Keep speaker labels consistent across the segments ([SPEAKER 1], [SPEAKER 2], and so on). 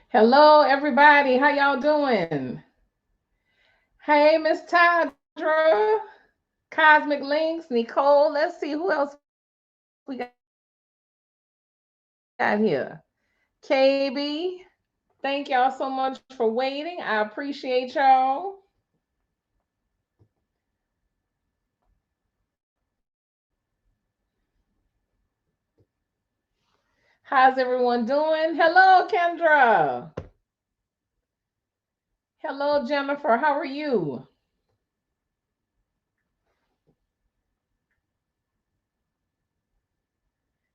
[SPEAKER 1] Hello, everybody. How y'all doing? Hey, Miss Tadra, Cosmic Links, Nicole. Let's see who else we got here. KB. Thank y'all so much for waiting. I appreciate y'all. How's everyone doing? Hello, Kendra. Hello, Jennifer. How are you?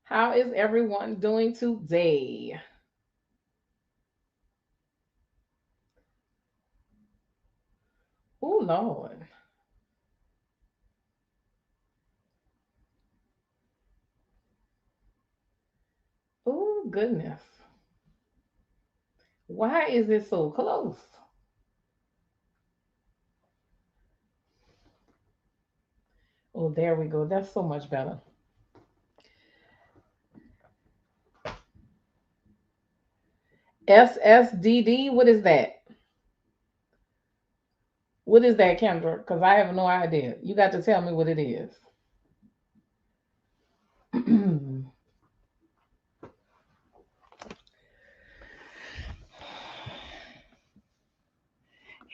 [SPEAKER 1] How is everyone doing today? Oh, Lord. Oh, goodness. Why is it so close? Oh, there we go. That's so much better. SSDD, what is that? What is that, Kendra? Because I have no idea. You got to tell me what it is.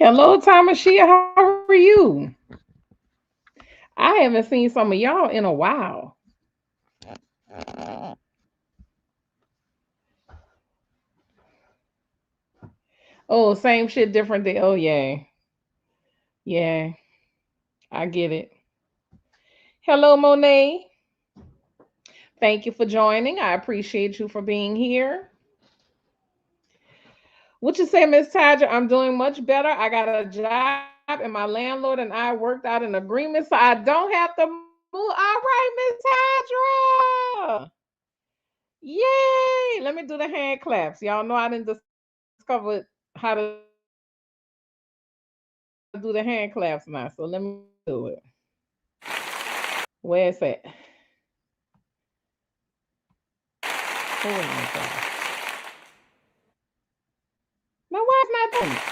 [SPEAKER 1] Hello, Tamashia. How are you? I haven't seen some of y'all in a while. Oh, same shit, different day. Oh, yeah. Yeah, I get it. Hello, Monet. Thank you for joining. I appreciate you for being here. What you say, Miss Tadra? I'm doing much better. I got a job, and my landlord and I worked out an agreement, so I don't have to move. All right, Miss Tadra. Yay! Let me do the hand claps. Y'all know I didn't discover how to do the hand claps now, so let me do it. Where it's at? Oh my god! Now why is not doing it?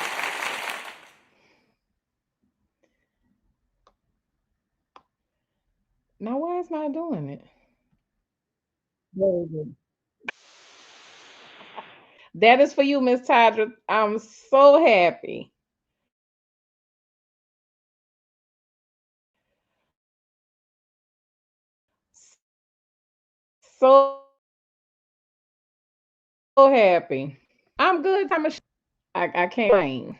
[SPEAKER 1] Now why is not doing it? Very good. That is for you, Miss Tadra. I'm so happy. So happy. I'm good, Thomas. I can't complain.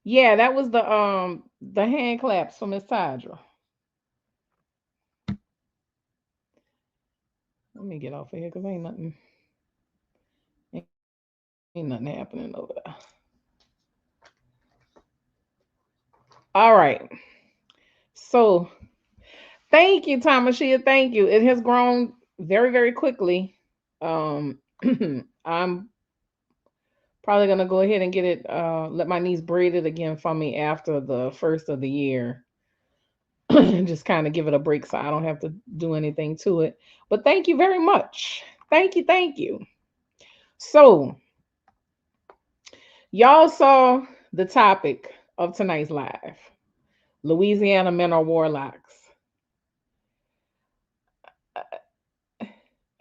[SPEAKER 1] Yeah, that was the hand claps for Miss Tadra. Let me get off of here because ain't nothing happening over there. All right. So thank you, Thomasia. Thank you. It has grown very, very quickly. Um I'm probably gonna go ahead and get it let my niece braid it again for me after the first of the year. Just kind of give it a break so I don't have to do anything to it. But thank you very much. Thank you, thank you. So y'all saw the topic of tonight's live. Louisiana men are warlocks.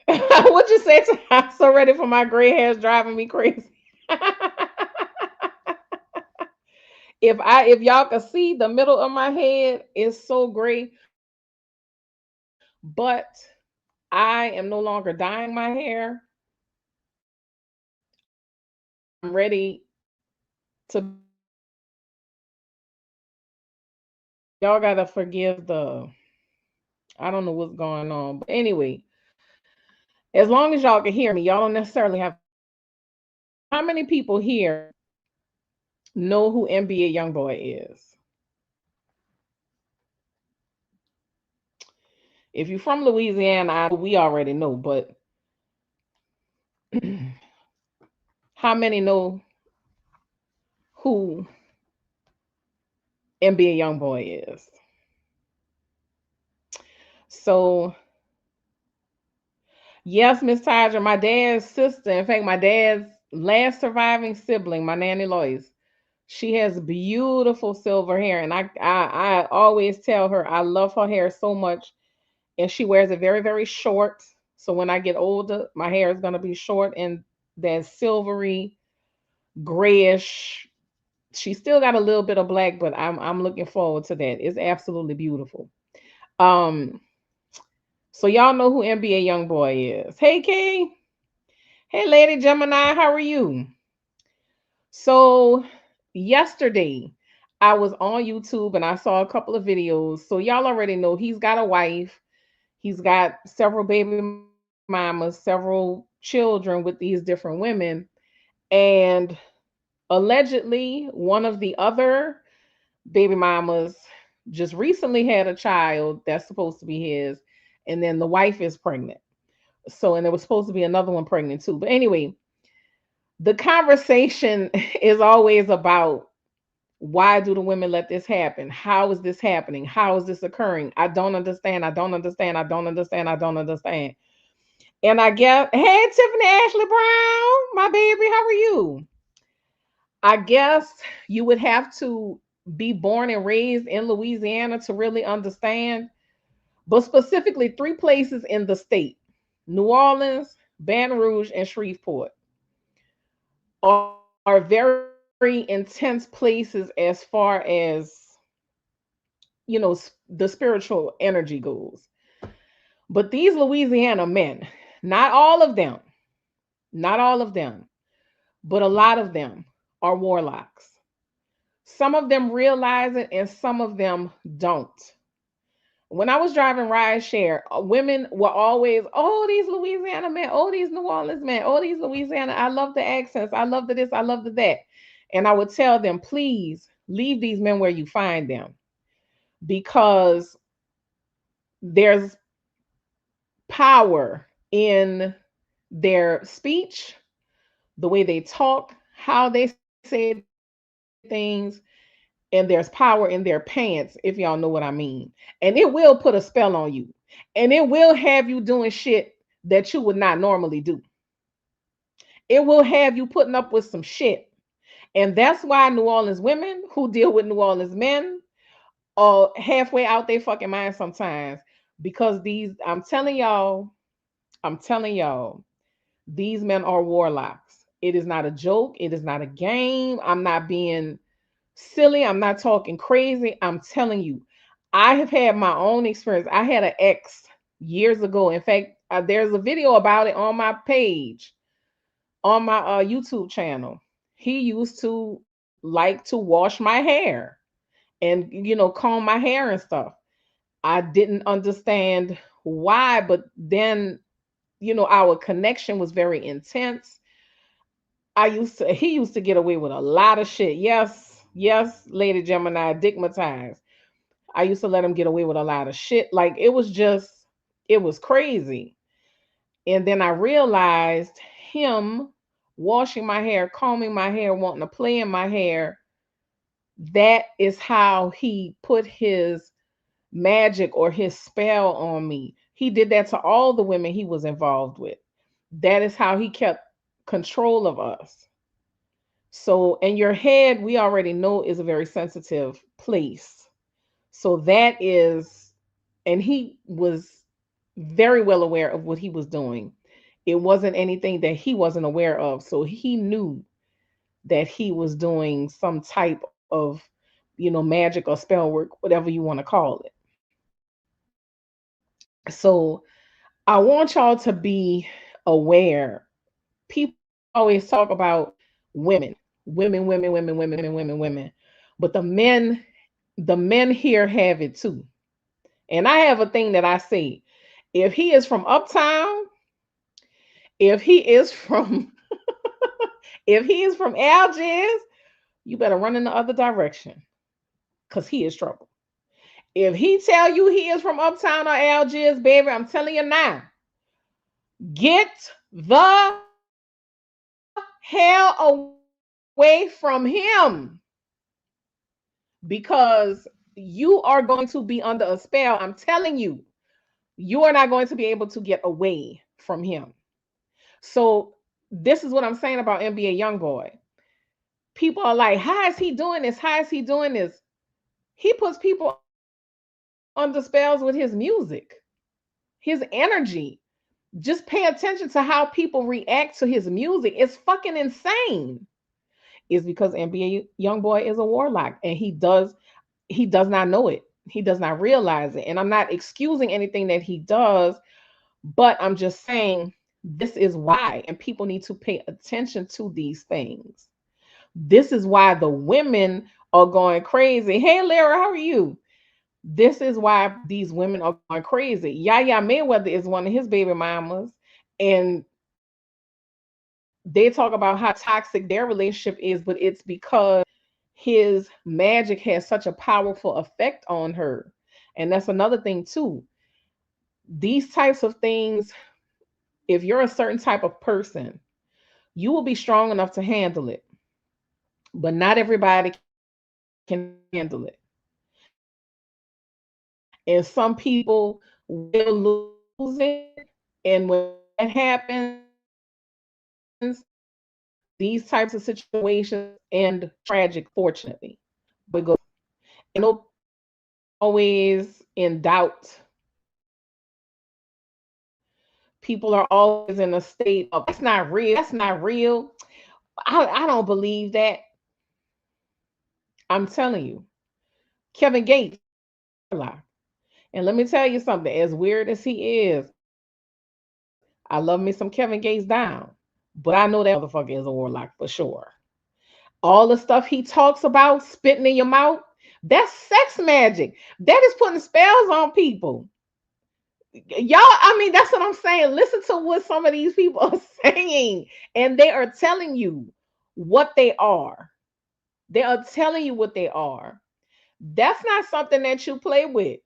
[SPEAKER 1] What you say? I'm so ready for my gray hairs driving me crazy. If y'all could see the middle of my head is so gray, but I am no longer dyeing my hair. I'm ready to be gray. Y'all gotta forgive the I don't know what's going on. But anyway, as long as y'all can hear me, y'all don't necessarily have to see me. How many people here know who NBA Youngboy is? If you're from Louisiana, I know we already know, but how many know who NBA Youngboy is? So Yes, Miss Tydra, my dad's sister, in fact, my dad's last surviving sibling, my nanny Lois, she has beautiful silver hair. And I always tell her I love her hair so much. And she wears it very, very short. So when I get older, my hair is going to be short and that silvery, grayish. She still got a little bit of black, but I'm looking forward to that. It's absolutely beautiful. Um, so y'all know who NBA Young Boy is. Hey Kay. Hey Lady Gemini, how are you? So yesterday I was on YouTube and I saw a couple of videos. So y'all already know he's got a wife. He's got several baby mamas, several children with these different women. And allegedly, one of the other baby mamas just recently had a child that's supposed to be his. And then the wife is pregnant. So, and there was supposed to be another one pregnant too. But anyway, the conversation is always about why do the women let this happen? How is this happening? How is this occurring? I don't understand. I don't understand. I don't understand. I don't understand. And I get, hey, Tiffany Ashley Brown, my baby, how are you? I guess you would have to be born and raised in Louisiana to really understand, but specifically three places in the state: New Orleans, Baton Rouge, and Shreveport are very intense places as far as, the spiritual energy goes. But these Louisiana men, not all of them, not all of them, but a lot of them are warlocks. Some of them realize it and some of them don't. When I was driving ride share, women were always, oh, these Louisiana men, oh, these New Orleans men, oh, these Louisiana, I love the accents, I love the this, I love the that. And I would tell them, please leave these men where you find them because there's power in their speech, the way they talk, how they say things, and there's power in their pants, if y'all know what I mean. And it will put a spell on you. And it will have you doing shit that you would not normally do. It will have you putting up with some shit. And that's why New Orleans women who deal with New Orleans men are halfway out their fucking mind sometimes. Because these, I'm telling y'all, these men are warlocks. It is not a joke. It is not a game. I'm not being silly. I'm not talking crazy. I'm telling you, I have had my own experience. I had an ex years ago. In fact, there's a video about it on my page, on my YouTube channel. He used to like to wash my hair and, comb my hair and stuff. I didn't understand why, but then, our connection was very intense. He used to get away with a lot of shit. Yes, yes, Lady Gemini, digmatized. I used to let him get away with a lot of shit. Like it was crazy. And then I realized him washing my hair, combing my hair, wanting to play in my hair. That is how he put his magic or his spell on me. He did that to all the women he was involved with. That is how he kept control of us. So, and your head, we already know, is a very sensitive place. So that is, and he was very well aware of what he was doing. It wasn't anything that he wasn't aware of. So he knew that he was doing some type of, magic or spell work, whatever you want to call it. So I want y'all to be aware. People always talk about women, women. But the men here have it too. And I have a thing that I say. If he is from uptown, if he is from if he is from Algiers, you better run in the other direction because he is trouble. If he tell you he is from uptown or Algiers, baby, I'm telling you now, get the hell away from him because you are going to be under a spell. I'm telling you, you are not going to be able to get away. from him. So this is what I'm saying about NBA YoungBoy. People are like, how is he doing this? How is he doing this? He puts people under spells with his music, his energy. Just pay attention to how people react to his music. It's fucking insane. It's because NBA YoungBoy is a warlock and he does not know it. He does not realize it. And I'm not excusing anything that he does, but I'm just saying this is why. And people need to pay attention to these things. This is why the women are going crazy. Hey, Lara, how are you? This is why these women are going crazy. Yaya Mayweather is one of his baby mamas, and they talk about how toxic their relationship is, but it's because his magic has such a powerful effect on her. And that's another thing, too. These types of things, if you're a certain type of person, you will be strong enough to handle it, but not everybody can handle it. And some people will lose it. And when that happens, these types of situations end tragically, unfortunately. But that's how it goes. And I know people are always in doubt. People are always in a state of, that's not real. That's not real. I don't believe that. I'm telling you. Kevin Gates is a warlock. And let me tell you something, as weird as he is, I love me some Kevin Gates down. But I know that motherfucker is a warlock for sure. All the stuff he talks about, spitting in your mouth, that's sex magic. That is putting spells on people. Y'all, I mean, that's what I'm saying. Listen to what some of these people are saying, and they are telling you what they are. They are telling you what they are. That's not something that you play with.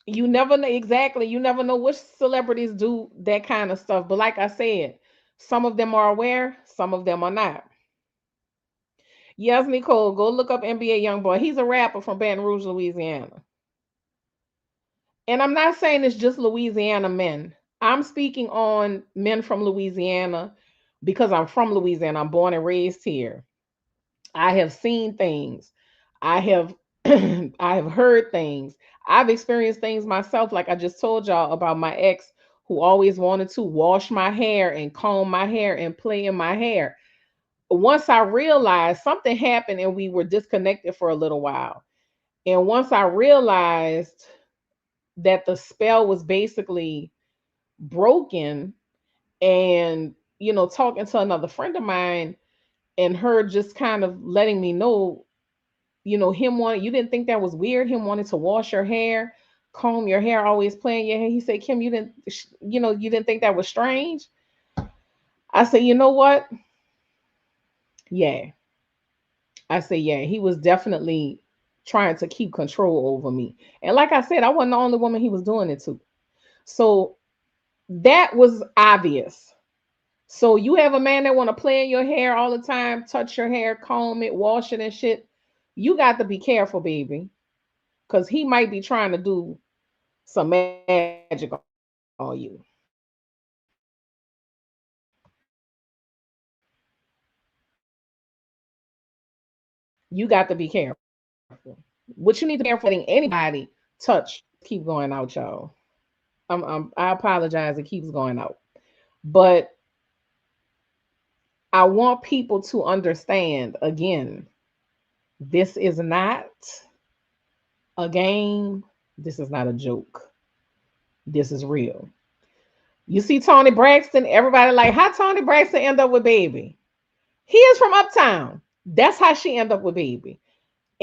[SPEAKER 1] You never know exactly. You never know which celebrities do that kind of stuff. But like I said, some of them are aware, some of them are not. Yes, Nicole, go look up NBA YoungBoy. He's a rapper from Baton Rouge, Louisiana. And I'm not saying it's just Louisiana men. I'm speaking on men from Louisiana because I'm from Louisiana. I'm born and raised here. I have seen things. I have I have heard things. I've experienced things myself, like I just told y'all about my ex who always wanted to wash my hair and comb my hair and play in my hair. Once I realized something happened and we were disconnected for a little while. And once I realized that the spell was basically broken, and talking to another friend of mine and her just kind of letting me know, him wanting, you didn't think that was weird, him wanting to wash your hair, comb your hair, always playing your hair. He said, Kim, you didn't think that was strange. I said, you know what? Yeah. I said, yeah, he was definitely trying to keep control over me. And like I said, I wasn't the only woman he was doing it to. So that was obvious. So you have a man that want to play in your hair all the time, touch your hair, comb it, wash it and shit. You got to be careful, baby, because he might be trying to do some magic on you. You got to be careful. What you need to be careful letting anybody touch. Keep going out, y'all. I apologize. It keeps going out, but I want people to understand again. This is not a game. This is not a joke. This is real. You see Tony Braxton, everybody like, how Tony Braxton end up with Baby? He is from Uptown. That's how she end up with Baby.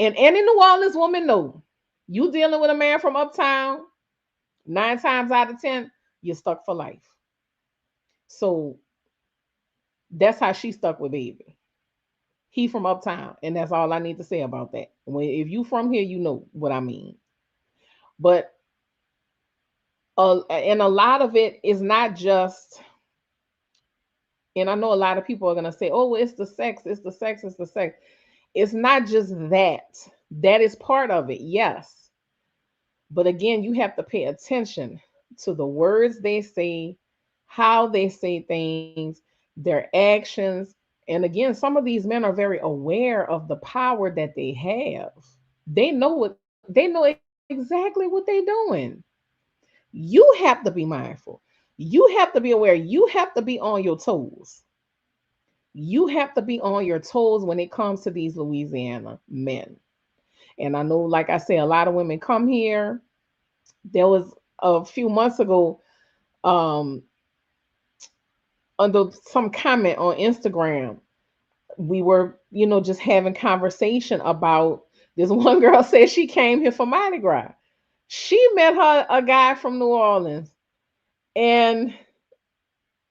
[SPEAKER 1] And any New Orleans woman know, you dealing with a man from Uptown, 9 times out of 10, you're stuck for life. So that's how she stuck with Baby. He from Uptown, and that's all I need to say about that. If you from here, you know what I mean. But and a lot of it is not just, and I know a lot of people are gonna say, "Oh, well, it's the sex, it's the sex, it's the sex." It's not just that. That is part of it, yes. But again, you have to pay attention. to the words they say, how they say things, their actions. And again, some of these men are very aware of the power that they have. They know exactly what they're doing. You have to be mindful. You have to be aware. You have to be on your toes. You have to be on your toes when it comes to these Louisiana men. And I know, like I say, a lot of women come here. There was a few months ago, um, under some comment on Instagram, we were, just having conversation about this one girl said she came here for Mardi Gras. She met her a guy from New Orleans. And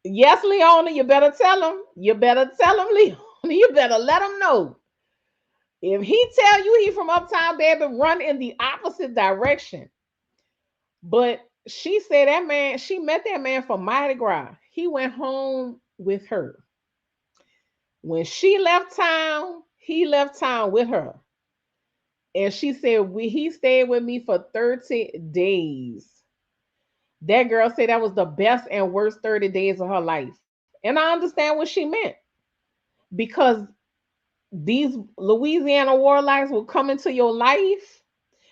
[SPEAKER 1] yes, Leona, you better tell him. You better tell him, Leona. You better let him know. If he tell you he from uptown, baby, run in the opposite direction. But she said that man, she met that man for Mardi Gras. He went home with her. When she left town, he left town with her. And she said he stayed with me for 30 days. That girl said that was the best and worst 30 days of her life. And I understand what she meant because these Louisiana warlocks will come into your life.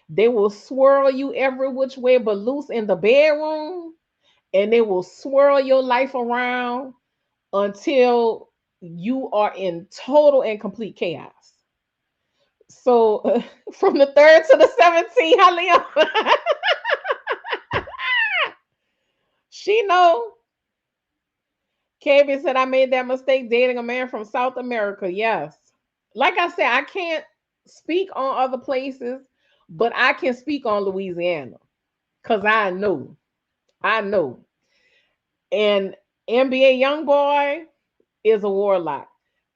[SPEAKER 1] They will swirl you every which way but loose in the bedroom. And they will swirl your life around until you are in total and complete chaos. So from the 3rd to the 17th, Leon, she know. KB said I made that mistake dating a man from South America. Yes. Like I said, I can't speak on other places, but I can speak on Louisiana because I know. I know. And NBA Youngboy is a warlock.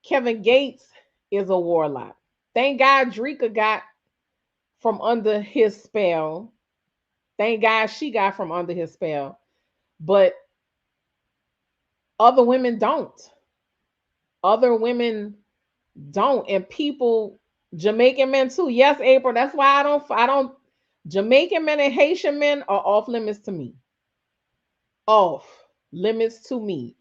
[SPEAKER 1] Kevin Gates is a warlock. Thank God Drika got from under his spell. Thank God she got from under his spell. But other women don't. Other women don't. And people, Jamaican men too. Yes, April. That's why I don't Jamaican men and Haitian men are off limits to me. Off limits to me.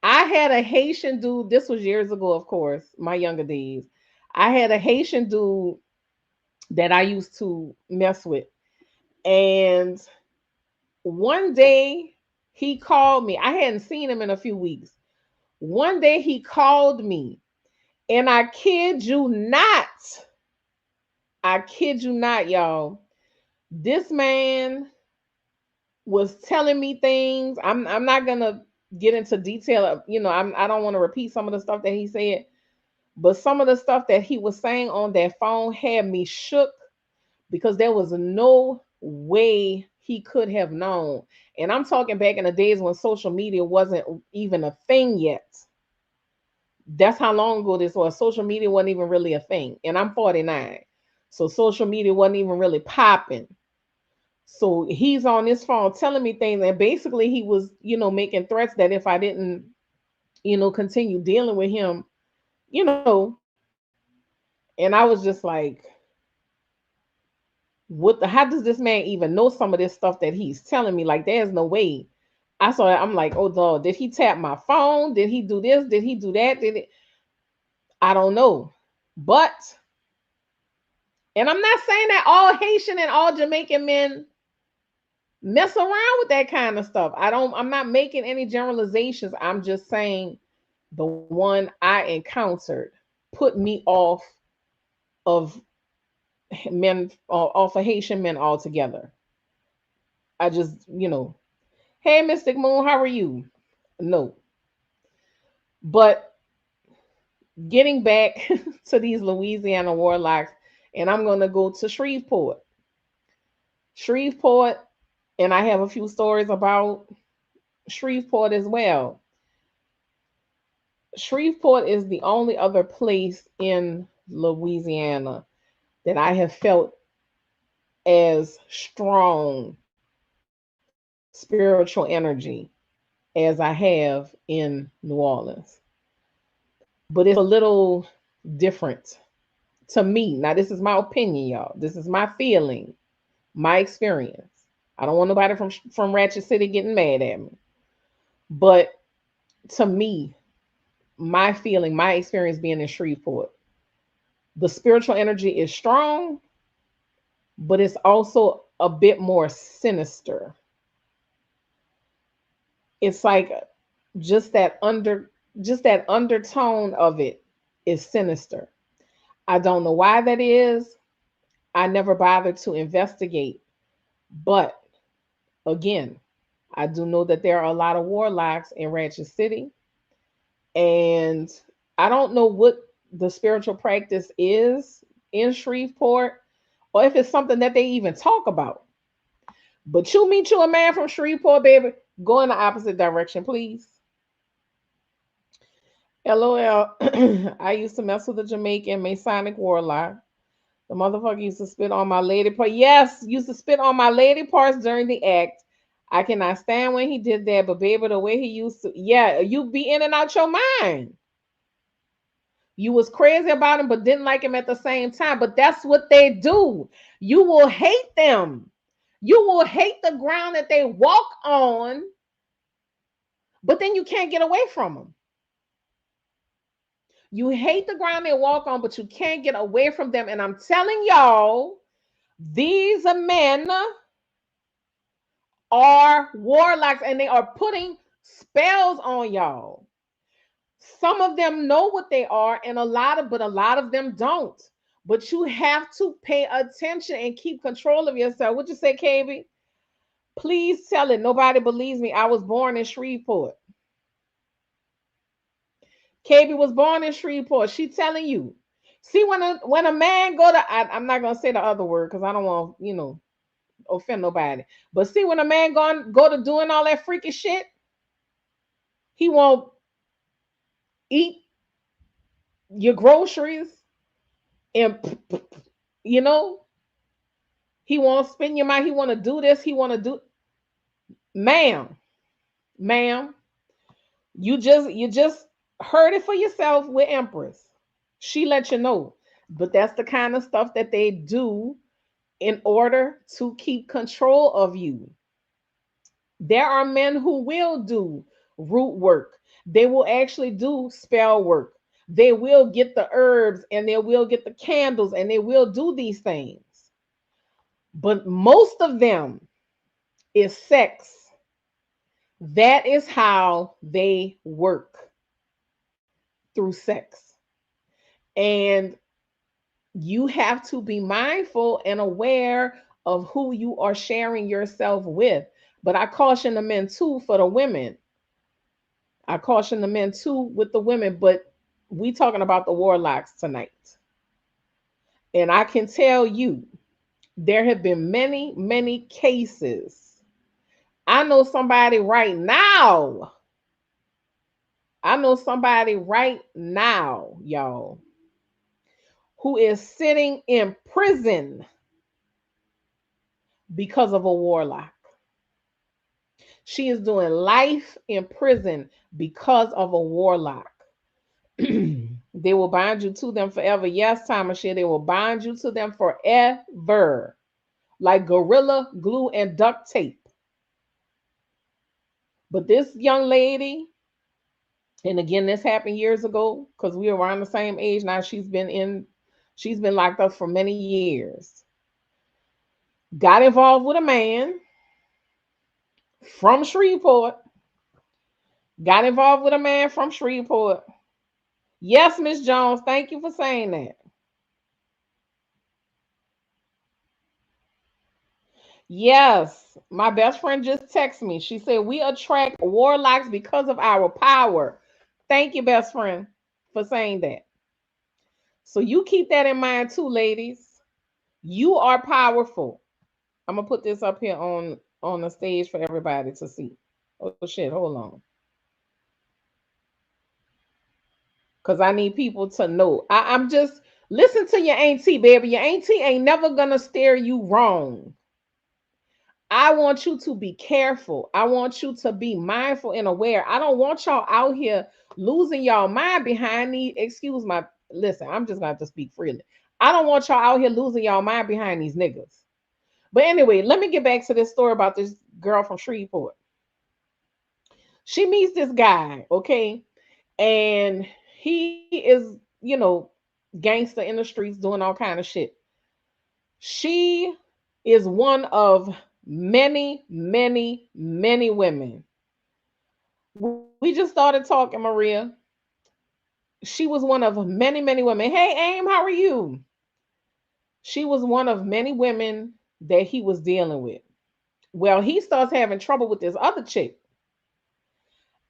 [SPEAKER 1] I had a Haitian dude, this was years ago, of course, my younger days. I had a Haitian dude that I used to mess with. And one day he called me. I hadn't seen him in a few weeks. One day he called me, and I kid you not, y'all. This man was telling me things. I'm not gonna get into detail of, I don't want to repeat some of the stuff that he said, but some of the stuff that he was saying on that phone had me shook because there was no way he could have known. And I'm talking back in the days when social media wasn't even a thing yet. That's how long ago this was. Social media wasn't even really a thing. And I'm 49. So social media wasn't even really popping. So he's on this phone telling me things. And basically he was, making threats that if I didn't, continue dealing with him, you know, and I was just like, how does this man even know some of this stuff that he's telling me? Like, there's no way. I'm like, oh dog, did he tap my phone? Did he do this? Did he do that? I don't know. But, and I'm not saying that all Haitian and all Jamaican men mess around with that kind of stuff. I'm not making any generalizations. I'm just saying the one I encountered put me off of men, off of Haitian men altogether. I just, hey, Mystic Moon, how are you? No. But getting back to these Louisiana warlocks, and I'm going to go to Shreveport. Shreveport, and I have a few stories about Shreveport as well. Shreveport is the only other place in Louisiana that I have felt as strong spiritual energy as I have in New Orleans. But it's a little different to me. Now, this is my opinion, y'all. This is my feeling, my experience. I don't want nobody from Ratchet City getting mad at me. But to me, my feeling, my experience being in Shreveport, the spiritual energy is strong, but it's also a bit more sinister. It's like just that under just that undertone of it is sinister. I don't know why that is. I never bothered to investigate. But again, I do know that there are a lot of warlocks in Ratchet City. And I don't know what the spiritual practice is in Shreveport or if it's something that they even talk about. But you meet you a man from Shreveport, baby, go in the opposite direction, please. LOL. I used to mess with a Jamaican Masonic warlock. The motherfucker used to spit on my lady part. Yes, used to spit on my lady parts during the act. I cannot stand when he did that, but baby, the way he used to, yeah, you be in and out your mind. You was crazy about him, but didn't like him at the same time. But that's what they do. You will hate them. You will hate the ground that they walk on, but then you can't get away from them. You hate the ground they walk on, but you can't get away from them. And I'm telling y'all, these men are warlocks and they are putting spells on y'all. Some of them know what they are, and a lot of them don't. But you have to pay attention and keep control of yourself. What you say, KB? Please tell it. Nobody believes me. I was born in Shreveport. KB was born in Shreveport. She telling you. See, when a man go to, I'm not gonna say the other word because I don't want offend nobody. But see, when a man go to doing all that freaky shit, he won't eat your groceries and you know he won't spend your mind. He want to do this. He want to do, ma'am, ma'am. You just heard it for yourself with Empress. She let you know. But that's the kind of stuff that they do in order to keep control of you. There are men who will do root work. They will actually do spell work. They will get the herbs and they will get the candles and they will do these things. But most of them is sex. That is how they work, through sex. And you have to be mindful and aware of who you are sharing yourself with. But I caution the men too for the women. I caution the men too with the women, but we talking about the warlocks tonight. And I can tell you, there have been many, many cases. I know somebody right now. I know somebody right now, y'all, who is sitting in prison because of a warlock. She is doing life in prison because of a warlock. They will bind you to them forever. Yes, Thomas, they will bind you to them forever, like gorilla glue and duct tape. But this young lady, and again, this happened years ago because we were around the same age. Now she's been locked up for many years. Got involved with a man from Shreveport. Got involved with a man from Shreveport. Yes, Miss Jones, thank you for saying that. Yes, my best friend just texted me. She said we attract warlocks because of our power. Thank you, best friend, for saying that. So you keep that in mind too, ladies. You are powerful. I'm gonna put this up here on the stage for everybody to see. Oh shit, hold on. Cause I need people to know. I'm just listen to your auntie, baby. Your auntie ain't never gonna steer you wrong. I want you to be careful. I want you to be mindful and aware. I don't want y'all out here losing y'all mind behind these. Excuse my listen, I'm just gonna have to speak freely. I don't want y'all out here losing y'all mind behind these niggas. But anyway, let me get back to this story about this girl from Shreveport. She meets this guy, okay, and he is, gangster in the streets doing all kind of shit. She is one of many, many, many women. We just started talking, Maria. She was one of many, many women. Hey, Aim, how are you? She was one of many women that he was dealing with. Well, he starts having trouble with this other chick.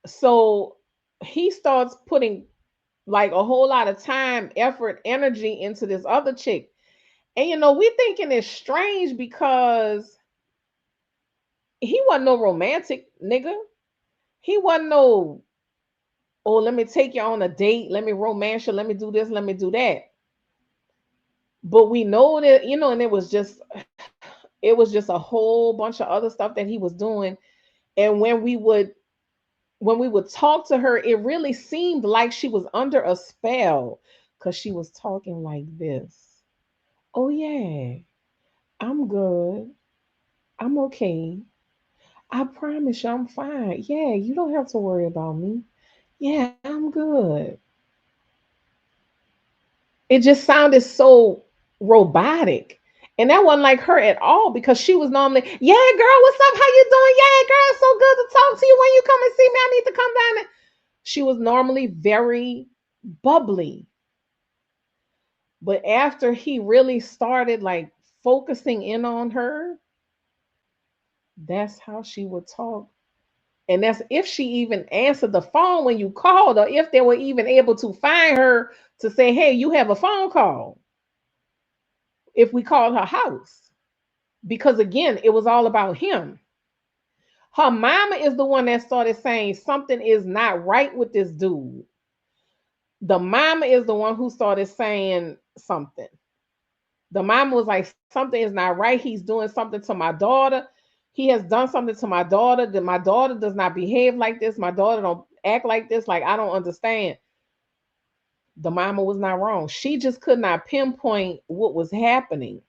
[SPEAKER 1] So he starts putting like a whole lot of time, effort, energy into this other chick. And we thinking it's strange because he wasn't no romantic nigga. He wasn't no, oh, let me take you on a date, let me romance you, let me do this, let me do that. But we know that, and it was just a whole bunch of other stuff that he was doing. And when we would talk to her, it really seemed like she was under a spell because she was talking like this. Oh yeah, I'm good. I'm okay. I promise you I'm fine. Yeah, you don't have to worry about me. Yeah, I'm good. It just sounded so robotic. And that wasn't like her at all because she was normally, yeah, girl, what's up? How you doing? Yeah, girl, it's so good to talk to you. When you come and see me, I need to come down. She was normally very bubbly. But after he really started like focusing in on her, that's how she would talk. And that's if she even answered the phone when you called, or if they were even able to find her to say, hey, you have a phone call. If we called her house, because again, it was all about him. Her mama is the one that started saying something is not right with this dude. The mama is the one who started saying something. The mama was like, something is not right. He's doing something to my daughter. He has done something to my daughter that my daughter does not behave like this. My daughter don't act like this. Like, I don't understand. The mama was not wrong. She just could not pinpoint what was happening.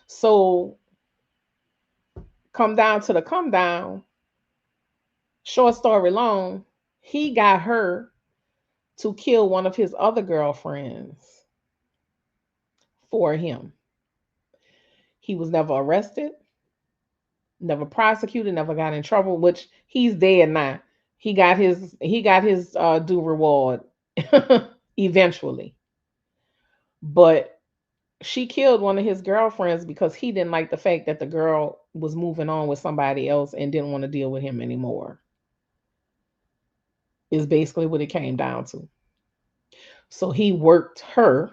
[SPEAKER 1] So come down, short story long, he got her to kill one of his other girlfriends for him. He was never arrested, never prosecuted, never got in trouble, which he's dead now. He got his due reward eventually. But she killed one of his girlfriends because he didn't like the fact that the girl was moving on with somebody else and didn't want to deal with him anymore. Is basically what it came down to. So he worked her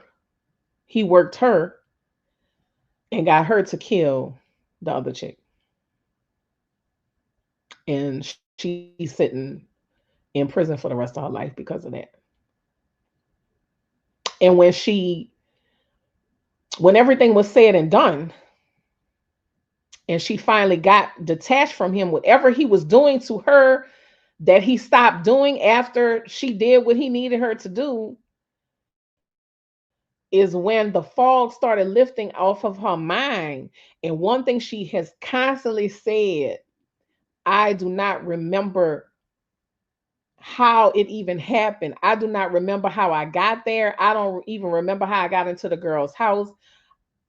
[SPEAKER 1] and got her to kill the other chick. And she's sitting in prison for the rest of her life because of that. And when everything was said and done, and she finally got detached from him, whatever he was doing to her that he stopped doing after she did what he needed her to do, is when the fog started lifting off of her mind. And one thing she has constantly said, I do not remember how it even happened. I do not remember how I got there. I don't even remember how I got into the girl's house.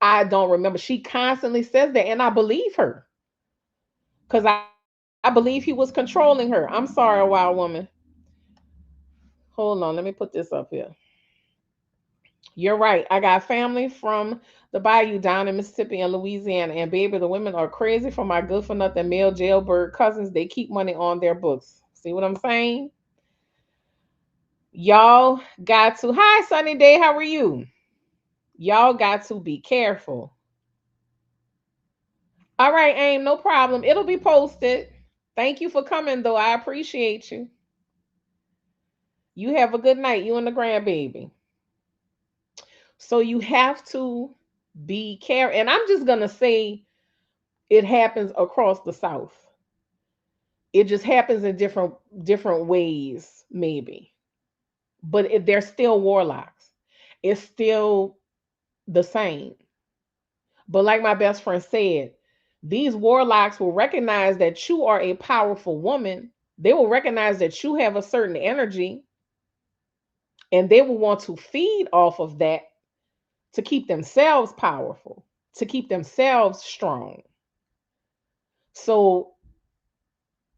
[SPEAKER 1] I don't remember. She constantly says that, and I believe her because I believe he was controlling her. I'm sorry, wild woman. Hold on, let me put this up here. You're right. I got family from the bayou down in Mississippi and Louisiana, and baby, the women are crazy for my good for nothing male jailbird cousins. They keep money on their books. See what I'm saying? Y'all got to. Hi, Sunny Day. How are you? Y'all got to be careful. All right, Aim, no problem. It'll be posted. Thank you for coming, though. I appreciate you. You have a good night, you and the grandbaby. So you have to be careful. And I'm just going to say it happens across the South. It just happens in different ways, maybe. But they're still warlocks. It's still the same. But like my best friend said, these warlocks will recognize that you are a powerful woman. They will recognize that you have a certain energy, and they will want to feed off of that to keep themselves powerful, to keep themselves strong. So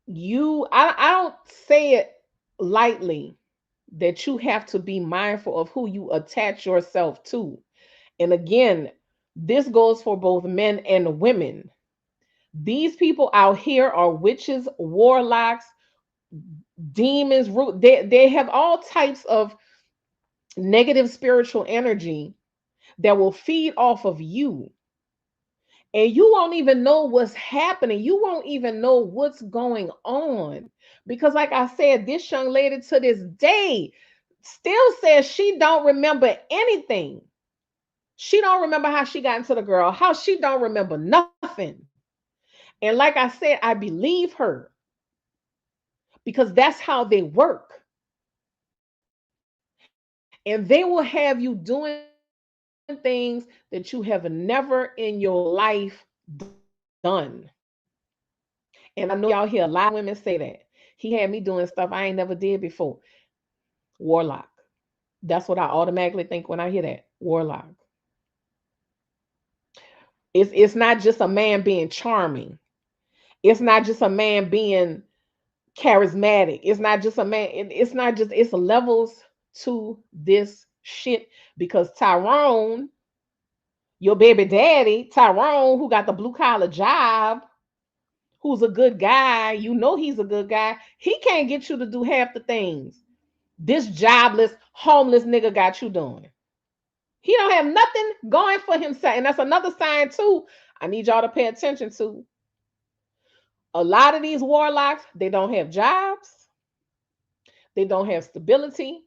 [SPEAKER 1] I don't say it lightly that you have to be mindful of who you attach yourself to. And again, this goes for both men and women. These people out here are witches, warlocks, demons, root. They have all types of negative spiritual energy that will feed off of you. And you won't even know what's happening. You won't even know what's going on. Because like I said, this young lady to this day still says she don't remember anything. She don't remember how she got into the girl house. She don't remember nothing. And like I said, I believe her because that's how they work. And they will have you doing things that you have never in your life done. And I know y'all hear a lot of women say that. He had me doing stuff I ain't never did before. Warlock. That's what I automatically think when I hear that. Warlock. It's not just a man being charming. It's not just a man being charismatic. It's not just a man. It's not just. It's levels to this shit because Tyrone, your baby daddy, Tyrone, who got the blue collar job, who's a good guy, you know he's a good guy. He can't get you to do half the things this jobless, homeless nigga got you doing. He don't have nothing going for himself. And that's another sign too. I need y'all to pay attention to. A lot of these warlocks, they don't have jobs. They don't have stability.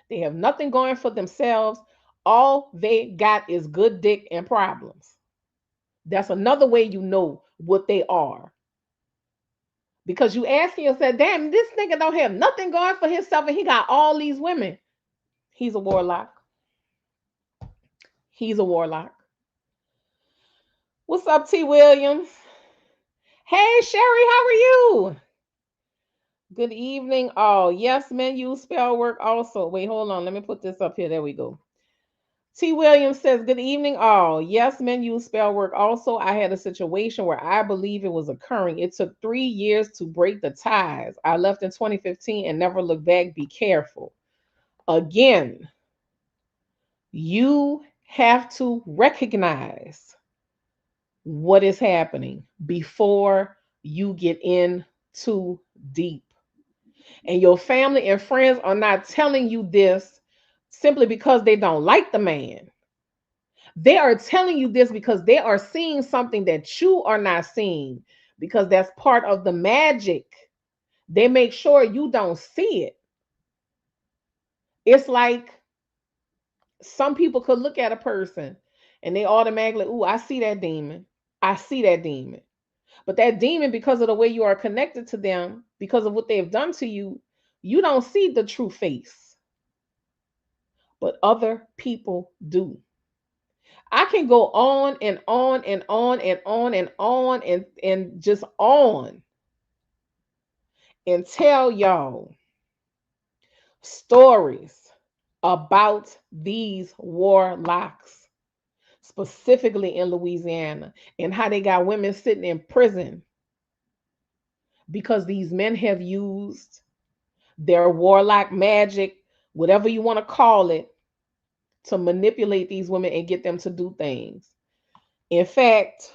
[SPEAKER 1] They have nothing going for themselves. All they got is good dick and problems. That's another way you know what they are. Because you asking yourself, damn, this nigga don't have nothing going for himself and he got all these women. He's a warlock. He's a warlock. What's up, T. Williams? Hey, Sherry, how are you? Good evening. Oh, yes, men use spell work also. Wait, hold on. Let me put this up here. There we go. T. Williams says, good evening, all. Yes, men use spell work also. I had a situation where I believe it was occurring. It took 3 years to break the ties. I left in 2015 and never looked back. Be careful. Again, you have to recognize what is happening before you get in too deep. And your family and friends are not telling you this simply because they don't like the man. They are telling you this because they are seeing something that you are not seeing, because that's part of the magic. They make sure you don't see it. It's like some people could look at a person and they automatically, ooh, I see that demon. I see that demon. But that demon, because of the way you are connected to them, because of what they've done to you, you don't see the true face. But other people do. I can go on and on and on and on and on and just on and tell y'all stories about these warlocks, specifically in Louisiana, and how they got women sitting in prison because these men have used their warlock magic, whatever you want to call it, to manipulate these women and get them to do things. In fact,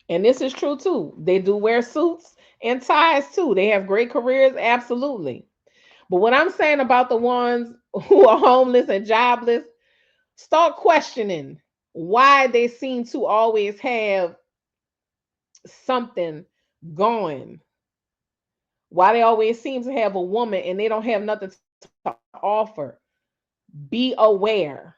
[SPEAKER 1] and this is true too, they do wear suits and ties too. They have great careers, absolutely. But what I'm saying about the ones who are homeless and jobless, start questioning why they seem to always have something going, why they always seem to have a woman and they don't have nothing to offer. Be aware.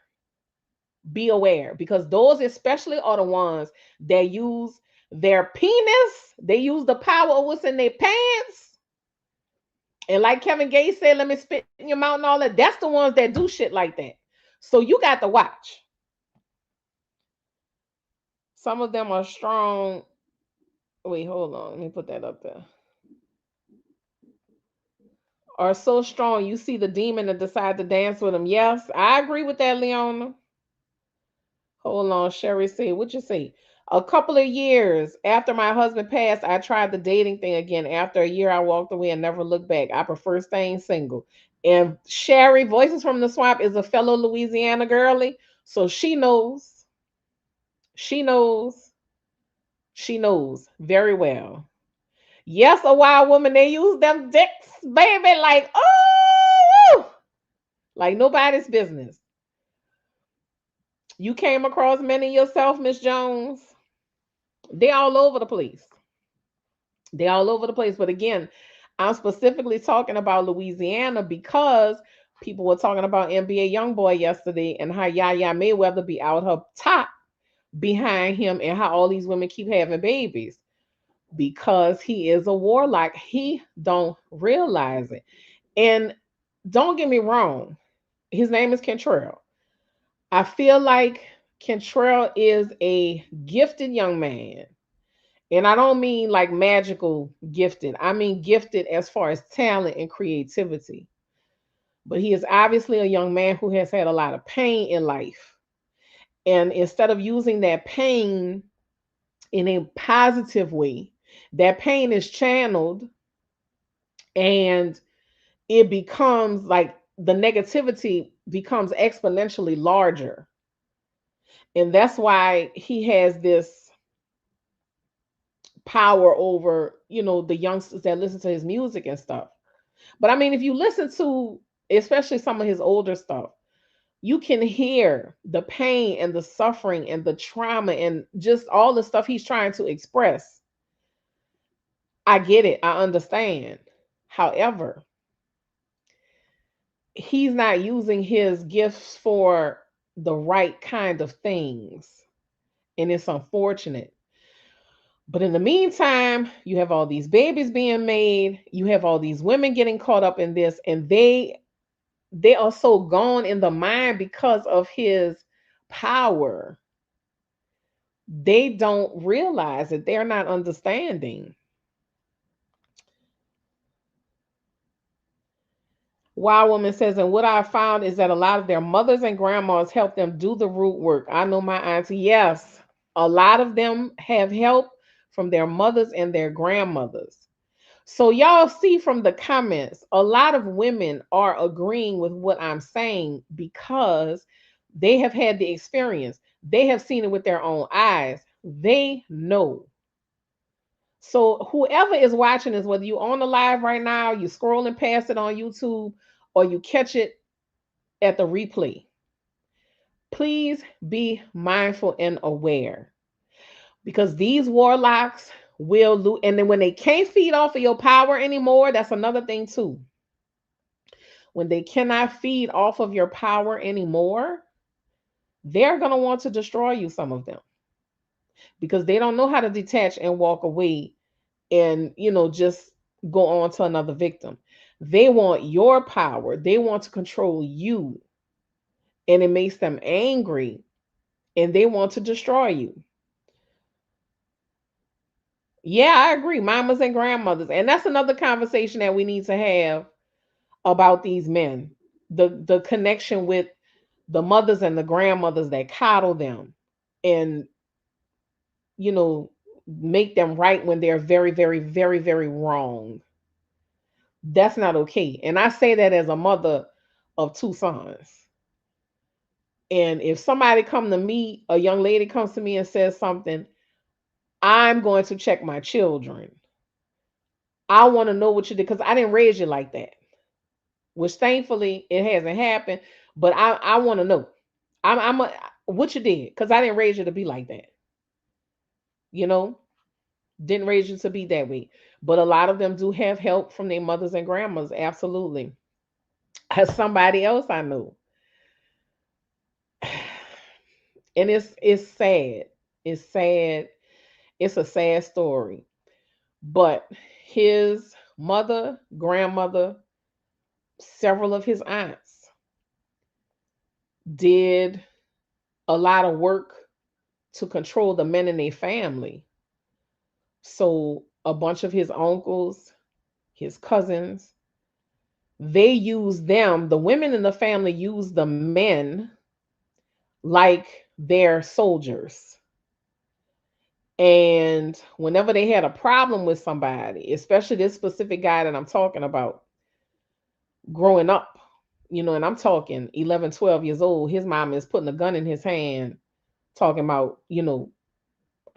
[SPEAKER 1] Be aware, because those especially are the ones that use their penis, they use the power of what's in their pants. And like Kevin Gates said, let me spit in your mouth and all that. That's the ones that do shit like that. So you got to watch. Some of them are strong. Wait, hold on. Let me put that up there. Are so strong you see the demon and decide to dance with them. Yes, I agree with that, Leona. Hold on, Sherry said, what you say? A couple of years after my husband passed, I tried the dating thing again. After a year, I walked away and never looked back. I prefer staying single. And Sherry, Voices from the Swamp, is a fellow Louisiana girly. So she knows, she knows, she knows very well. Yes, a wild woman, they use them dicks, baby, like, oh, like nobody's business. You came across many yourself, Miss Jones. They all over the place. They all over the place. But again, I'm specifically talking about Louisiana because people were talking about NBA YoungBoy yesterday and how Yaya Mayweather be out her top behind him and how all these women keep having babies because he is a warlock. He don't realize it. And don't get me wrong, his name is Kentrell. I feel like Kentrell is a gifted young man. And I don't mean like magical gifted. I mean gifted as far as talent and creativity. But he is obviously a young man who has had a lot of pain in life. And instead of using that pain in a positive way, that pain is channeled and it becomes like the negativity becomes exponentially larger. And that's why he has this power over, the youngsters that listen to his music and stuff. But I mean, if you listen to especially some of his older stuff, you can hear the pain and the suffering and the trauma and just all the stuff he's trying to express. I get it. I understand. However, he's not using his gifts for the right kind of things. And it's unfortunate. But in the meantime, you have all these babies being made, you have all these women getting caught up in this, and they are so gone in the mind because of his power. They don't realize that they're not understanding. Wild Woman says, and what I found is that a lot of their mothers and grandmas help them do the root work. I know my auntie, yes, a lot of them have help from their mothers and their grandmothers. So, y'all see from the comments, a lot of women are agreeing with what I'm saying because they have had the experience. They have seen it with their own eyes. They know. So, whoever is watching this, whether you're on the live right now, you scrolling past it on YouTube, or you catch it at the replay, please be mindful and aware because these warlocks will lose. And then when they can't feed off of your power anymore, that's another thing too. When they cannot feed off of your power anymore, they're going to want to destroy you, some of them, because they don't know how to detach and walk away and, just go on to another victim. They want your power, they want to control you, and it makes them angry and they want to destroy you. Yeah, I agree. Mamas and grandmothers. And that's another conversation that we need to have about these men. The connection with the mothers and the grandmothers that coddle them and you know make them right when they're very very very very wrong. That's not okay, and I say that as a mother of two sons. And if somebody come to me, a young lady comes to me and says something, I'm going to check my children. I want to know what you did because I didn't raise you like that, which thankfully it hasn't happened, but I want to know. I'm a, what you did because I didn't raise you to be like that. You know, didn't raise you to be that way. But a lot of them do have help from their mothers and grandmas. Absolutely. As somebody else I know, and it's sad. It's sad. It's a sad story. But his mother, grandmother, several of his aunts did a lot of work to control the men in their family. So a bunch of his uncles, his cousins, they used them, the women in the family used the men like their soldiers. And whenever they had a problem with somebody, especially this specific guy that I'm talking about, growing up, and I'm talking 11, 12 years old, his mom is putting a gun in his hand, talking about,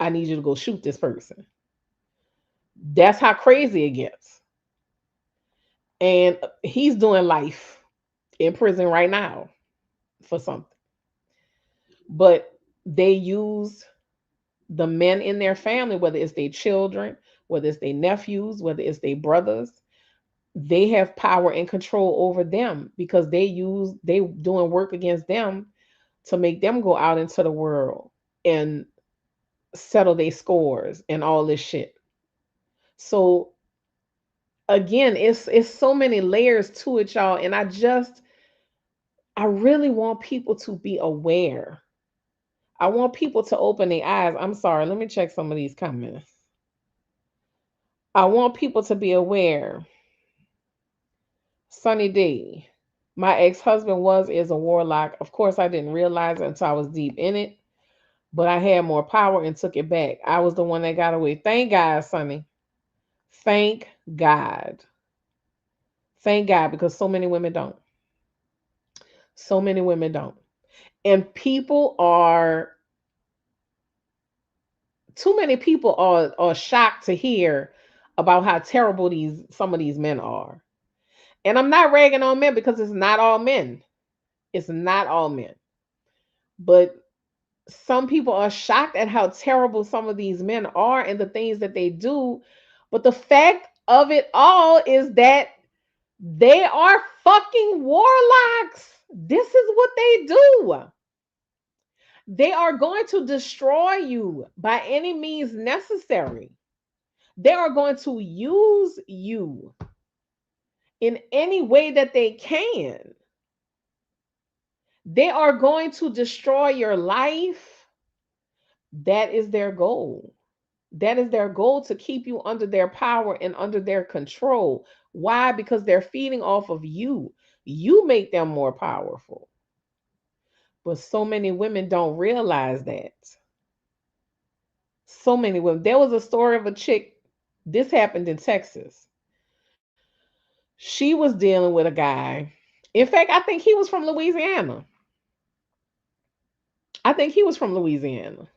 [SPEAKER 1] I need you to go shoot this person. That's how crazy it gets. And he's doing life in prison right now for something. But they use the men in their family, whether it's their children, whether it's their nephews, whether it's their brothers, they have power and control over them because they doing work against them to make them go out into the world and settle their scores and all this shit. So again, it's so many layers to it, y'all. And I really want people to be aware. I want people to open their eyes. I'm sorry, let me check some of these comments. I want people to be aware. Sunny D. My ex-husband is a warlock. Of course, I didn't realize it until I was deep in it, but I had more power and took it back. I was the one that got away. Thank God, Sunny. Thank God. Thank God, because so many women don't. So many women don't. And too many people are shocked to hear about how terrible some of these men are. And I'm not ragging on men because it's not all men. It's not all men. But some people are shocked at how terrible some of these men are and the things that they do. But the fact of it all is that they are fucking warlocks. This is what they do. They are going to destroy you by any means necessary. They are going to use you in any way that they can. They are going to destroy your life. That is their goal. That is their goal, to keep you under their power and under their control. Why? Because they're feeding off of you. You make them more powerful. But so many women don't realize that. So many women. There was a story of a chick. This happened in Texas. She was dealing with a guy. In fact, I think he was from Louisiana. I think he was from Louisiana.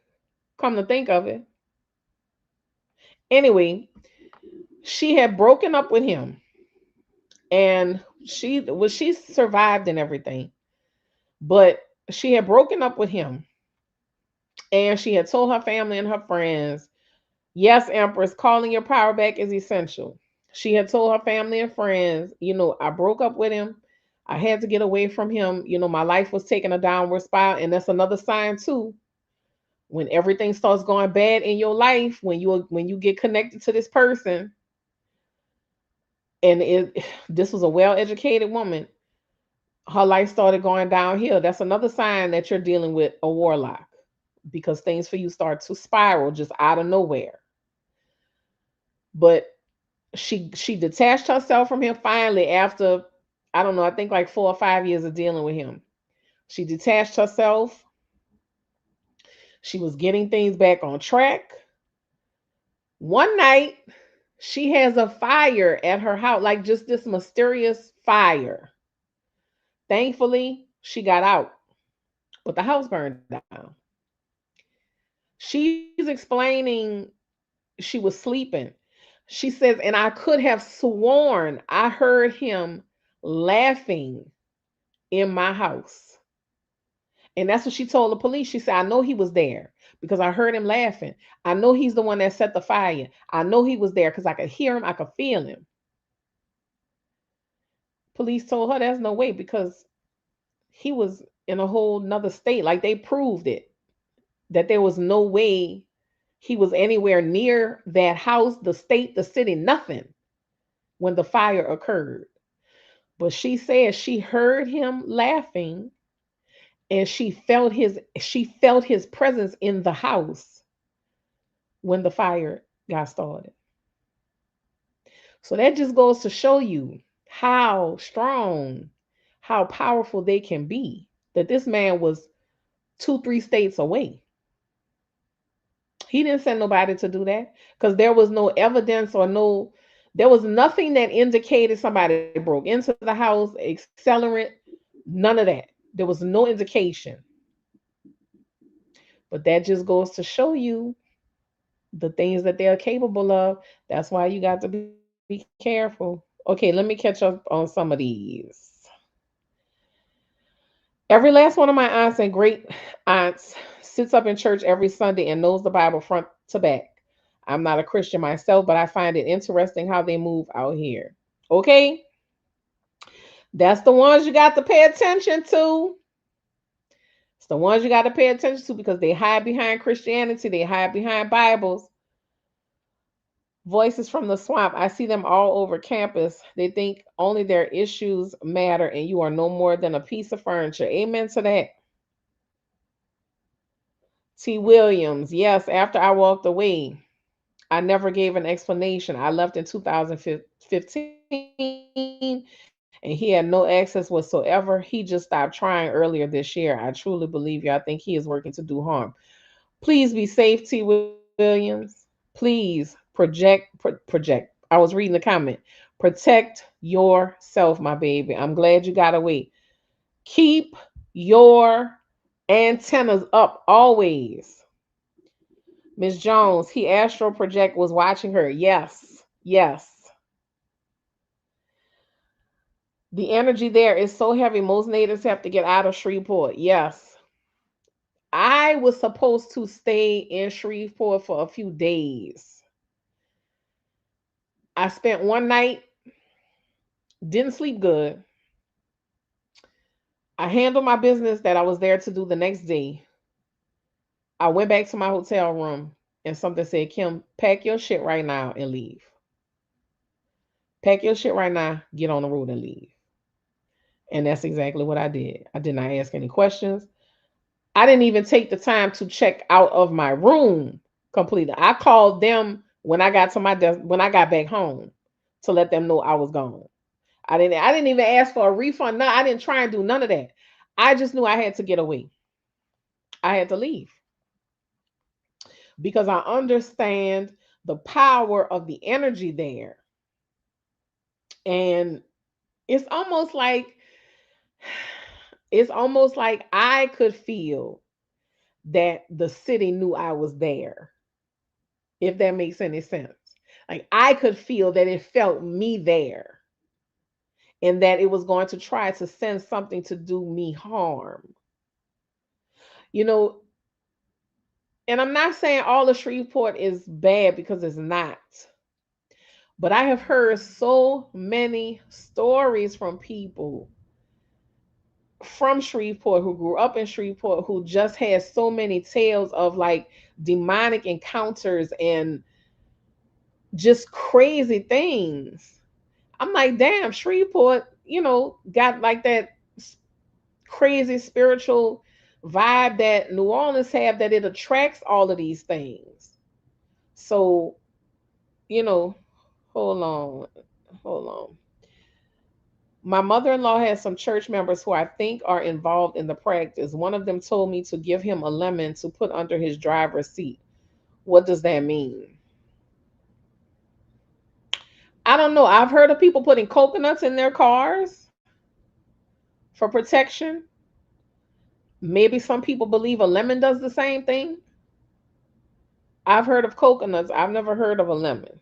[SPEAKER 1] Come to think of it. Anyway, she had broken up with him, and she survived and everything, but she had broken up with him, and she had told her family and her friends, yes, Empress, calling your power back is essential. She had told her family and friends, I broke up with him. I had to get away from him. My life was taking a downward spiral. And that's another sign too. When everything starts going bad in your life, when you get connected to this person, and this was a well-educated woman, her life started going downhill. That's another sign that you're dealing with a warlock, because things for you start to spiral just out of nowhere. But she detached herself from him finally after, I don't know, I think like 4 or 5 years of dealing with him. She detached herself. She was getting things back on track. One night, she has a fire at her house, like just this mysterious fire. Thankfully, she got out, but the house burned down. She's explaining she was sleeping. She says, and I could have sworn I heard him laughing in my house. And that's what she told the police. She said, I know he was there because I heard him laughing. I know he's the one that set the fire. I know he was there because I could hear him. I could feel him. Police told her there's no way because he was in a whole nother state. Like they proved it, that there was no way he was anywhere near that house, the state, the city, nothing when the fire occurred. But she said she heard him laughing and she felt his presence in the house when the fire got started. So that just goes to show you how strong, how powerful they can be. That this man was 2, 3 states away. He didn't send nobody to do that because there was no evidence or no, there was nothing that indicated somebody broke into the house, accelerant, none of that. There was no indication. But that just goes to show you the things that they're capable of. That's why you got to be careful. Okay, let me catch up on some of these. Every last one of my aunts and great aunts sits up in church every Sunday and knows the Bible front to back. I'm not a Christian myself, but I find it interesting how they move out here. Okay? That's the ones you got to pay attention to. It's the ones you got to pay attention to because they hide behind Christianity, they hide behind Bibles. Voices from the swamp. I see them all over campus. They think only their issues matter and you are no more than a piece of furniture. Amen to that. T. Williams. Yes, after I walked away, I never gave an explanation. I left in 2015 and he had no access whatsoever. He just stopped trying earlier this year. I truly believe you. I think he is working to do harm. Please be safe, T. Williams. Please project. I was reading the comment. Protect yourself, my baby. I'm glad you got away. Keep your antennas up always. Miss Jones, he astral project was watching her. Yes, yes. The energy there is so heavy. Most natives have to get out of Shreveport. Yes. I was supposed to stay in Shreveport for a few days. I spent one night, didn't sleep good. I handled my business that I was there to do the next day. I went back to my hotel room and something said, Kim, pack your shit right now and leave. Pack your shit right now, get on the road and leave. And that's exactly what I did. I did not ask any questions. I didn't even take the time to check out of my room completely. I called them when I got to my desk when I got back home to let them know I was gone. I didn't even ask for a refund. No, I didn't try and do none of that. I just knew I had to get away. I had to leave because I understand the power of the energy there. And it's almost like I could feel that the city knew I was there, if that makes any sense. Like I could feel that it felt me there and that it was going to try to send something to do me harm. You know, and I'm not saying all of Shreveport is bad because it's not. But I have heard so many stories from people from Shreveport who grew up in Shreveport who just had so many tales of like demonic encounters and just crazy things. I'm like, damn, Shreveport, got like that crazy spiritual vibe that New Orleans have that it attracts all of these things. So, you know, hold on, hold on. My mother in law has some church members who I think are involved in the practice. One of them told me to give him a lemon to put under his driver's seat. What does that mean? I don't know. I've heard of people putting coconuts in their cars for protection. Maybe some people believe a lemon does the same thing. I've heard of coconuts. I've never heard of a lemon.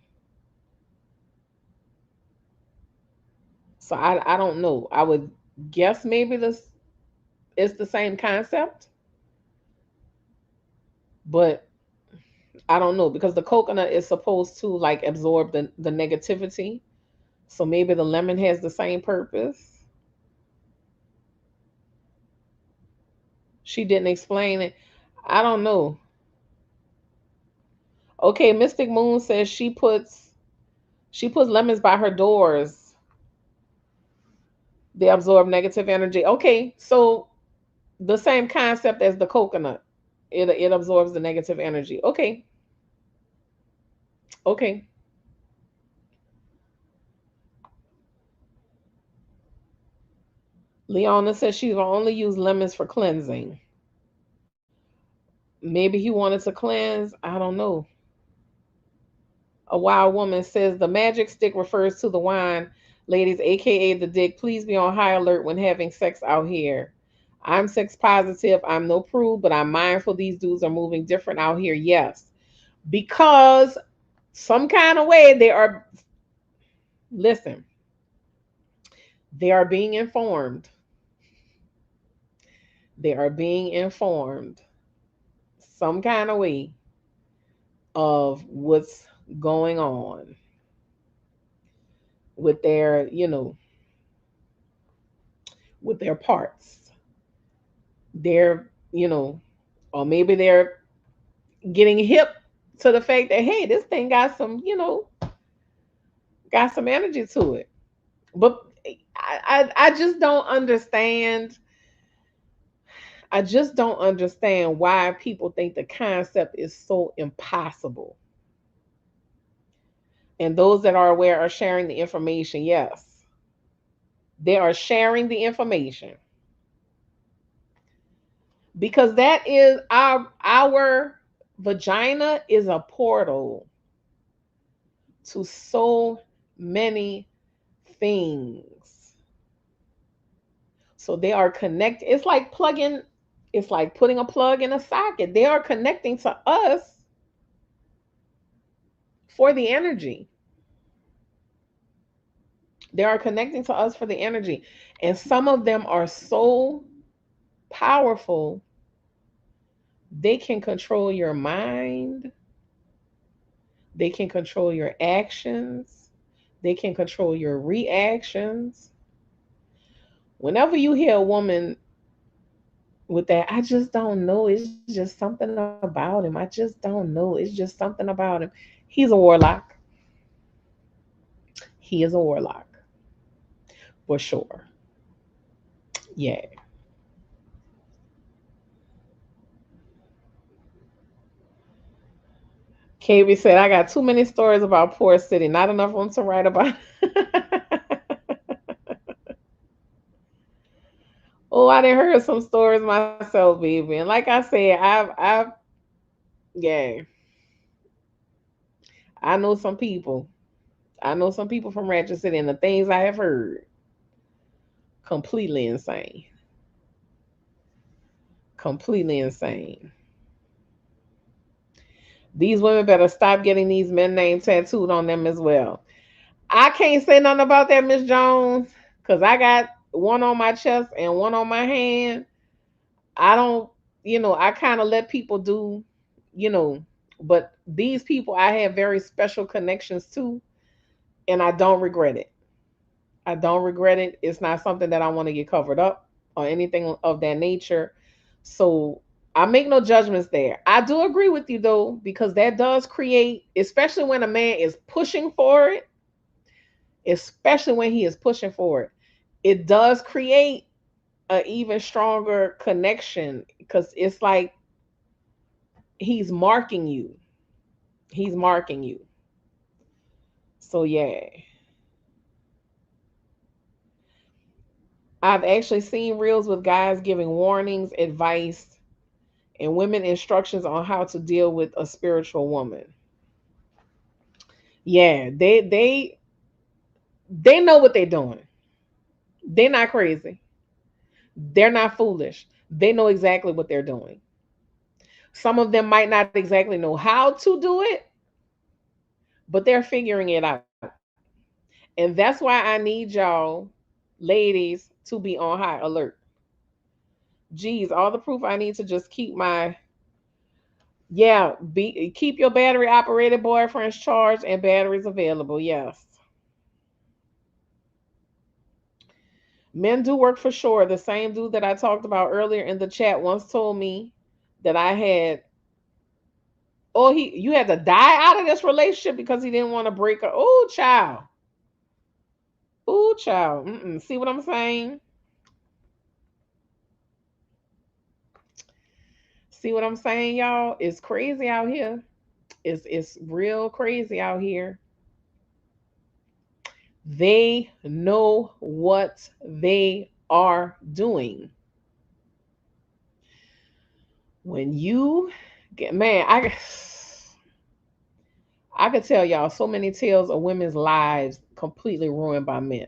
[SPEAKER 1] So I don't know. I would guess maybe this is the same concept, but I don't know because the coconut is supposed to like absorb the negativity. So maybe the lemon has the same purpose. She didn't explain it. I don't know. Okay, Mystic Moon says she puts lemons by her doors. They absorb negative energy. Okay, so The same concept as the coconut. It absorbs the negative energy. Okay. Okay. Leona says she will only use lemons for cleansing. Maybe he wanted to cleanse. I don't know. A wild woman says the magic stick refers to the wine, ladies, aka the dick. Please be on high alert when having sex out here. I'm sex positive. I'm no prude, but I'm mindful these dudes are moving different out here. Yes. Because some kind of way they are, listen, they are being informed. They are being informed some kind of way of what's going on with their, with their parts. They're, or maybe they're getting hip to the fact that, hey, this thing got some, got some energy to it. But I just don't understand. I just don't understand why people think the concept is so impossible. And those that are aware are sharing the information. Yes, they are sharing the information because that is our vagina is a portal to so many things. So they are connected. It's like plugging, it's like putting a plug in a socket. They are connecting to us for the energy. They are connecting to us for the energy. And some of them are so powerful, they can control your mind, they can control your actions, they can control your reactions. Whenever you hear a woman with that, I just don't know. It's just something about him. I just don't know. It's just something about him. He's a warlock. He is a warlock for sure. Yeah. KB said, I got too many stories about poor city, not enough room to write about. Oh, I didn't heard some stories myself, baby. And like I said, yeah, I know some people. I know some people from Ratchet City, and the things I have heard, completely insane. Completely insane. These women better stop getting these men names tattooed on them as well. I can't say nothing about that, Miss Jones, because I got one on my chest and one on my hand. I don't, I kind of let people do, you know, but these people I have very special connections to, and I don't regret it. I don't regret it. It's not something that I want to get covered up or anything of that nature. So I make no judgments there. I do agree with you though, because that does create, especially when a man is pushing for it, especially when he is pushing for it, it does create an even stronger connection because it's like he's marking you. He's marking you. So yeah. I've actually seen reels with guys giving warnings, advice, and women instructions on how to deal with a spiritual woman. Yeah, they know what they're doing. They're not crazy. They're not foolish. They know exactly what they're doing. Some of them might not exactly know how to do it, but they're figuring it out. And that's why I need y'all, ladies, to be on high alert. Geez, all the proof I need to just keep my, yeah, keep your battery operated boyfriends charged and batteries available. Yes. Men do work for sure. The same dude that I talked about earlier in the chat once told me that I had, oh, you had to die out of this relationship because he didn't want to break up. Oh, child. Oh, child. Mm-mm. See what I'm saying? See what I'm saying, y'all? It's crazy out here. It's real crazy out here. They know what they are doing. When you get man, I could tell y'all so many tales of women's lives completely ruined by men.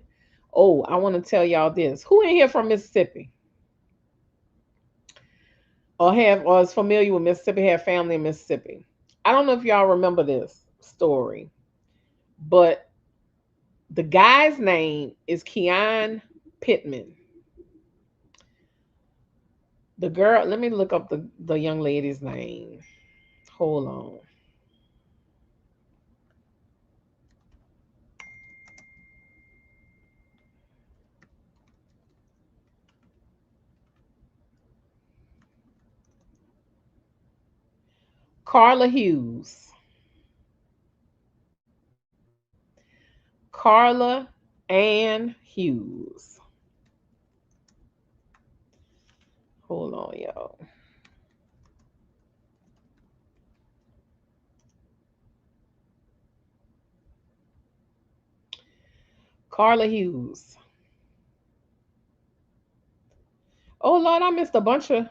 [SPEAKER 1] Oh, I want to tell y'all this. Who in here from Mississippi? Or is familiar with Mississippi, have family in Mississippi? I don't know if y'all remember this story, but the guy's name is Keon Pittman. The girl, let me look up the young lady's name. Hold on. Carla Hughes. Carla Ann Hughes. Hold on, y'all. Carla Hughes. Oh Lord, I missed a bunch of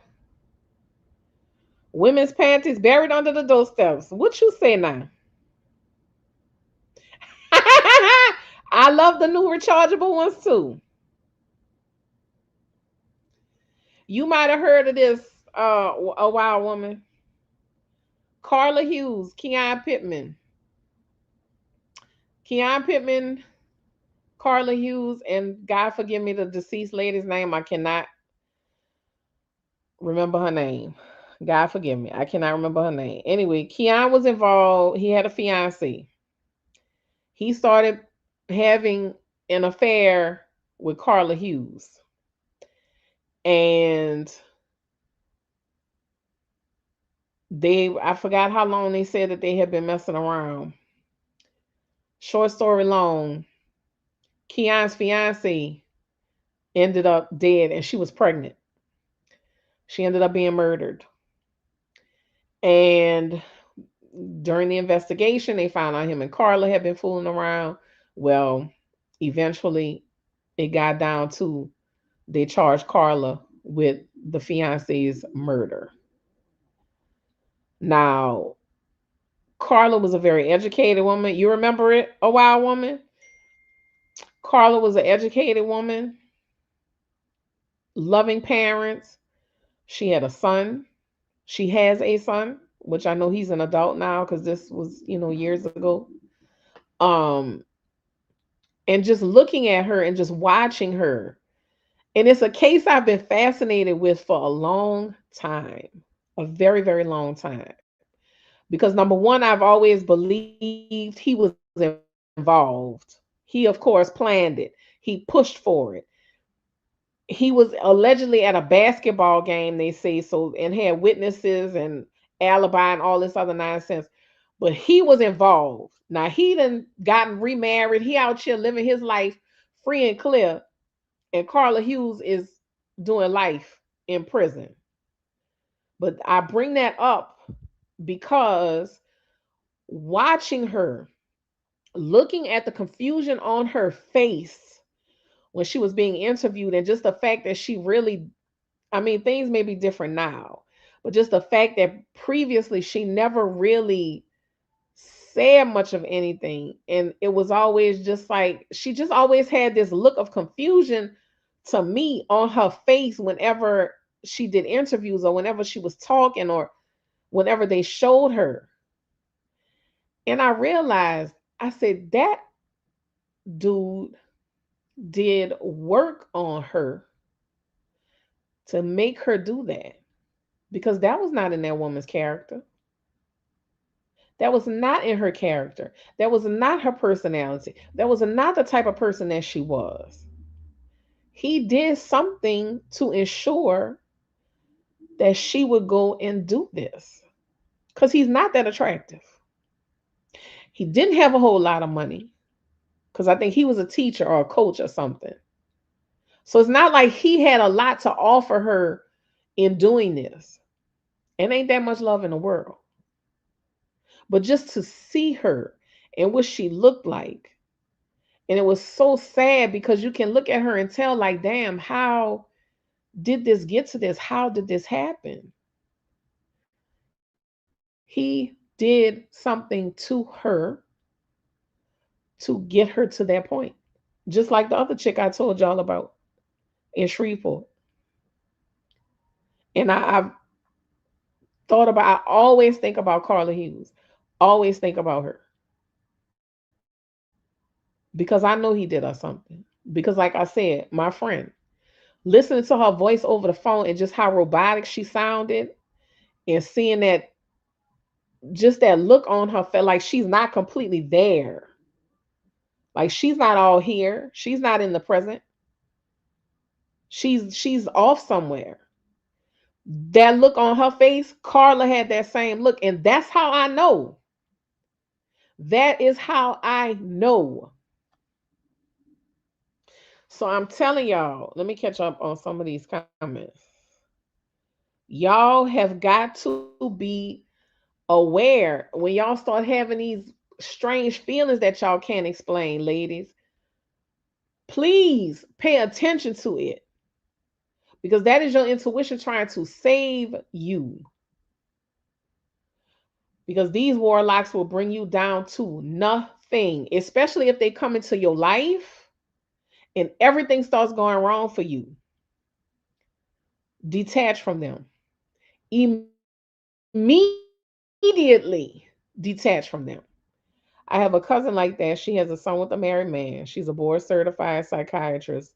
[SPEAKER 1] women's panties buried under the doorsteps. What you say now? I love the new rechargeable ones too. You might have heard of this, a wild woman. Carla Hughes, Keon Pittman. Keon Pittman, Carla Hughes, and God forgive me the deceased lady's name. I cannot remember her name. God forgive me. I cannot remember her name. Anyway, Keon was involved. He had a fiance. He started having an affair with Carla Hughes. And I forgot how long they said that they had been messing around. Short story long, Keon's fiance ended up dead and she was pregnant. She ended up being murdered. And during the investigation, they found out him and Carla had been fooling around. Well, eventually it got down to they charged Carla with the fiance's murder. Now, Carla was a very educated woman. You remember it? A wild woman? Carla was an educated woman, loving parents. She had a son. She has a son, which I know he's an adult now because this was, years ago. Um, and just looking at her and just watching her. And it's a case I've been fascinated with for a long time, a very, very long time. Because number one, I've always believed he was involved. He, of course, planned it, he pushed for it. He was allegedly at a basketball game, they say, so, and had witnesses and alibi and all this other nonsense. But he was involved. Now he done gotten remarried. He out here living his life free and clear. And Carla Hughes is doing life in prison. But I bring that up because watching her, looking at the confusion on her face when she was being interviewed, and just the fact that she really, I mean, things may be different now, but just the fact that previously she never really said much of anything. And it was always just like, she just always had this look of confusion to me on her face whenever she did interviews or whenever she was talking or whenever they showed her. And I realized, I said, that dude did work on her to make her do that because that was not in that woman's character. That was not in her character. That was not her personality. That was not the type of person that she was. He did something to ensure that she would go and do this because he's not that attractive. He didn't have a whole lot of money because I think he was a teacher or a coach or something. So it's not like he had a lot to offer her in doing this. And ain't that much love in the world. But just to see her and what she looked like, and it was so sad because you can look at her and tell, like, damn, how did this get to this? How did this happen? He did something to her to get her to that point. Just like the other chick I told y'all about in Shreveport. And I've thought about, I always think about Carla Hughes. Always think about her. Because I know he did us something. Because, like I said, my friend, listening to her voice over the phone and just how robotic she sounded, and seeing that, just that look on her face, like she's not completely there. Like she's not all here. She's not in the present. She's off somewhere. That look on her face, Carla had that same look. And that's how I know. That is how I know. So I'm telling y'all, let me catch up on some of these comments. Y'all have got to be aware when y'all start having these strange feelings that y'all can't explain, ladies. Please pay attention to it, because that is your intuition trying to save you. Because these warlocks will bring you down to nothing, especially if they come into your life and everything starts going wrong for you. Detach from them. Immediately detach from them. I have a cousin like that. She has a son with a married man. She's a board certified psychiatrist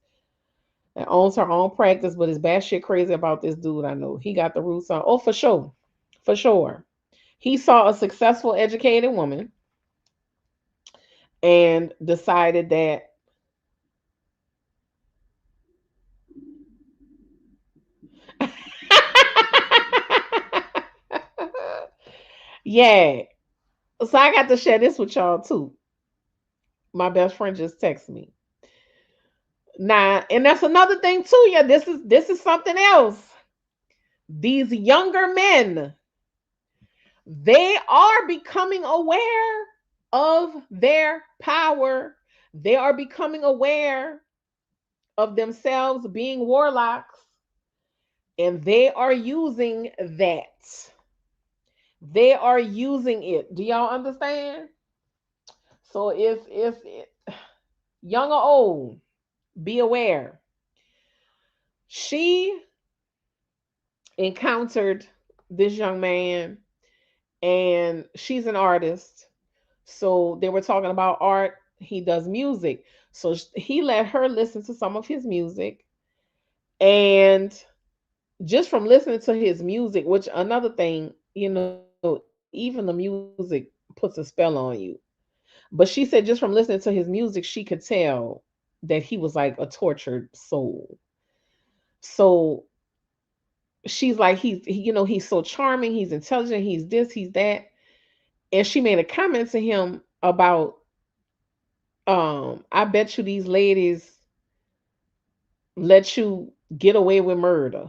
[SPEAKER 1] that owns her own practice, but is batshit crazy about this dude. I know he got the roots on. Oh, for sure. For sure. He saw a successful, educated woman and decided that, yeah. So I got to share this with y'all too. My best friend just texted me. Now, and that's another thing too. Yeah, this is something else. These younger men, they are becoming aware of their power. They are becoming aware of themselves being warlocks, and they are using that. They are using it. Do y'all understand? So if young or old, be aware. She encountered this young man, and she's an artist. So they were talking about art. He does music. So he let her listen to some of his music. And just from listening to his music, which another thing, even the music puts a spell on you. But she said just from listening to his music, she could tell that he was like a tortured soul. So she's like, he's so charming, he's intelligent, he's this, he's that. And she made a comment to him about, I bet you these ladies let you get away with murder.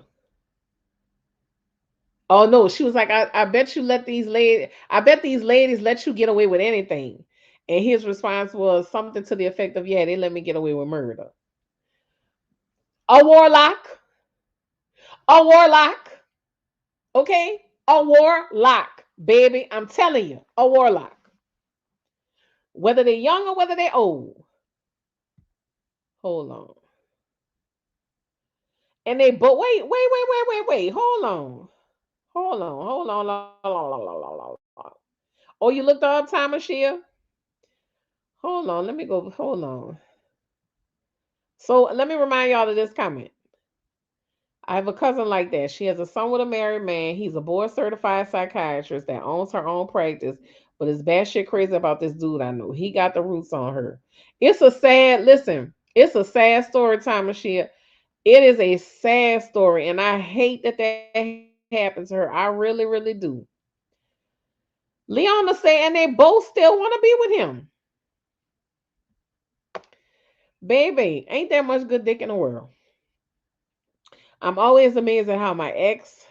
[SPEAKER 1] Oh no, she was like, I bet you let these ladies, I bet these ladies let you get away with anything. And his response was something to the effect of, yeah, they let me get away with murder. A warlock, a warlock, okay? A warlock, baby. I'm telling you, a warlock. Whether they're young or whether they're old. Hold on. And they, but wait. Hold on. Hold on. Oh, you looked up Time Machine? Hold on, let me go. Hold on. So let me remind y'all of this comment. I have a cousin like that. She has a son with a married man. He's a board certified psychiatrist that owns her own practice, but is batshit crazy about this dude I know. He got the roots on her. It's a sad, listen, it's a sad story, Time Machine. It is a sad story, and I hate that that happened to her. I really, really do. Leona said, and they both still want to be with him. Baby, ain't that much good dick in the world. I'm always amazed at how my ex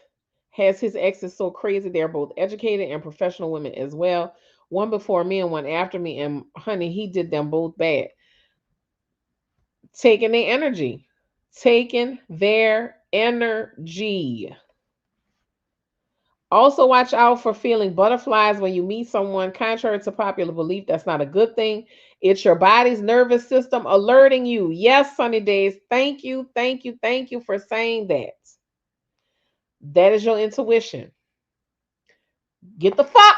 [SPEAKER 1] has his exes so crazy. They're both educated and professional women as well. One before me and one after me. And honey, he did them both bad. Taking their energy. Taking their energy. Also, watch out for feeling butterflies when you meet someone. Contrary to popular belief, that's not a good thing. It's your body's nervous system alerting you. Yes, Sunny Days. Thank you, thank you, thank you for saying that. That is your intuition. Get the fuck,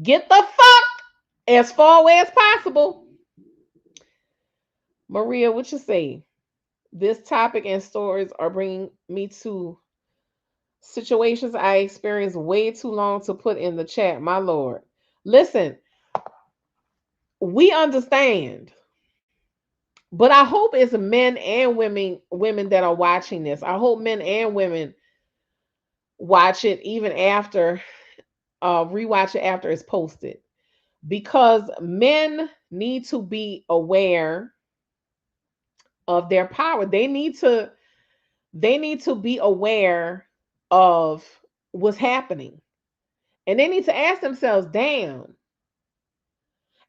[SPEAKER 1] get the fuck as far away as possible. Maria, what you say? This topic and stories are bringing me to situations I experienced way too long to put in the chat. My lord, listen, we understand, but I hope it's men and women that are watching this. I hope men and women watch it even after rewatch it after it's posted, because men need to be aware of their power. They need to be aware of what's happening, and they need to ask themselves, damn,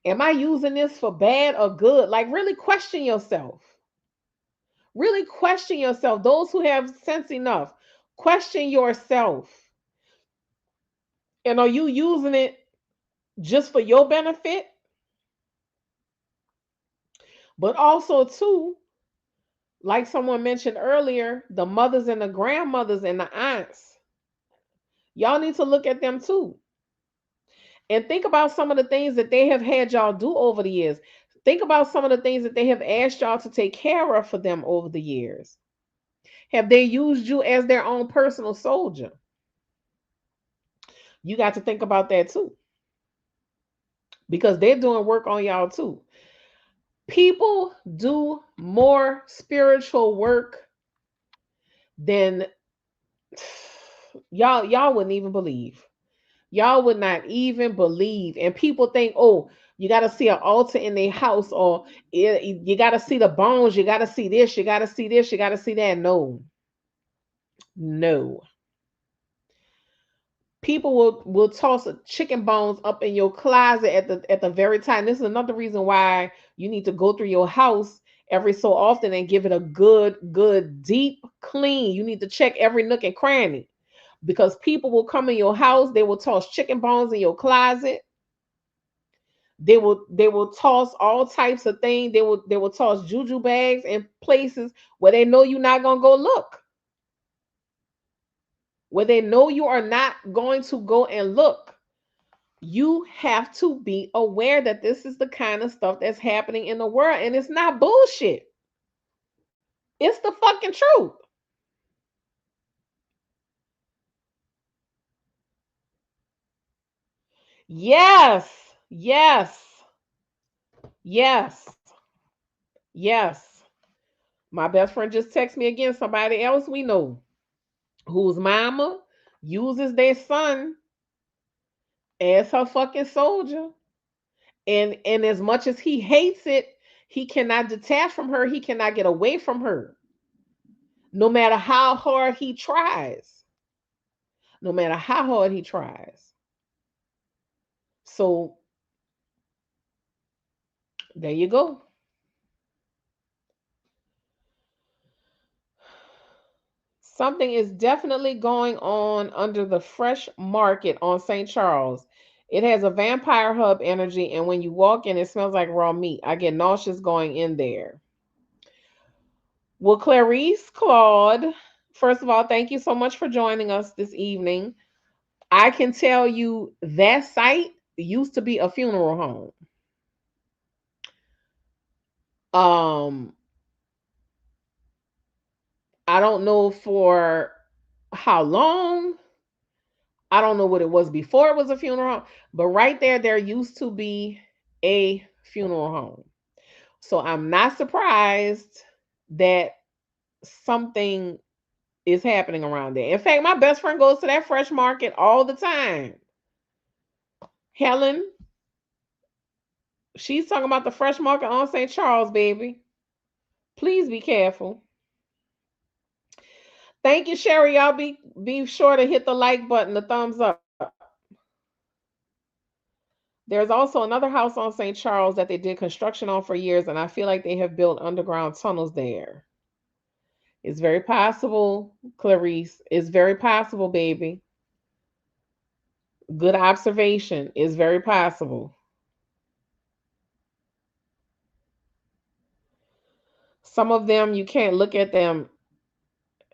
[SPEAKER 1] am I using this for bad or good? Like, really question yourself. Really question yourself. Those who have sense enough, question yourself. And are you using it just for your benefit? But also, too, like someone mentioned earlier, the mothers and the grandmothers and the aunts, y'all need to look at them too. And think about some of the things that they have had y'all do over the years. Think about some of the things that they have asked y'all to take care of for them over the years. Have they used you as their own personal soldier? You got to think about that too, because they're doing work on y'all too. People do more spiritual work than y'all wouldn't even believe. Y'all would not even believe. And people think, oh, you got to see an altar in their house, or you got to see the bones, you got to see this, you got to see this, you got to see that. No, no. People will toss chicken bones up in your closet at the very time. This is another reason why you need to go through your house every so often and give it a good deep clean. You need to check every nook and cranny, because people will come in your house, they will toss chicken bones in your closet. They will toss all types of things. They will toss juju bags in places where they know you're not gonna go look, where they know you are not going to go and look. You have to be aware that this is the kind of stuff that's happening in the world, and it's not bullshit. It's the fucking truth. Yes, yes, yes, yes. My best friend just texted me again. Somebody else we know whose mama uses their son as her fucking soldier. And as much as he hates it, he cannot detach from her. He cannot get away from her. No matter how hard he tries. No matter how hard he tries. So there you go. Something is definitely going on under the fresh market on St. Charles. It has a vampire hub energy, and when you walk in, it smells like raw meat. I get nauseous going in there. Well, Clarice, Claude, first of all, thank you so much for joining us this evening. I can tell you that site used to be a funeral home. Um, I don't know for how long. I don't know what it was before it was a funeral home, but right there used to be a funeral home. So I'm not surprised that something is happening around there. In fact, my best friend goes to that fresh market all the time. Helen, she's talking about the fresh market on St. Charles, baby. Please be careful. Thank you, Sherry. Y'all be sure to hit the like button, the thumbs up. There's also another house on St. Charles that they did construction on for years, and I feel like they have built underground tunnels there. It's very possible, Clarice. It's very possible, baby. Good observation. It's very possible. Some of them you can't look at them.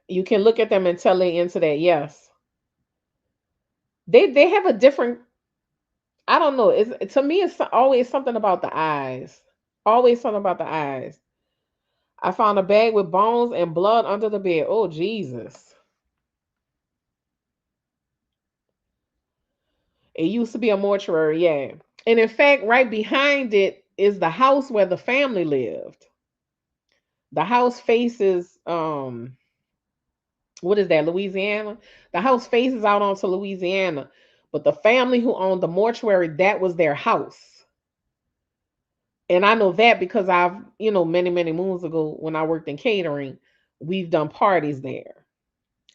[SPEAKER 1] You can look at them and tell they into that. Yes, they have a different. I don't know. It's to me. It's always something about the eyes. Always something about the eyes. I found a bag with bones and blood under the bed. Oh Jesus! It used to be a mortuary. Yeah, and in fact, right behind it is the house where the family lived. The house faces what is that, Louisiana? The house faces out onto Louisiana, but the family who owned the mortuary, that was their house. And I know that because I've, many, many moons ago when I worked in catering, we've done parties there.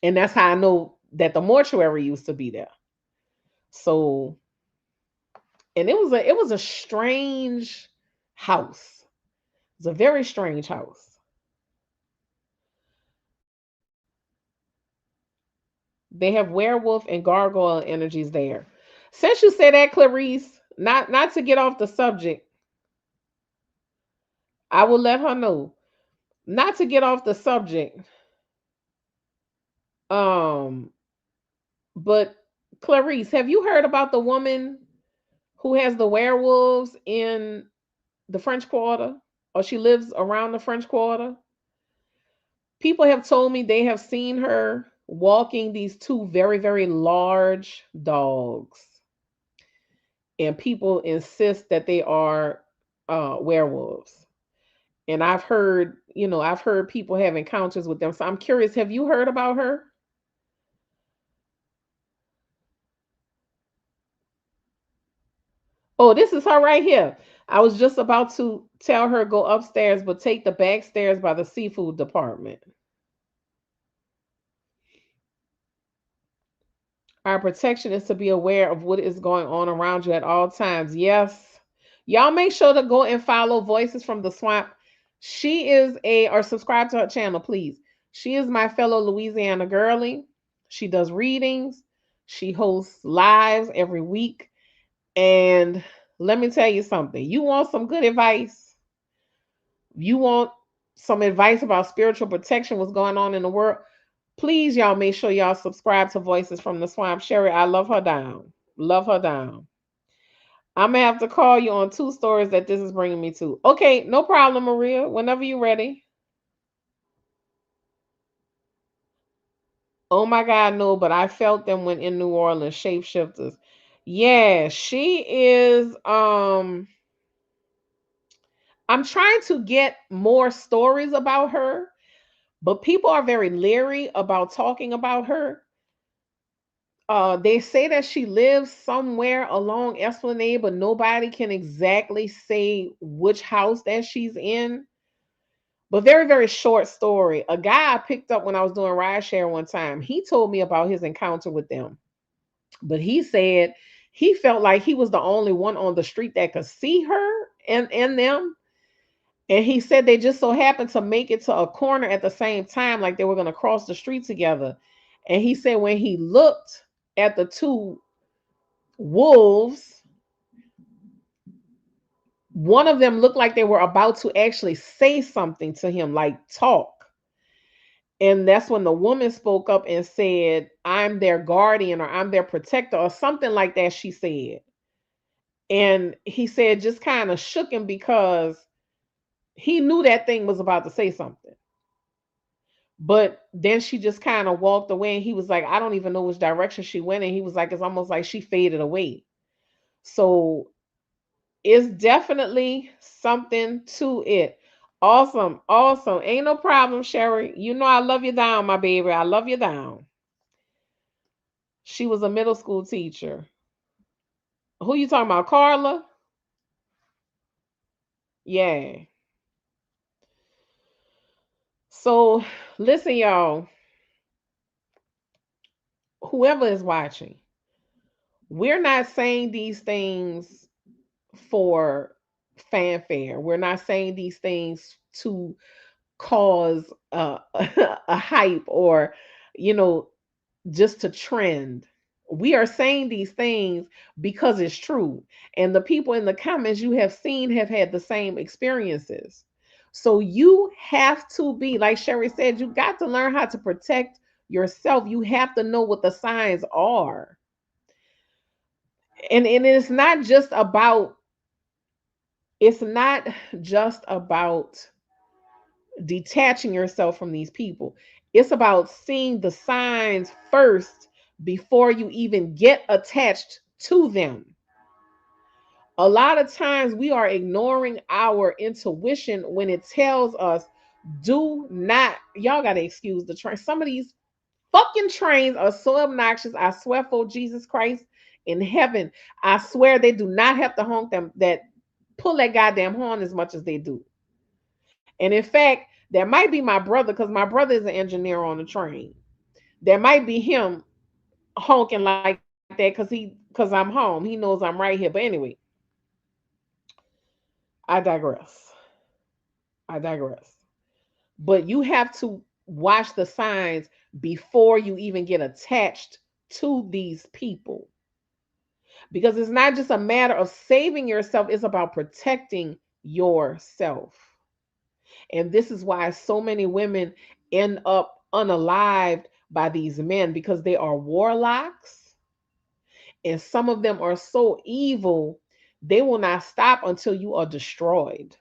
[SPEAKER 1] And that's how I know that the mortuary used to be there. So, and it was a strange house. It's a very strange house. They have werewolf and gargoyle energies there. Since you say that, Clarice, not to get off the subject, I will let her know. Not to get off the subject, um, but Clarice, have you heard about the woman who has the werewolves in the French Quarter, or she lives around the French Quarter? People have told me they have seen her walking these two very, very large dogs, and people insist that they are werewolves. And I've heard people have encounters with them. So I'm curious, have you heard about her? Oh, this is her right here. I was just about to tell her go upstairs, but take the back stairs by the seafood department. Our protection is to be aware of what is going on around you at all times. Yes. Y'all make sure to go and follow Voices from the Swamp. She is or subscribe to her channel, please. She is my fellow Louisiana girlie. She does readings. She hosts lives every week. And let me tell you something. You want some good advice? You want some advice about spiritual protection, what's going on in the world? Please, y'all, make sure y'all subscribe to Voices from the Swamp. Sherry, I love her down. Love her down. I'm gonna have to call you on two stories that this is bringing me to. Okay, no problem, Maria. Whenever you're ready. Oh my God, no, but I felt them when in New Orleans, shapeshifters. Yeah, she is. I'm trying to get more stories about her, but people are very leery about talking about her. They say that she lives somewhere along Esplanade, but nobody can exactly say which house that she's in. But very, very short story. A guy I picked up when I was doing rideshare one time, he told me about his encounter with them. But he said he felt like he was the only one on the street that could see her and them. And he said they just so happened to make it to a corner at the same time, like they were going to cross the street together. And he said when he looked at the two wolves, one of them looked like they were about to actually say something to him, like talk. And that's when the woman spoke up and said, I'm their guardian or I'm their protector or something like that, she said. And he said just kind of shook him because he knew that thing was about to say something. But then she just kind of walked away and he was like, I don't even know which direction she went. And he was like, it's almost like she faded away. So it's definitely something to it. Awesome. Awesome. Ain't no problem, Sherry. You know I love you down, my baby. I love you down. She was a middle school teacher. Who you talking about? Carla? Yeah. So listen, y'all. whoever is watching, we're not saying these things for fanfare. We're not saying these things to cause a hype or, you know, just to trend. We are saying these things because it's true. And the people in the comments you have seen have had the same experiences. So you have to be, like Sherry said, you got to learn how to protect yourself. You have to know what the signs are. And it's not just about detaching yourself from these people. It's about seeing the signs first before you even get attached to them. A lot of times we are ignoring our intuition when it tells us, do not, y'all got to excuse the train. Some of these fucking trains are so obnoxious. I swear for Jesus Christ in heaven, I swear they do not have to honk them, that pull that goddamn horn as much as they do. And in fact, that might be my brother because my brother is an engineer on the train. That might be him honking like that because I'm home. He knows I'm right here. But anyway, I digress. I digress. But you have to watch the signs before you even get attached to these people. Because it's not just a matter of saving yourself, it's about protecting yourself. And this is why so many women end up unalived by these men because they are warlocks. And some of them are so evil, they will not stop until you are destroyed.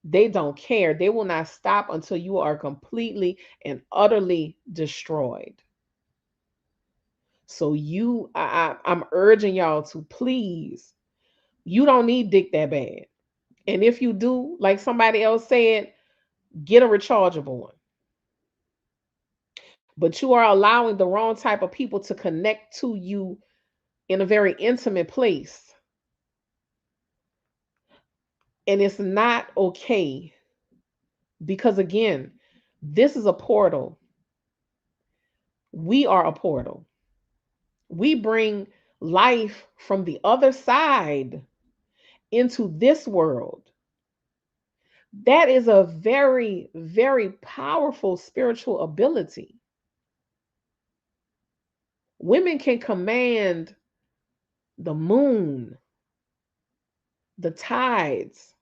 [SPEAKER 1] They don't care. They will not stop until you are completely and utterly destroyed. So I'm urging y'all to please, you don't need dick that bad. And if you do, like somebody else said, get a rechargeable one. But you are allowing the wrong type of people to connect to you in a very intimate place. And it's not okay because, again, this is a portal. We are a portal. We bring life from the other side into this world. That is a very, very powerful spiritual ability. Women can command the moon, the tides,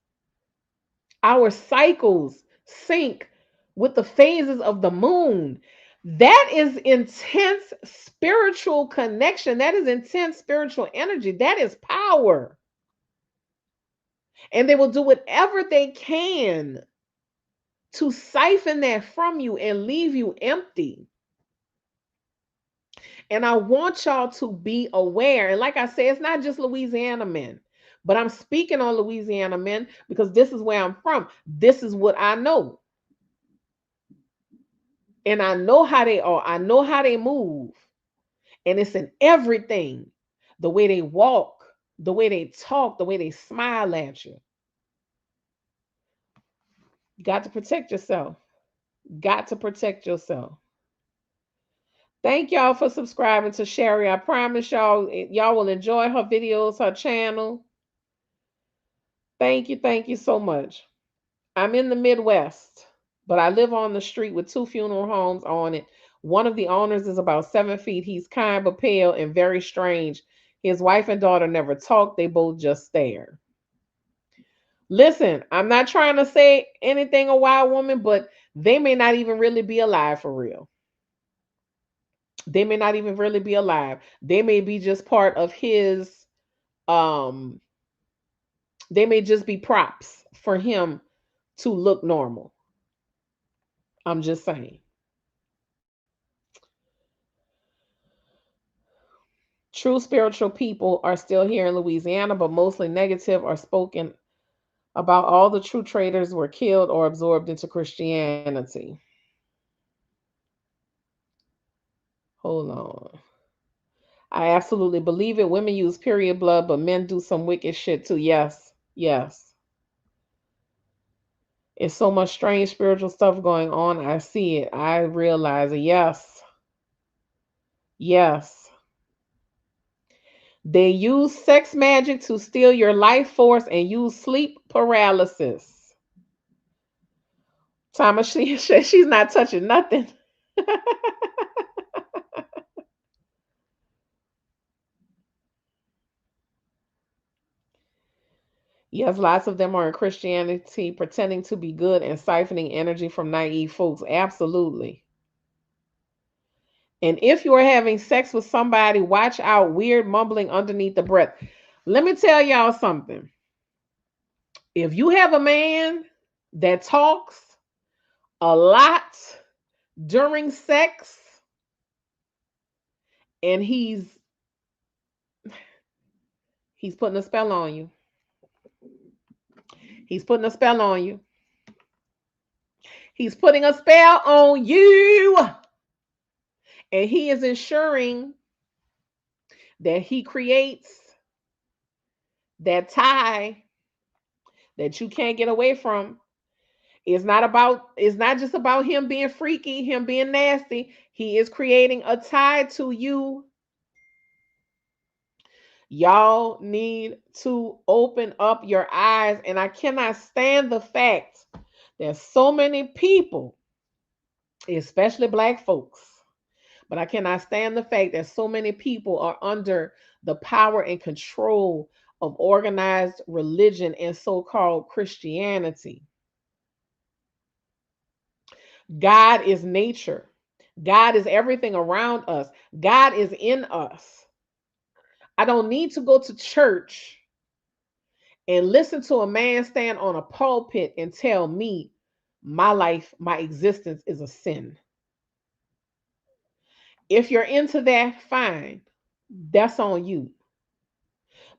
[SPEAKER 1] our cycles sync with the phases of the moon. That is intense spiritual connection. That is intense spiritual energy. That is power. And they will do whatever they can to siphon that from you and leave you empty. And I want y'all to be aware. And like I said, it's not just Louisiana men, but I'm speaking on Louisiana men because this is where I'm from. This is what I know. And I know how they are. I know how they move. And it's in everything. The way they walk, the way they talk, the way they smile at you. Got to protect yourself. Got to protect yourself. Thank y'all for subscribing to Sherry. I promise y'all will enjoy her videos, her channel. Thank you so much. I'm in the Midwest, but I live on the street with two funeral homes on it. One of the owners is about 7 feet. He's kind but pale and very strange. His wife and daughter never talk. They both just stare. Listen, I'm not trying to say anything a wild woman, but they may not even really be alive for real. They may not even really be alive. They may be just part of his um they may just be props for him to look normal. I'm just saying. True spiritual people are still here in Louisiana, but mostly negative are spoken about. All the true traders were killed or absorbed into Christianity. Hold on. I absolutely believe it. Women use period blood, but men do some wicked shit too. Yes, yes. It's so much strange spiritual stuff going on. I see it. I realize it. Yes. Yes. They use sex magic to steal your life force and use sleep paralysis. Thomas, she's not touching nothing. Yes, lots of them are in Christianity pretending to be good and siphoning energy from naive folks. Absolutely. And if you are having sex with somebody, watch out. Weird mumbling underneath the breath. Let me tell y'all something. If you have a man that talks a lot during sex and he's putting a spell on you. He's putting a spell on you. He's putting a spell on you. And he is ensuring that he creates that tie that you can't get away from. It's not just about him being freaky, him being nasty. He is creating a tie to you. Y'all need to open up your eyes. And I cannot stand the fact that so many people, especially black folks, but I cannot stand the fact that so many people are under the power and control of organized religion and so called Christianity. God is nature. God is everything around us. God is in us. I don't need to go to church and listen to a man stand on a pulpit and tell me my life, my existence is a sin. If you're into that, fine. That's on you.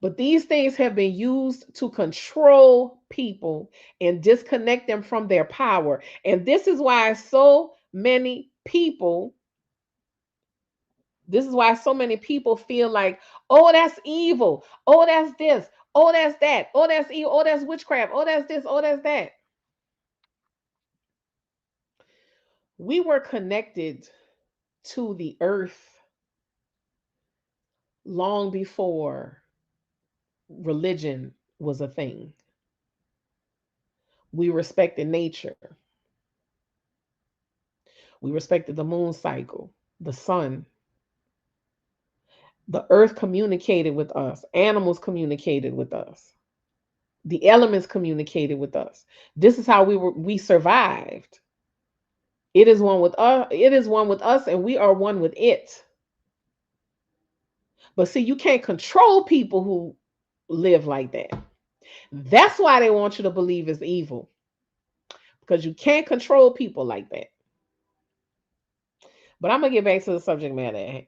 [SPEAKER 1] But these things have been used to control people and disconnect them from their power. And this is why so many people feel like, oh, that's evil. Oh, that's this. Oh, that's that. Oh, that's evil. Oh, that's witchcraft. Oh, that's this. Oh, that's that. We were connected to the earth long before religion was a thing. We respected nature. We respected the moon cycle, the sun. The earth communicated with us. Animals communicated with us. The elements communicated with us. This is how we survived. It is one with us, and we are one with it. But see, you can't control people who live like that. That's why they want you to believe it's evil. Because you can't control people like that. But I'm gonna get back to the subject matter at hand.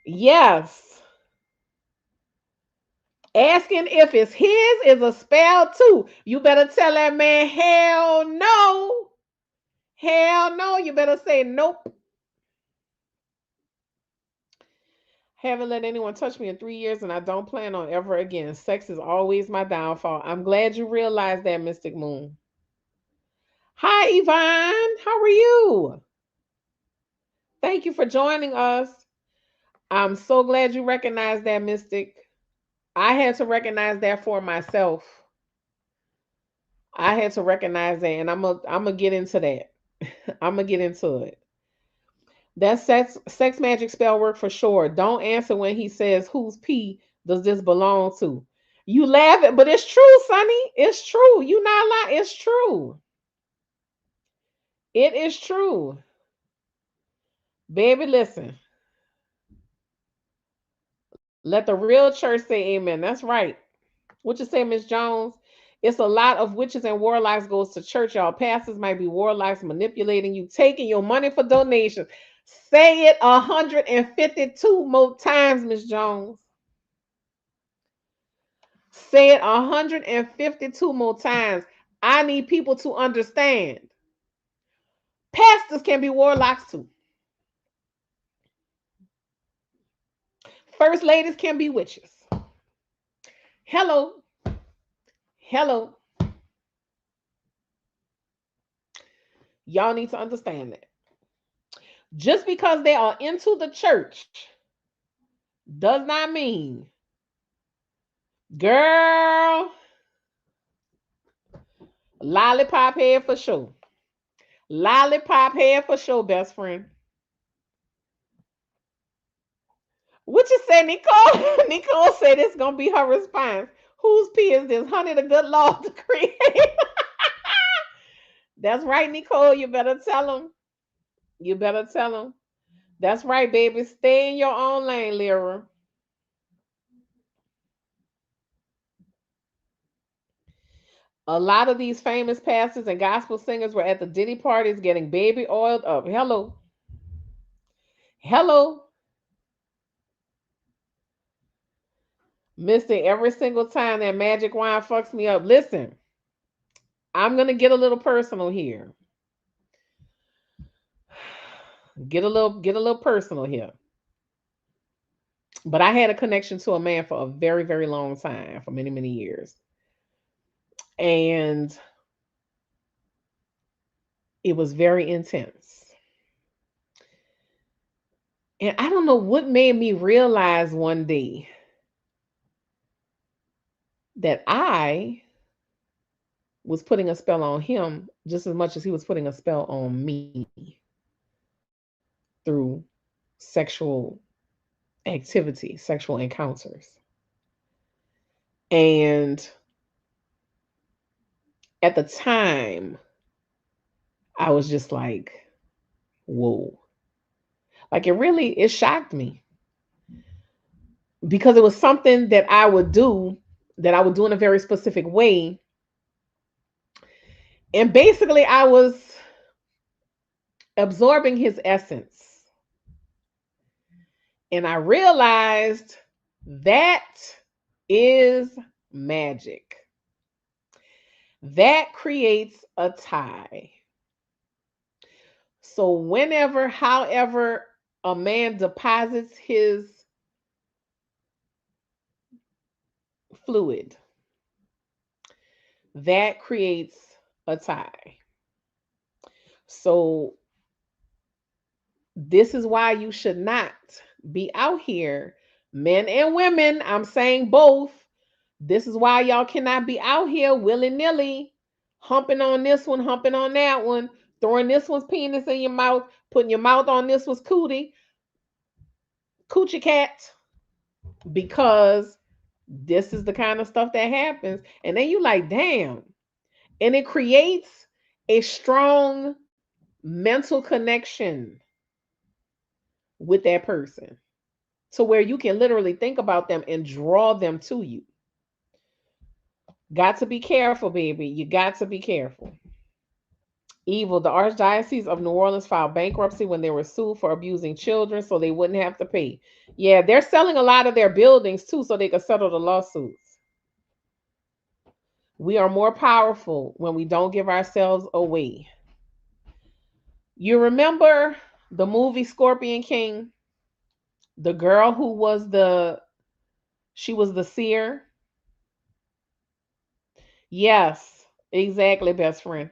[SPEAKER 1] Yes. Asking if it's his is a spell too. You better tell that man, hell no. Hell no. You better say nope. Haven't let anyone touch me in 3 years, and I don't plan on ever again. Sex is always my downfall. I'm glad you realized that, Mystic Moon. Hi, Yvonne. How are you? Thank you for joining us. I'm so glad you recognized that, Mystic. I had to recognize that for myself. I had to recognize that, and I'm gonna get into that. I'm gonna get into it. That sex magic spell work for sure. Don't answer when he says, "Whose pee does this belong to?" You laugh it, but it's true, Sonny. It's true. You not lying. It's true. It is true. Baby, listen. Let the real church say amen. That's right. What you say, Miss Jones? It's a lot of witches and warlocks goes to church. Y'all pastors might be warlocks manipulating you, taking your money for donations. Say it 152 more times, Miss Jones. Say it 152 more times. I need people to understand. Pastors can be warlocks too. First ladies can be witches. Hello. Hello. Y'all need to understand that. Just because they are into the church does not mean, girl, lollipop head for sure. Lollipop head for sure, best friend. What you say, Nicole? Nicole said it's gonna be her response. Whose pee is this? Honey, the good Lord to create. That's right, Nicole. You better tell them. You better tell them. That's right, baby. Stay in your own lane, Lyra. A lot of these famous pastors and gospel singers were at the Diddy parties getting baby oiled up. Hello. Hello. Missing every single time that magic wine fucks me up. Listen, I'm gonna get a little personal here. Get a little personal here. But I had a connection to a man for a very, very long time, for many, many years. And it was very intense. And I don't know what made me realize one day that I was putting a spell on him just as much as he was putting a spell on me through sexual activity, sexual encounters. And at the time, I was just like, whoa. Like it shocked me because it was something that I would do in a very specific way. And basically I was absorbing his essence. And I realized that is magic. That creates a tie. So whenever, however, a man deposits his fluid, that creates a tie. So this is why you should not be out here, men and women. I'm saying both. This is why y'all cannot be out here willy nilly, humping on this one, humping on that one, throwing this one's penis in your mouth, putting your mouth on this one's coochie cat, because this is the kind of stuff that happens. And then you like, damn. And it creates a strong mental connection with that person to where you can literally think about them and draw them to you. Got to be careful, baby. You got to be careful. Evil. The Archdiocese of New Orleans filed bankruptcy when they were sued for abusing children so they wouldn't have to pay. Yeah, they're selling a lot of their buildings too so they could settle the lawsuits. We are more powerful when we don't give ourselves away. You remember the movie Scorpion King? The girl who was she was the seer. Yes, exactly, best friend.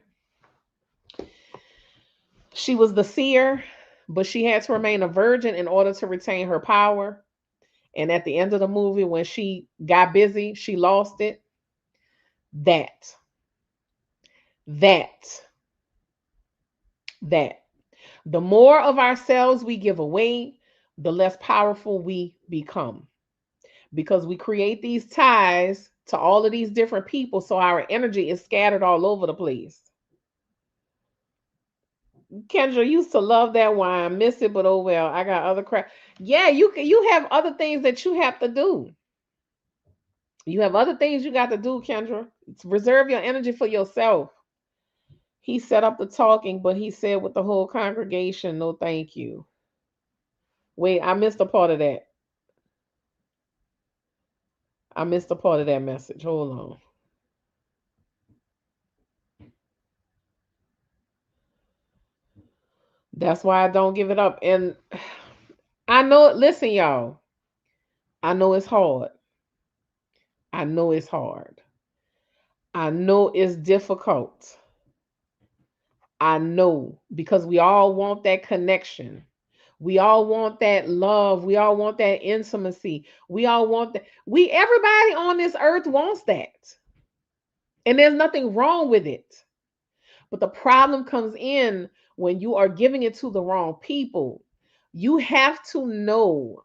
[SPEAKER 1] She was the seer, but she had to remain a virgin in order to retain her power. And at the end of the movie, when she got busy, she lost it. That, that, that. The more of ourselves we give away, the less powerful we become. Because we create these ties to all of these different people, so our energy is scattered all over the place. Kendra used to love that wine, miss it, but oh well. I got other crap. Yeah, you have other things that you have to do. You have other things you got to do, Kendra. Reserve your energy for yourself. He set up the talking, but he said with the whole congregation, no thank you. Wait, I missed a part of that. I missed a part of that message. Hold on. That's why I don't give it up. And I know, listen, y'all, I know it's hard. I know it's hard. I know it's difficult. I know because we all want that connection. We all want that love. We all want that intimacy. We all want that. Everybody on this earth wants that. And there's nothing wrong with it. But the problem comes in when you are giving it to the wrong people. You have to know,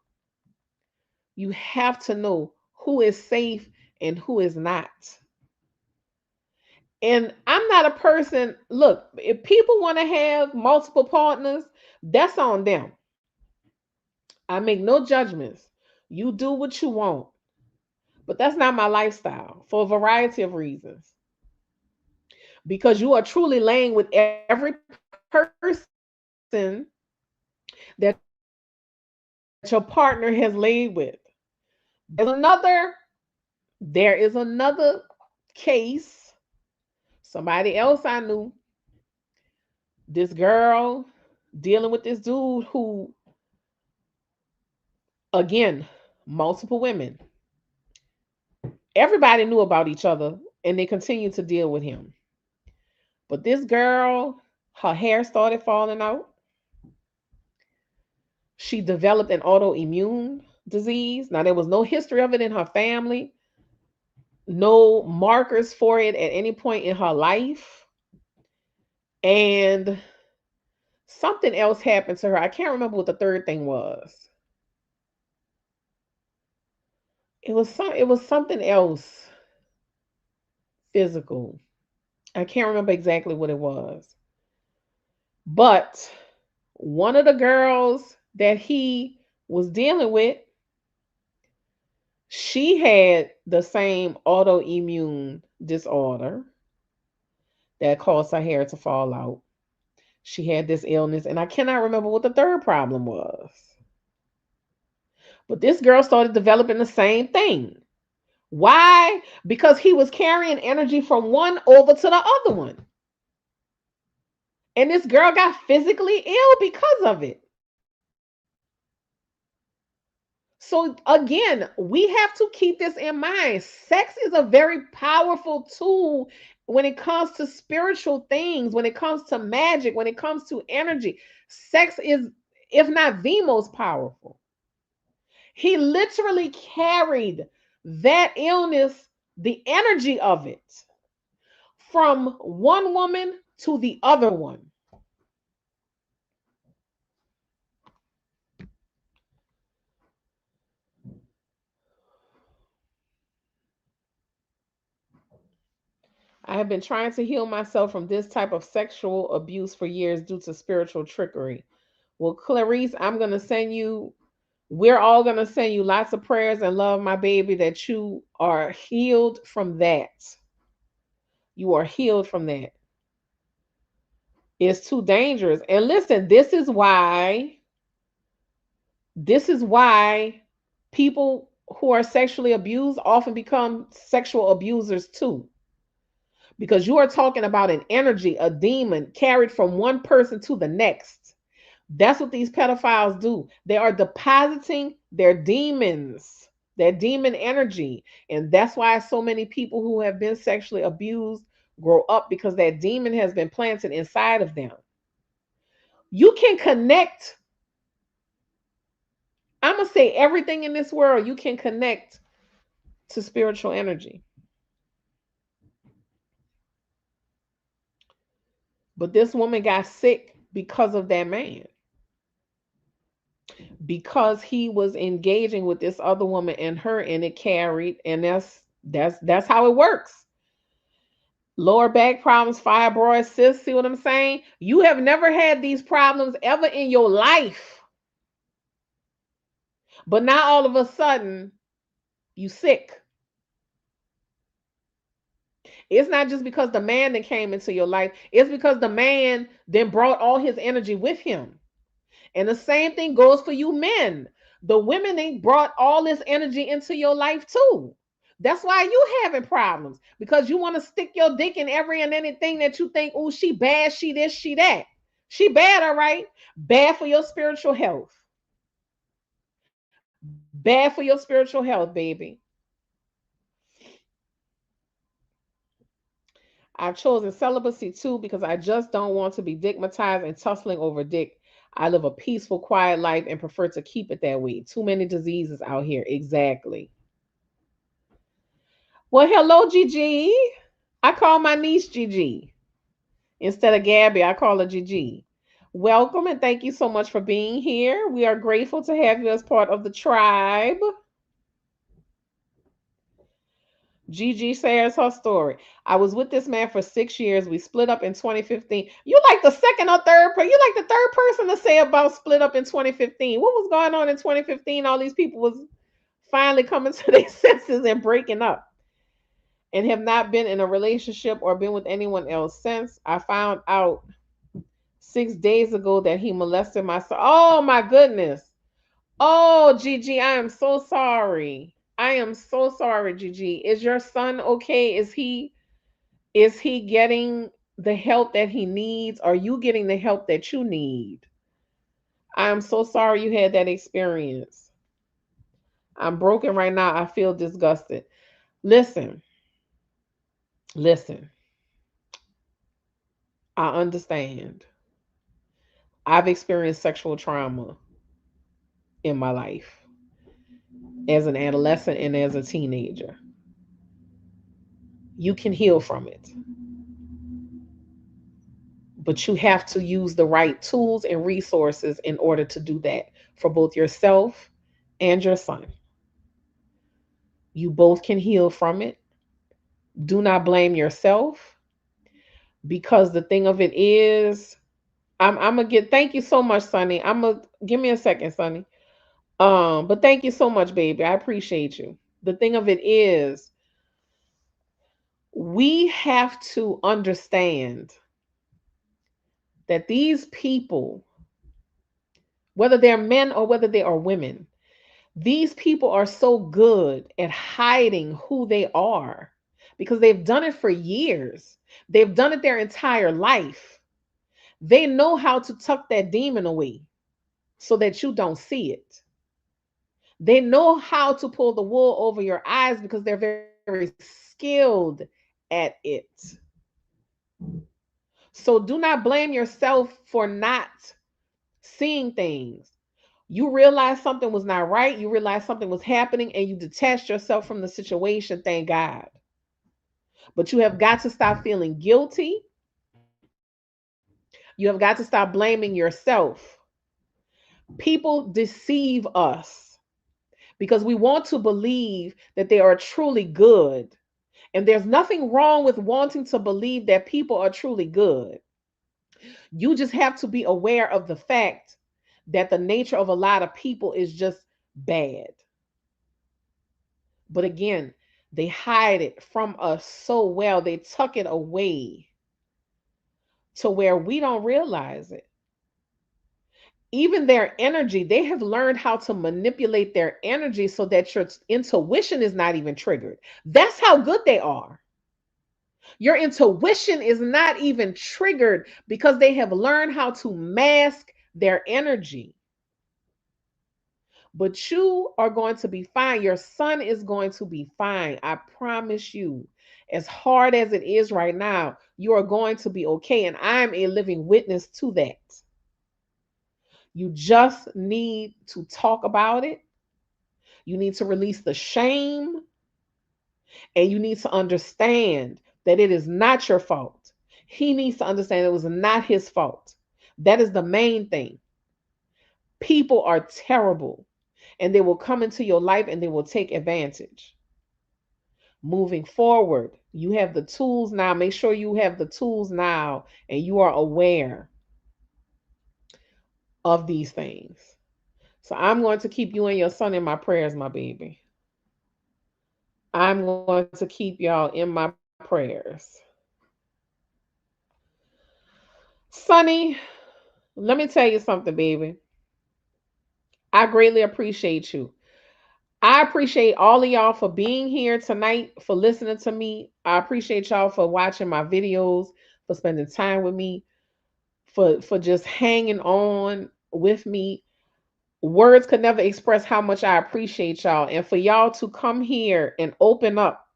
[SPEAKER 1] you have to know who is safe and who is not. And I'm not a person, look, if people want to have multiple partners, that's on them. I make no judgments. You do what you want. But that's not my lifestyle for a variety of reasons. Because you are truly laying with every person that your partner has laid with. There's another case. Somebody else I knew, this girl dealing with this dude who, again, multiple women. Everybody knew about each other and they continued to deal with him. But this girl, her hair started falling out. She developed an autoimmune disease. Now, there was no history of it in her family, no markers for it at any point in her life. And something else happened to her. I can't remember what the third thing was. It was something else physical. I can't remember exactly what it was. But one of the girls that he was dealing with, she had the same autoimmune disorder that caused her hair to fall out. She had this illness, and I cannot remember what the third problem was. But this girl started developing the same thing. Why? Because he was carrying energy from one over to the other one. And this girl got physically ill because of it. So, again, we have to keep this in mind. Sex is a very powerful tool when it comes to spiritual things, when it comes to magic, when it comes to energy. Sex is, if not the most powerful. He literally carried that illness, the energy of it, from one woman to the other one. I have been trying to heal myself from this type of sexual abuse for years due to spiritual trickery. Well, Clarice, we're all going to send you lots of prayers and love, my baby, that you are healed from that. You are healed from that. It's too dangerous. And listen, this is why people who are sexually abused often become sexual abusers too, because you are talking about an energy, a demon carried from one person to the next. That's what these pedophiles do. They are depositing their demons, their demon energy. And that's why so many people who have been sexually abused grow up, because that demon has been planted inside of them. You can connect, I'm going to say everything in this world, you can connect to spiritual energy. But this woman got sick because of that man, because he was engaging with this other woman and her, and it carried, and that's how it works. Lower back problems, fibroids, cysts. See what I'm saying? You have never had these problems ever in your life, but now all of a sudden you sick. It's not just because the man that came into your life, it's because the man then brought all his energy with him. And the same thing goes for you men. The women, they brought all this energy into your life too. That's why you having problems, because you want to stick your dick in every and anything that you think, oh, she bad, she this, she that. She bad, all right. Bad for your spiritual health. Bad for your spiritual health, baby. I've chosen celibacy too because I just don't want to be digmatized and tussling over dick. I live a peaceful, quiet life and prefer to keep it that way. Too many diseases out here. Exactly. Well, hello, Gigi. I call my niece Gigi. Instead of Gabby, I call her Gigi. Welcome and thank you so much for being here. We are grateful to have you as part of the tribe. Gigi shares her story. I was with this man for 6 years. We split up in 2015. You like the second or third person? You like the third person to say about split up in 2015. What was going on in 2015? All these people was finally coming to their senses and breaking up and have not been in a relationship or been with anyone else since. I found out 6 days ago that he molested my son. Oh my goodness. Oh, Gigi, I am so sorry. I am so sorry, Gigi. Is your son okay? Is he getting the help that he needs? Are you getting the help that you need? I am so sorry you had that experience. I'm broken right now. I feel disgusted. Listen, listen. I understand. I've experienced sexual trauma in my life as an adolescent and as a teenager. You can heal from it, but you have to use the right tools and resources in order to do that for both yourself and your son. You both can heal from it. Do not blame yourself because the thing of it is, I'm gonna get. Thank you so much, Sonny. I'm gonna give me a second, Sonny. But thank you so much, baby. I appreciate you. The thing of it is, we have to understand that these people, whether they're men or whether they are women, these people are so good at hiding who they are because they've done it for years. They've done it their entire life. They know how to tuck that demon away so that you don't see it. They know how to pull the wool over your eyes because they're very skilled at it. So do not blame yourself for not seeing things. You realize something was not right, you realize something was happening, and you detached yourself from the situation. Thank God. But you have got to stop feeling guilty. You have got to stop blaming yourself. People deceive us because we want to believe that they are truly good. And there's nothing wrong with wanting to believe that people are truly good. You just have to be aware of the fact that the nature of a lot of people is just bad. But again, they hide it from us so well, they tuck it away to where we don't realize it. Even their energy, they have learned how to manipulate their energy so that your intuition is not even triggered. That's how good they are. Your intuition is not even triggered because they have learned how to mask their energy. But you are going to be fine. Your son is going to be fine. I promise you. As hard as it is right now, you are going to be okay. And I'm a living witness to that. You just need to talk about it. You need to release the shame. And you need to understand that it is not your fault. He needs to understand it was not his fault. That is the main thing. People are terrible and they will come into your life and they will take advantage. Moving forward, you have the tools now. Make sure you have the tools now and you are aware of these things. So I'm going to keep you and your son in my prayers, my baby. I'm going to keep y'all in my prayers. Sonny, let me tell you something, baby. I greatly appreciate you. I appreciate all of y'all for being here tonight, for listening to me. I appreciate y'all for watching my videos, for spending time with me, for just hanging on with me. Words could never express how much I appreciate y'all. And for y'all to come here and open up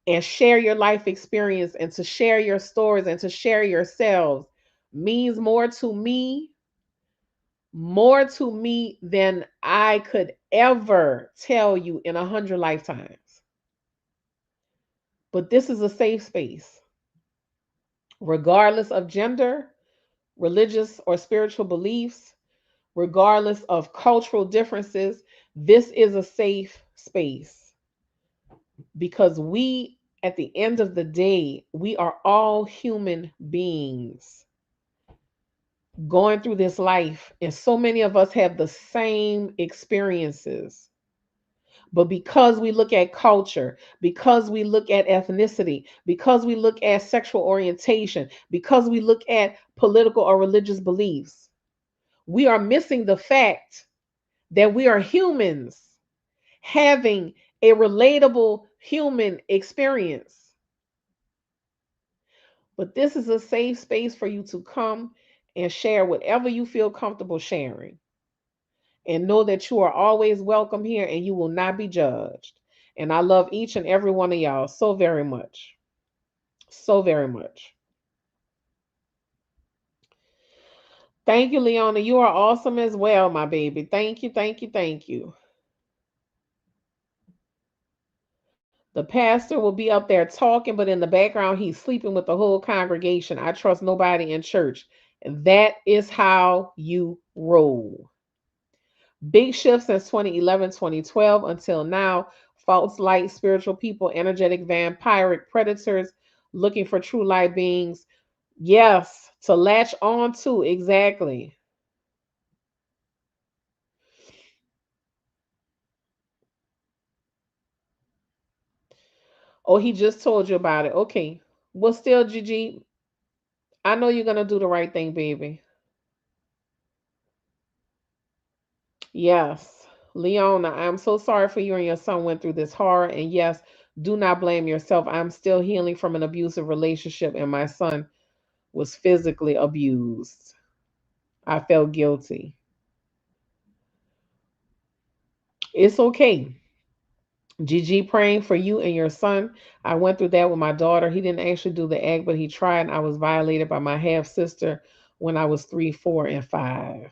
[SPEAKER 1] and share your life experience and to share your stories and to share yourselves means more to me more to me than I could ever tell you in 100 lifetimes. But this is a safe space, regardless of gender, religious or spiritual beliefs, regardless of cultural differences. This is a safe space because we, at the end of the day, we are all human beings going through this life, and so many of us have the same experiences. But because we look at culture, because we look at ethnicity, because we look at sexual orientation, because we look at political or religious beliefs, we are missing the fact that we are humans having a relatable human experience. But this is a safe space for you to come and share whatever you feel comfortable sharing. And know that you are always welcome here and you will not be judged. And I love each and every one of y'all so very much. So very much. Thank you, Leona. You are awesome as well, my baby. Thank you, thank you, thank you. The pastor will be up there talking, but in the background, he's sleeping with the whole congregation. I trust nobody in church. And that is how you roll. Big shift since 2011, 2012 until now. False light, spiritual people, energetic vampiric predators looking for true light beings. Yes, to latch on to. Exactly. Oh, he just told you about it. Okay. Well, still, Gigi, I know you're going to do the right thing, baby. Yes. Leona, I'm so sorry for you and your son went through this horror. And yes, do not blame yourself. I'm still healing from an abusive relationship, and my son was physically abused. I felt guilty. It's okay. Gigi, praying for you and your son. I went through that with my daughter. He didn't actually do the act, but he tried, and I was violated by my half sister when I was 3, 4, and 5.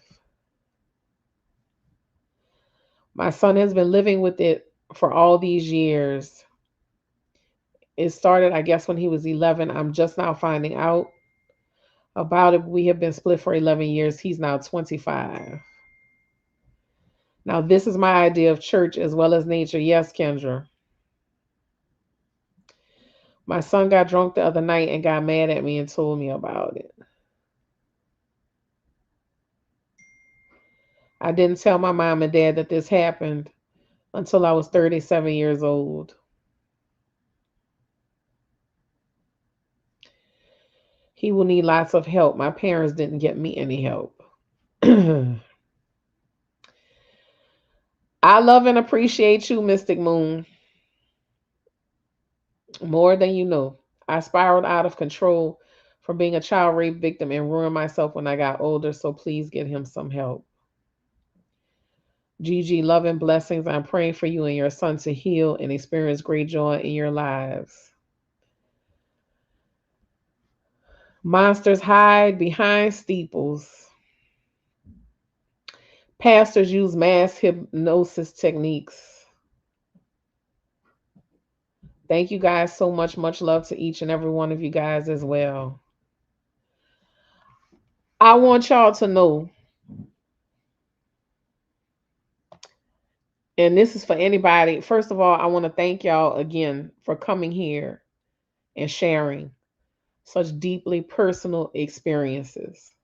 [SPEAKER 1] My son has been living with it for all these years. It started, I guess, when he was 11. I'm just now finding out about it. We have been split for 11 years. He's now 25. Now, this is my idea of church as well as nature. Yes, Kendra. My son got drunk the other night and got mad at me and told me about it. I didn't tell my mom and dad that this happened until I was 37 years old. He will need lots of help. My parents didn't get me any help. I love and appreciate you, Mystic Moon, more than you know. I spiraled out of control from being a child rape victim and ruined myself when I got older, so please get him some help. Gigi, love and blessings. I'm praying for you and your son to heal and experience great joy in your lives. Monsters hide behind steeples. Pastors use mass hypnosis techniques. Thank you guys so much. Much love to each and every one of you guys as well. I want y'all to know, and this is for anybody. First of all, I want to thank y'all again for coming here and sharing such deeply personal experiences,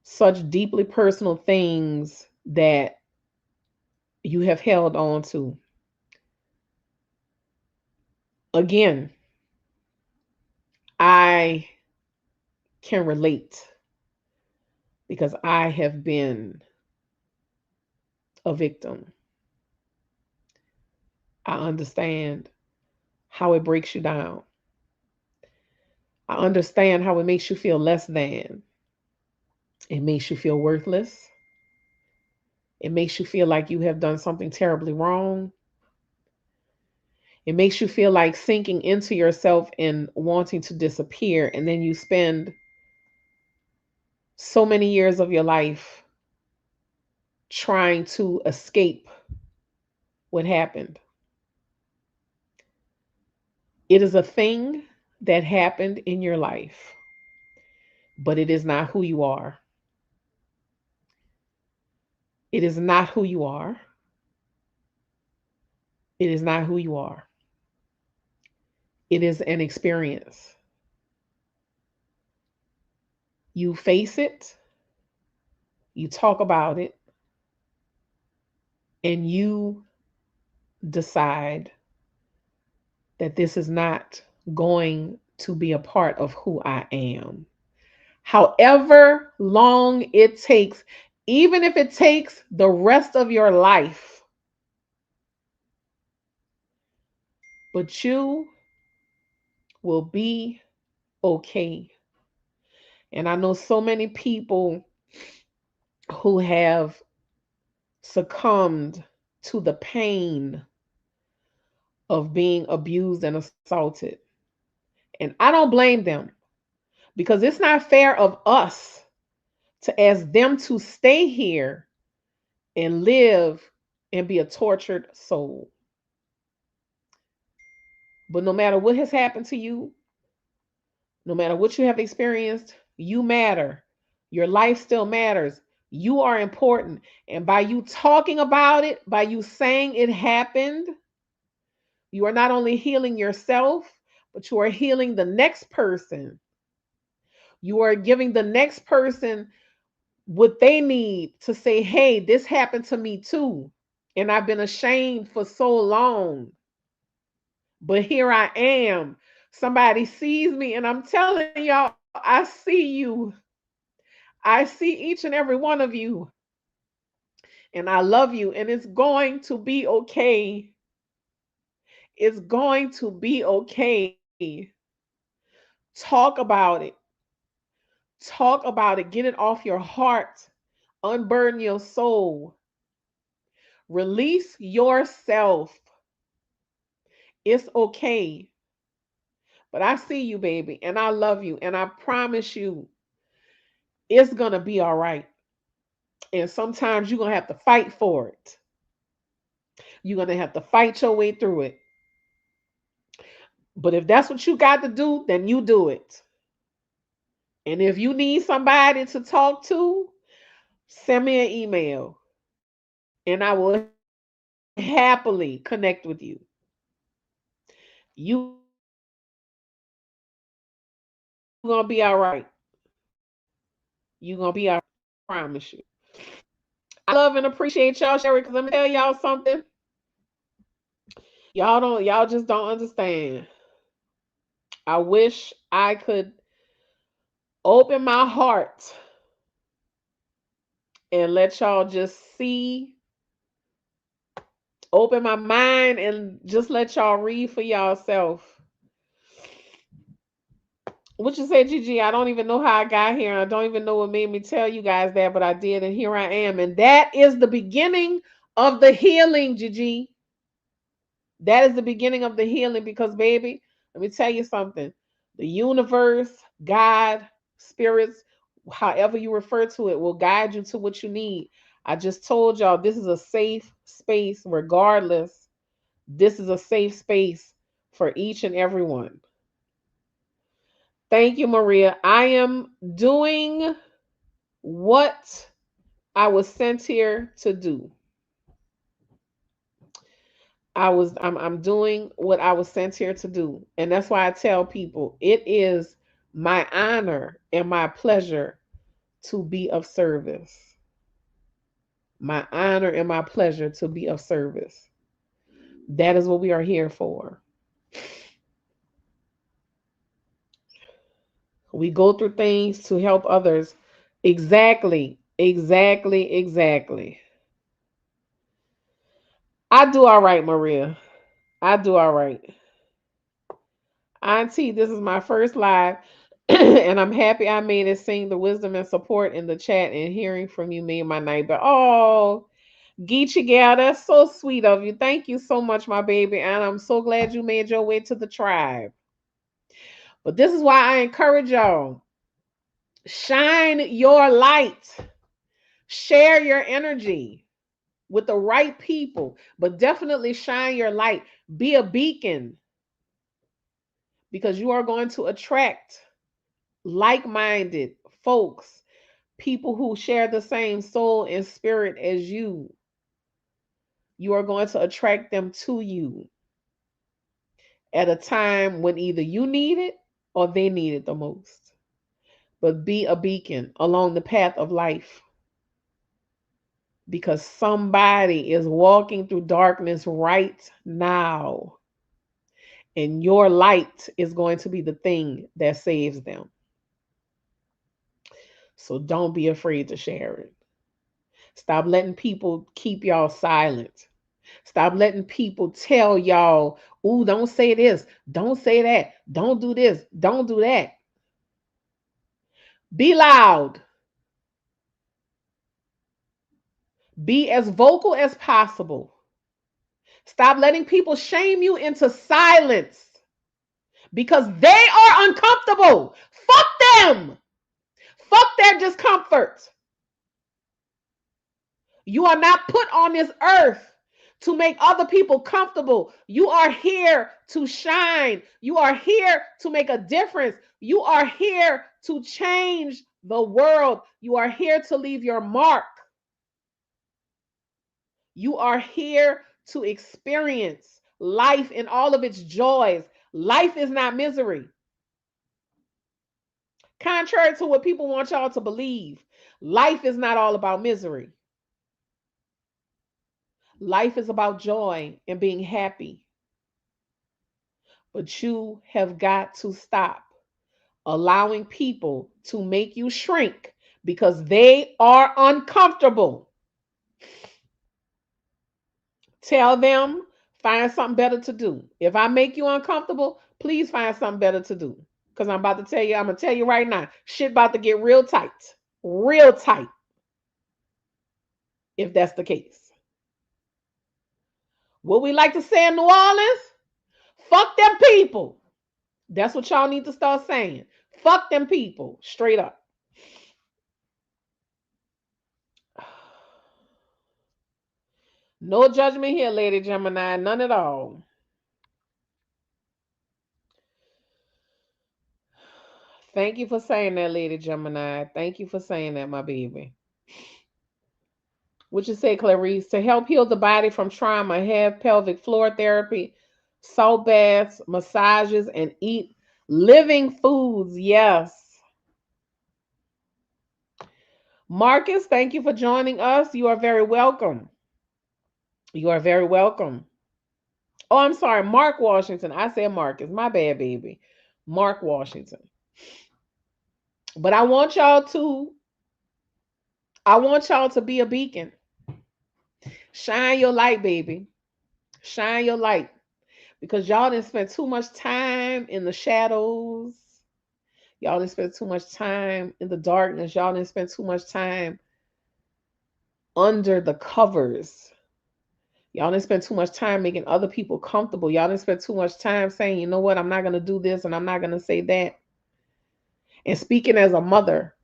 [SPEAKER 1] such deeply personal things that you have held on to. Again, I can relate because I have been a victim. I understand how it breaks you down. I understand how it makes you feel less than. It makes you feel worthless. It makes you feel like you have done something terribly wrong. It makes you feel like sinking into yourself and wanting to disappear. And then you spend so many years of your life trying to escape what happened. It is a thing that happened in your life, but it is not who you are. It is not who you are. It is not who you are. It is an experience. You face it, you talk about it, and you decide that this is not going to be a part of who I am. However long it takes, even if it takes the rest of your life, but you will be okay. And I know so many people who have succumbed to the pain of being abused and assaulted. And I don't blame them because it's not fair of us to ask them to stay here and live and be a tortured soul. But no matter what has happened to you, no matter what you have experienced, you matter. Your life still matters. You are important. And by you talking about it, by you saying it happened, you are not only healing yourself, but you are healing the next person. You are giving the next person what they need to say, hey, this happened to me too. And I've been ashamed for so long. But here I am. Somebody sees me, and I'm telling y'all, I see you. I see each and every one of you. And I love you. And it's going to be okay. It's going to be okay. Talk about it. Talk about it. Get it off your heart. Unburden your soul. Release yourself. It's okay. But I see you, baby, and I love you. And I promise you, it's going to be all right. And sometimes you're going to have to fight for it. You're going to have to fight your way through it. But if that's what you got to do, then you do it. And if you need somebody to talk to, send me an email and I will happily connect with you. You going to be all right. You going to be all right. I promise you. I love and appreciate y'all, Sherry, because let me tell y'all something. Y'all just don't understand. I wish I could open my heart and let y'all just see, open my mind and just let y'all read for yourself. What you say, Gigi? I don't even know how I got here. I don't even know what made me tell you guys that, but I did, and here I am. And that is the beginning of the healing, Gigi. That is the beginning of the healing because, baby, let me tell you something. The universe, God, spirits, however you refer to it, will guide you to what you need. I just told y'all this is a safe space, regardless. This is a safe space for each and every one. Thank you, Maria. I am doing what I was sent here to do. I'm doing what I was sent here to do. And that's why I tell people it is my honor and my pleasure to be of service. My honor and my pleasure to be of service. That is what we are here for. We go through things to help others. Exactly. Exactly. Exactly. I do all right, Maria. I do all right. Auntie, this is my first live, and I'm happy I made it. Seeing the wisdom and support in the chat and hearing from you made my night. But oh, Geechee gal, that's so sweet of you. Thank you so much, my baby, and I'm so glad you made your way to the tribe. But this is why I encourage y'all: shine your light. Share your energy with the right people, but definitely shine your light. Be a beacon because you are going to attract like minded folks, people who share the same soul and spirit as you. You are going to attract them to you at a time when either you need it or they need it the most. But be a beacon along the path of life because somebody is walking through darkness right now, and your light is going to be the thing that saves them. So don't be afraid to share it. Stop letting people keep y'all silent. Stop letting people tell y'all, ooh, don't say this, don't say that, don't do this, don't do that. Be loud. Be as vocal as possible. Stop letting people shame you into silence because they are uncomfortable. Fuck them. Fuck their discomfort. You are not put on this earth to make other people comfortable. You are here to shine. You are here to make a difference. You are here to change the world. You are here to leave your mark. You are here to experience life in all of its joys. Life is not misery. Contrary to what people want y'all to believe, life is not all about misery. Life is about joy and being happy. But you have got to stop allowing people to make you shrink because they are uncomfortable. Tell them, find something better to do. If I make you uncomfortable, please find something better to do. Because I'm about to tell you, I'm going to tell you right now, shit about to get real tight. Real tight, if that's the case. What we like to say in New Orleans, fuck them people. That's what y'all need to start saying. Fuck them people, straight up. No judgment here, Lady Gemini, none at all. Thank you for saying that, Lady Gemini. Thank you for saying that, my baby. What you say, Clarice? To help heal the body from trauma, have pelvic floor therapy, salt baths, massages, and eat living foods. Yes. Marcus, thank you for joining us. You are very welcome. You are very welcome. Oh, I'm sorry, Mark Washington. I said Marcus. My bad, baby. Mark Washington. But I want y'all to be a beacon. Shine your light, baby. Shine your light. Because y'all didn't spend too much time in the shadows. Y'all didn't spend too much time in the darkness. Y'all didn't spend too much time under the covers. Y'all didn't spend too much time making other people comfortable. Y'all didn't spend too much time saying, you know what, I'm not going to do this and I'm not going to say that. And speaking as a mother,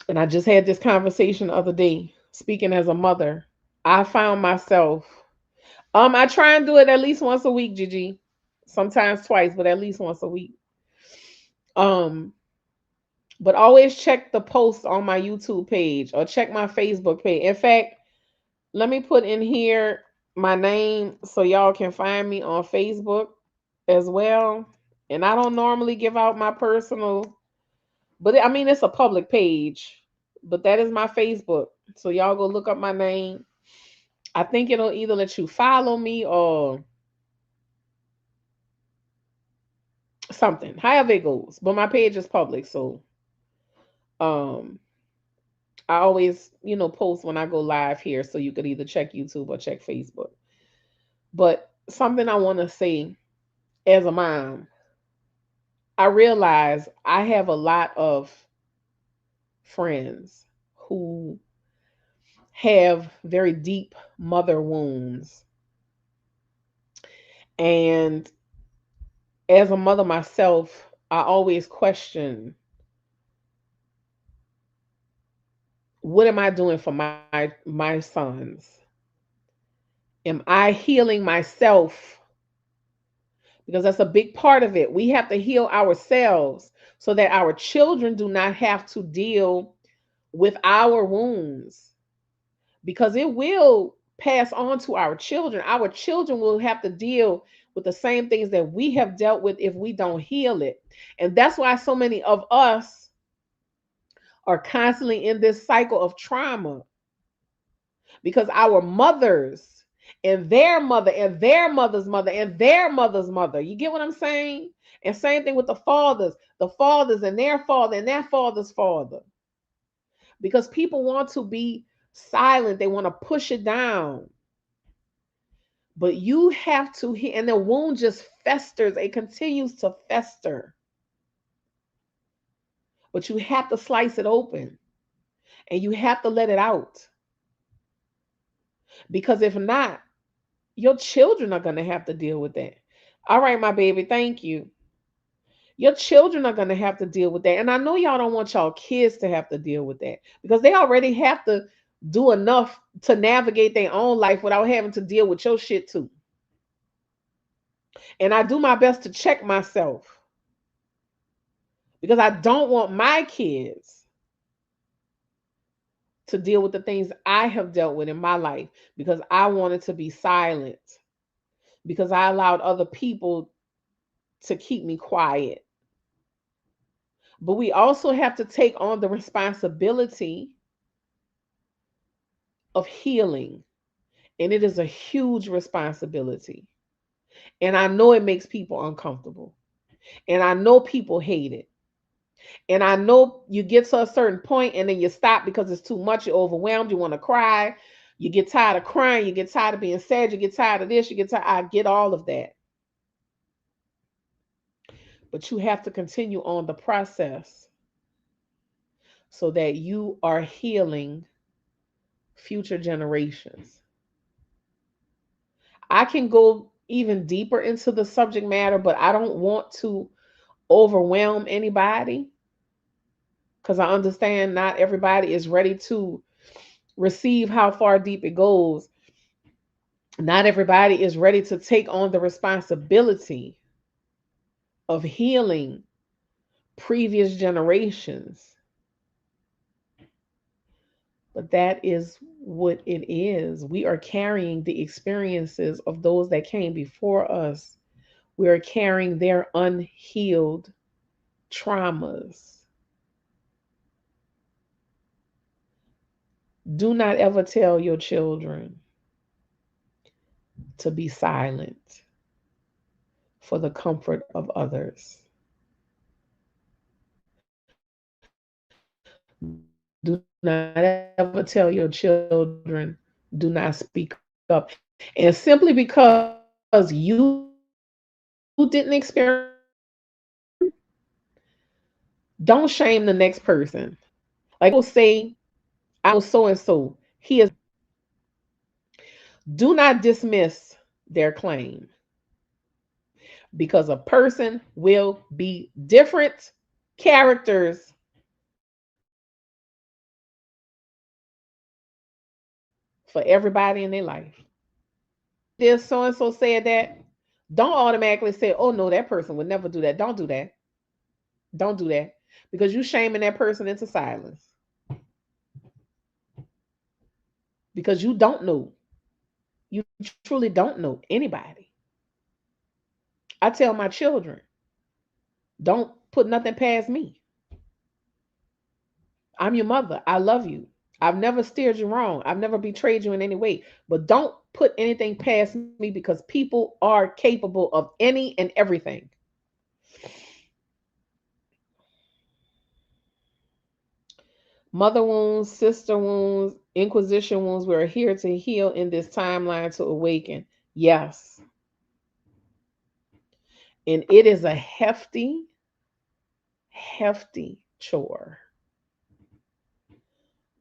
[SPEAKER 1] and I just had this conversation the other day, speaking as a mother, I found myself, I try and do it at least once a week, Gigi. Sometimes twice, but at least once a week. Um, but always check the post on my YouTube page or check my Facebook page. In fact, let me put in here my name so y'all can find me on Facebook as well. And I don't normally give out my personal, but I mean, it's a public page, but that is my Facebook. So y'all go look up my name. I think it'll either let you follow me or something, however it goes. But my page is public. So um I always, post when I go live here. So you could either check YouTube or check Facebook. But something I want to say as a mom, I realize I have a lot of friends who have very deep mother wounds. And as a mother myself, I always question What am I doing for my sons? Am I healing myself? Because that's a big part of it. We have to heal ourselves so that our children do not have to deal with our wounds, because it will pass on to our children. Our children will have to deal with the same things that we have dealt with if we don't heal it. And that's why so many of us are constantly in this cycle of trauma, because our mothers and their mother and their mother's mother and their mother's mother, you get what I'm saying? And same thing with the fathers and their father and their father's father, because people want to be silent, they want to push it down. But you have to heal, and the wound just festers, it continues to fester. But you have to slice it open and you have to let it out, because if not, your children are going to have to deal with that. All right, my baby, thank you. Your children are going to have to deal with that. And I know y'all don't want y'all kids to have to deal with that, because they already have to do enough to navigate their own life without having to deal with your shit too. And I do my best to check myself, because I don't want my kids to deal with the things I have dealt with in my life, because I wanted to be silent, because I allowed other people to keep me quiet. But we also have to take on the responsibility of healing. And it is a huge responsibility. And I know it makes people uncomfortable. And I know people hate it. And I know you get to a certain point and then you stop because it's too much. You're overwhelmed. You want to cry. You get tired of crying. You get tired of being sad. You get tired of this. You get tired. I get all of that. But you have to continue on the process so that you are healing future generations. I can go even deeper into the subject matter, but I don't want to overwhelm anybody, because I understand not everybody is ready to receive how far deep it goes. Not everybody is ready to take on the responsibility of healing previous generations. But that is what it is. We are carrying the experiences of those that came before us. We are carrying their unhealed traumas. Do not ever tell your children to be silent for the comfort of others. Do not ever tell your children, do not speak up. And simply because you didn't experience it, don't shame the next person. Like people say, I know so and so, he is. Do not dismiss their claim, because a person will be different characters for everybody in their life. This so and so said that. Don't automatically say, oh no, that person would never do that. Don't do that. Don't do that. Because you're shaming that person into silence. Because you don't know. You truly don't know anybody. I tell my children, don't put nothing past me. I'm your mother. I love you. I've never steered you wrong. I've never betrayed you in any way. But don't put anything past me, because people are capable of any and everything. Mother wounds, sister wounds, inquisition wounds, we're here to heal in this timeline to awaken. Yes. And it is a hefty, hefty chore.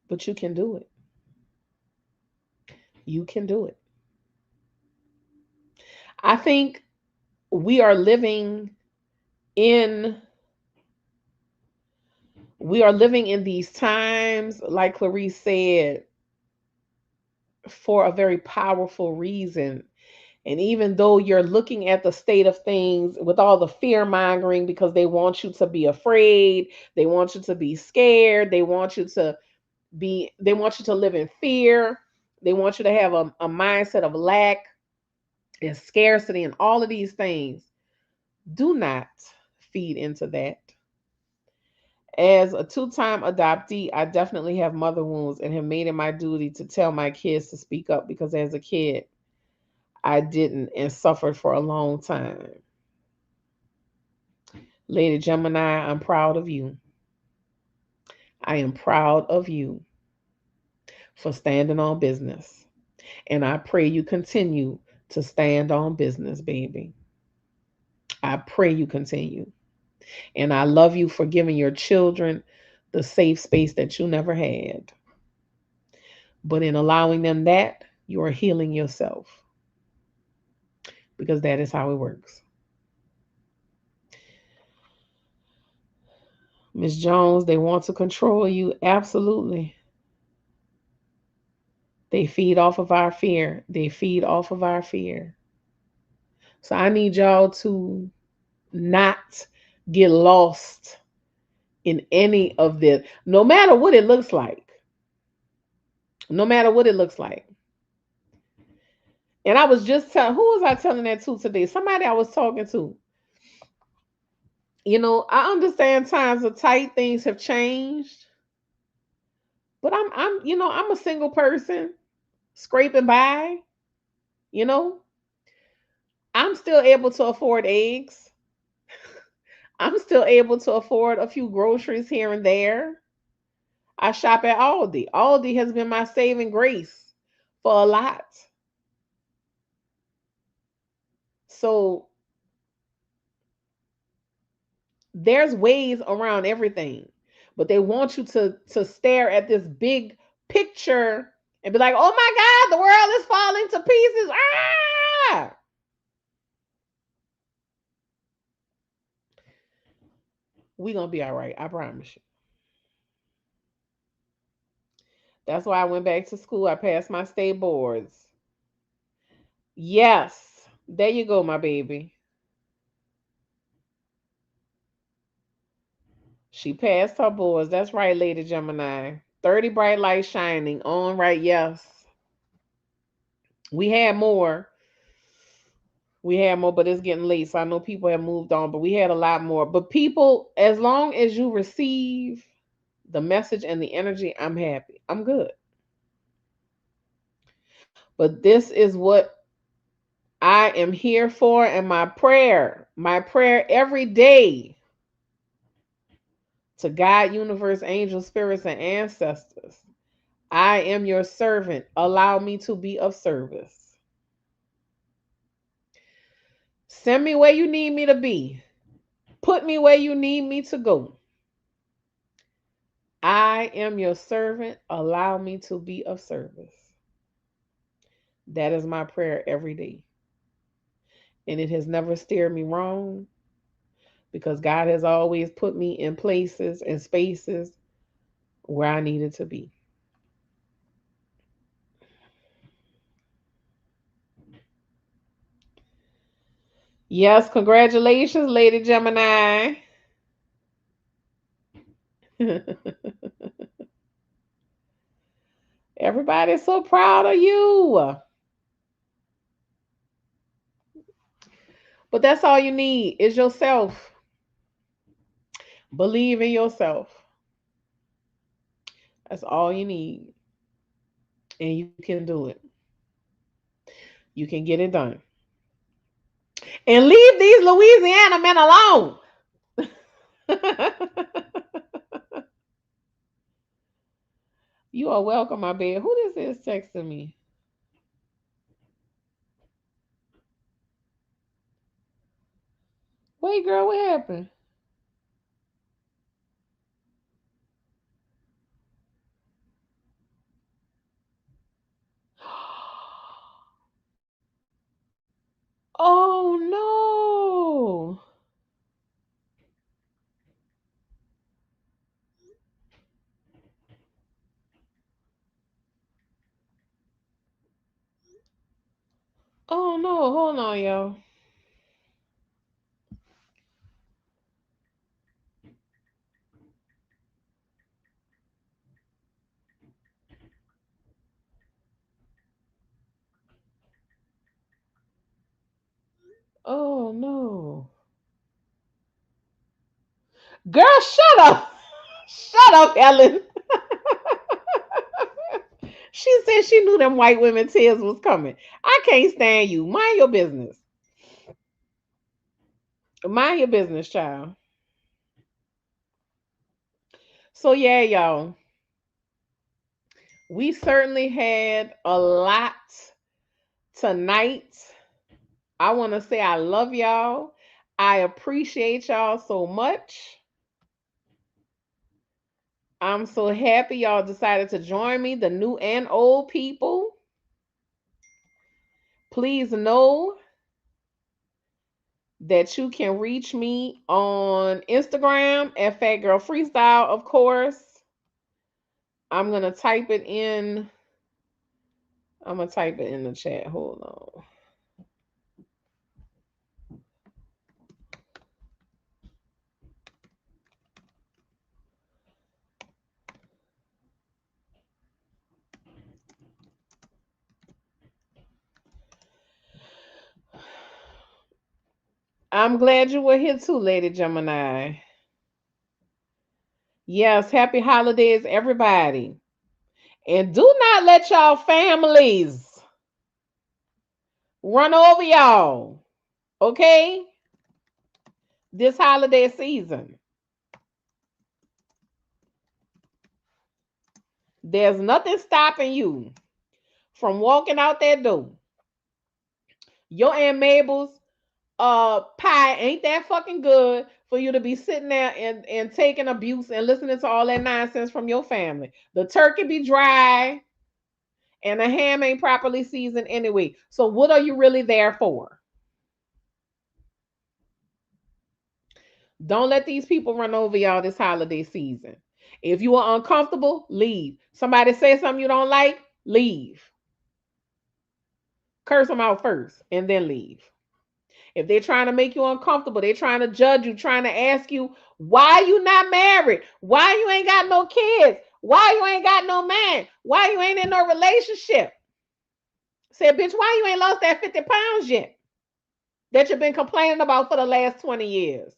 [SPEAKER 1] But you can do it. You can do it. I think we are living in We are living in these times, like Clarice said, for a very powerful reason. And even though you're looking at the state of things with all the fear mongering because they want you to be afraid, they want you to be scared, they want you to live in fear, they want you to have a mindset of lack and scarcity and all of these things. Do not feed into that. As a two-time adoptee, I definitely have mother wounds and have made it my duty to tell my kids to speak up because as a kid, I didn't and suffered for a long time. Lady Gemini, I'm proud of you. I am proud of you for standing on business. And I pray you continue to stand on business, baby. I pray you continue. And I love you for giving your children the safe space that you never had. But in allowing them that, you are healing yourself because that is how it works. Miss Jones, they want to control you. Absolutely. They feed off of our fear. They feed off of our fear. So I need y'all to not get lost in any of this, no matter what it looks like. No matter what it looks like. And I was just telling, who was I telling that to today? Somebody I was talking to. I understand times are tight, things have changed, but I'm a single person scraping by, you know. I'm still able to afford eggs. I'm still able to afford a few groceries here and there. I shop at Aldi. Aldi has been my saving grace for a lot. So there's ways around everything, but they want you to stare at this big picture and be like, "Oh my God, the world is falling to pieces!" Ah, we gonna be all right. I promise you. That's why I went back to school. I passed my state boards. Yes, there you go, my baby. She passed her boards. That's right, Lady Gemini. 30 bright lights shining on right. Yes, we had more. We had more, but it's getting late. So I know people have moved on, but we had a lot more. But people, as long as you receive the message and the energy, I'm happy. I'm good. But this is what I am here for. And my prayer every day to God, universe, angels, spirits, and ancestors. I am your servant. Allow me to be of service. Send me where you need me to be. Put me where you need me to go. I am your servant. Allow me to be of service. That is my prayer every day. And it has never steered me wrong because God has always put me in places and spaces where I needed to be. Yes, congratulations, Lady Gemini. Everybody's so proud of you. But that's all you need is yourself. Believe in yourself. That's all you need. And you can do it. You can get it done. And leave these Louisiana men alone. You are welcome, my baby. Who this is texting me? Wait, girl, what happened? Oh no. Oh no, hold on, yo. Oh no. Girl, shut up. Shut up, Ellen. She said she knew them white women tears was coming. I can't stand you. Mind your business. Mind your business, child. So yeah, y'all. We certainly had a lot tonight. I want to say I love y'all. I appreciate y'all so much. I'm so happy y'all decided to join me, the new and old people. Please know that you can reach me on Instagram at Fat Girl Freestyle, of course. I'm gonna type it in. I'm gonna type it in the chat. Hold on. I'm glad you were here too, Lady Gemini. Yes, happy holidays, everybody. And do not let y'all families run over y'all, okay? This holiday season. There's nothing stopping you from walking out that door. Your Aunt Mabel's pie ain't that fucking good for you to be sitting there and taking abuse and listening to all that nonsense from your family. The turkey be dry and the ham ain't properly seasoned anyway. So what are you really there for? Don't let these people run over y'all this holiday season. If you are uncomfortable, leave. Somebody say something you don't like, leave. Curse them out first and then leave. If they're trying to make you uncomfortable, they're trying to judge you, trying to ask you why you not married, why you ain't got no kids, why you ain't got no man, why you ain't in no relationship. Say, bitch, why you ain't lost that 50 pounds yet that you've been complaining about for the last 20 years?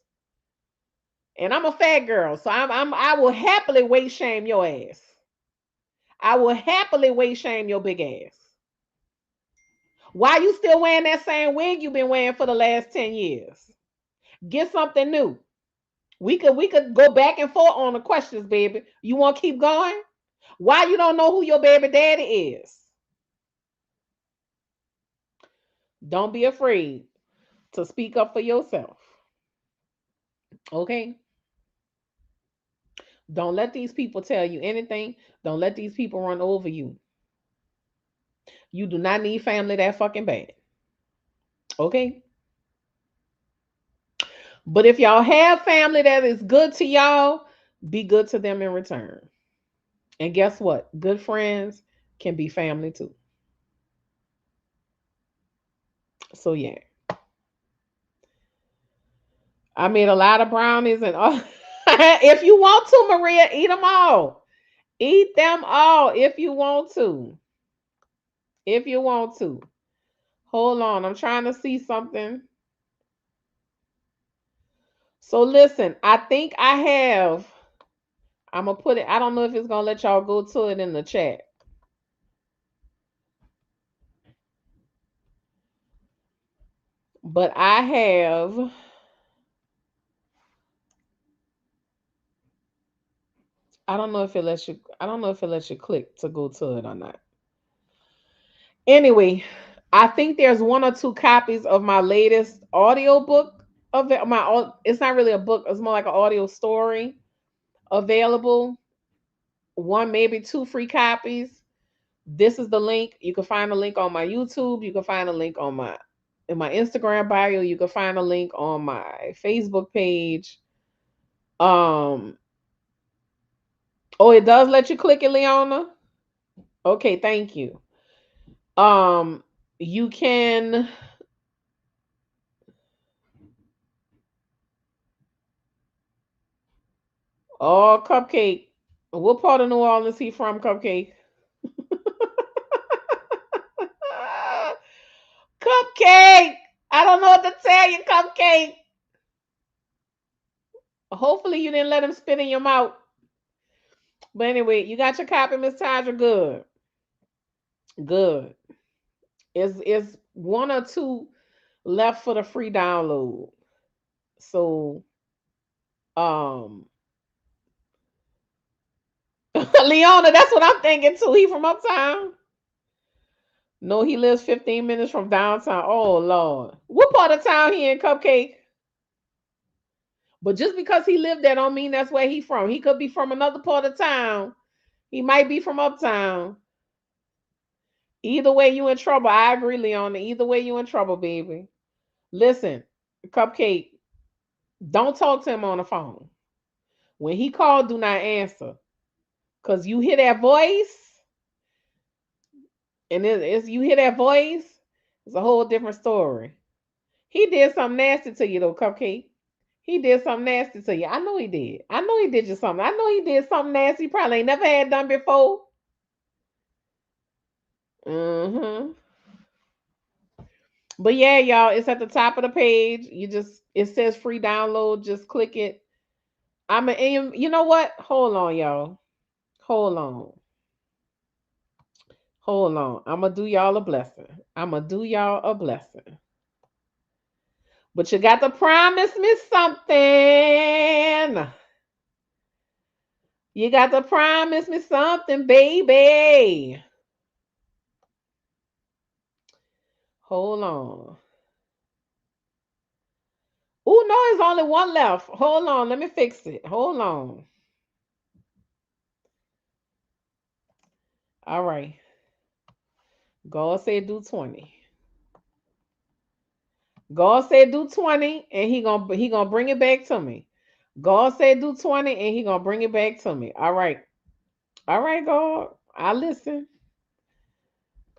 [SPEAKER 1] And I'm a fat girl, so I will happily weight shame your ass. I will happily weight shame your big ass. Why you still wearing that same wig you've been wearing for the last 10 years? Get something new. We could go back and forth on the questions, baby. You want to keep going? Why you don't know who your baby daddy is? Don't be afraid to speak up for yourself. Okay? Don't let these people tell you anything. Don't let these people run over you. You do not need family that fucking bad. Okay? But if y'all have family that is good to y'all, be good to them in return. And guess what? Good friends can be family too. So yeah. I made a lot of brownies and all. If you want to, Maria, eat them all. Eat them all if you want to. If you want to. Hold on, I'm trying to see something. So listen, I think I have. I'm gonna put it. I don't know if it's gonna let y'all go to it in the chat. But I have. I don't know if it lets you. I don't know if it lets you click to go to it or not. Anyway, I think there's one or two copies of my latest audio book of it. It's not really a book, it's more like an audio story available. One, maybe two free copies. This is the link. You can find a link on my YouTube. You can find a link on my in my Instagram bio. You can find a link on my Facebook page. Um oh, it does let you click it, Leona. Okay, thank you. Um You can, oh, Cupcake. What part of New Orleans he from, Cupcake? Cupcake. I don't know what to tell you, Cupcake. Hopefully you didn't let him spit in your mouth. But anyway, you got your copy, Miss Tadra. Good. Good. It's one or two left for the free download. So um Leona, that's what I'm thinking too. He from uptown. No, he lives 15 minutes from downtown. Oh Lord. What part of town he in, Cupcake? But just because he lived there don't mean that's where he from. He could be from another part of town. He might be from uptown. Either way, you in trouble. I agree, Leona. Either way, you in trouble, baby. Listen, Cupcake, don't talk to him on the phone. When he called, do not answer. Cause you hear that voice, and it's you hear that voice, it's a whole different story. He did something nasty to you though, Cupcake. He did something nasty to you. I know he did. I know he did you something. I know he did something nasty. He probably ain't never had done before. Mm-hmm. But yeah, y'all, it's at the top of the page. You just it says free download. Just click it. You know what? Hold on, y'all. Hold on. Hold on. I'm gonna do y'all a blessing. I'm gonna do y'all a blessing. But you got to promise me something. You got to promise me something, baby. Hold on. Oh no, there's only one left. Hold on, let me fix it. Hold on. All right. God said do 20. God said do 20 and he gonna bring it back to me. God said do 20 and he gonna bring it back to me. All right. All right, God. I listen.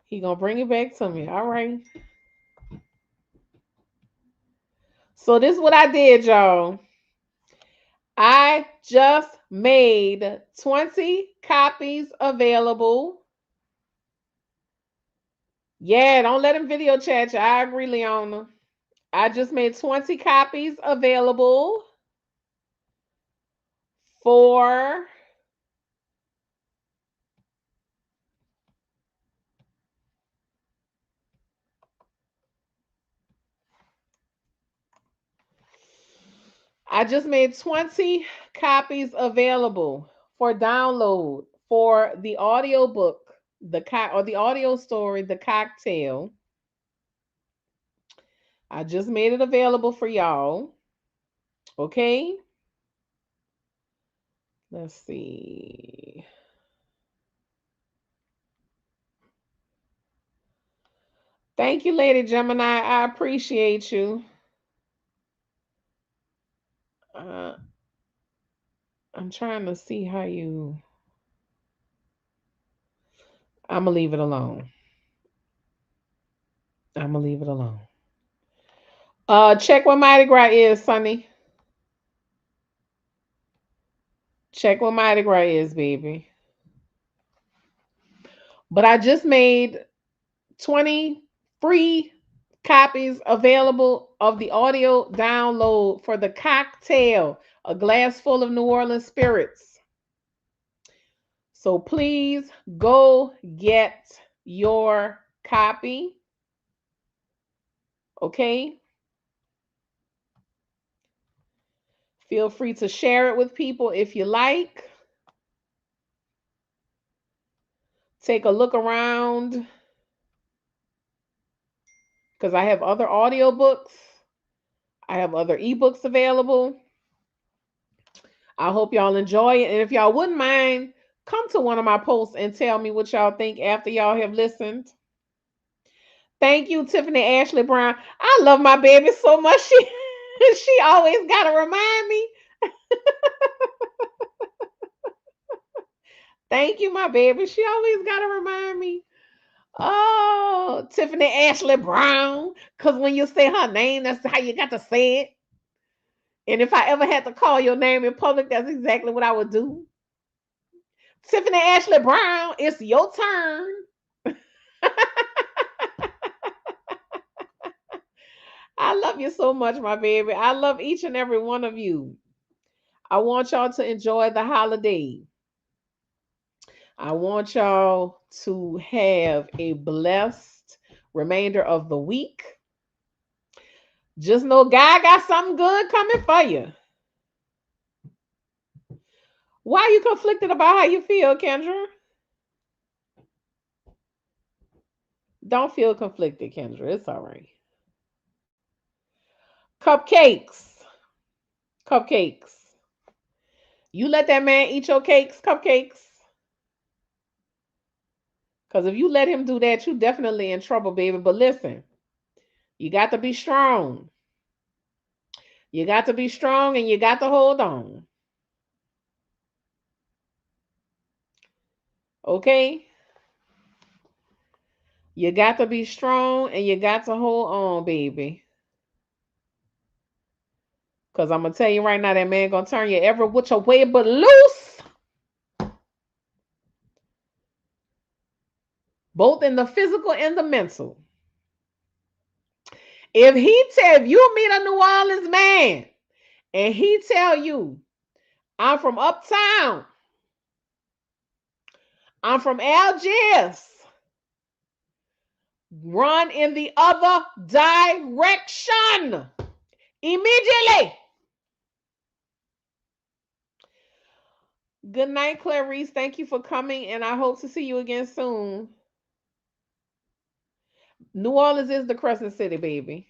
[SPEAKER 1] He gonna bring it back to me. All right. So this is what I did, y'all. I just made 20 copies available. Yeah, don't let him video chat you. I agree, Leona. I just made 20 copies available for I just made 20 copies available for download for the audio book, or the audio story, The Cocktail. I just made it available for y'all. Okay? Let's see. Thank you, Lady Gemini. I appreciate you. Uh, I'm trying to see how you. I'm gonna leave it alone. I'm gonna leave it alone. Check what Mighty Gras is, Sonny. Check what Mighty Gras is, baby. But I just made 20 free copies available of the audio download for The Cocktail, a glass full of New Orleans spirits. So please go get your copy. Okay? Feel free to share it with people if you like. Take a look around because I have other audiobooks. I have other ebooks available. I hope y'all enjoy it. And if y'all wouldn't mind, come to one of my posts and tell me what y'all think after y'all have listened. Thank you, Tiffany Ashley Brown. I love my baby so much. She always gotta remind me. Thank you, my baby. She always gotta remind me. Oh, Tiffany Ashley Brown. Because when you say her name, that's how you got to say it. And if I ever had to call your name in public, that's exactly what I would do. Tiffany Ashley Brown, it's your turn. I love you so much, my baby. I love each and every one of you. I want y'all to enjoy the holiday. I want y'all to have a blessed remainder of the week. Just know God got something good coming for you. Why are you conflicted about how you feel, Kendra? Don't feel conflicted, Kendra. It's all right. Cupcakes. Cupcakes. You let that man eat your cakes, cupcakes. Because if you let him do that, you definitely in trouble, baby. But listen, you got to be strong. You got to be strong and you got to hold on. Okay? You got to be strong and you got to hold on, baby. Because I'm going to tell you right now, that man going to turn you every which way but loose. Both in the physical and the mental. If you meet a New Orleans man and he tell you, I'm from uptown, I'm from Algiers, run in the other direction immediately. Good night, Clarice. Thank you for coming, and I hope to see you again soon. New Orleans is the Crescent City, baby.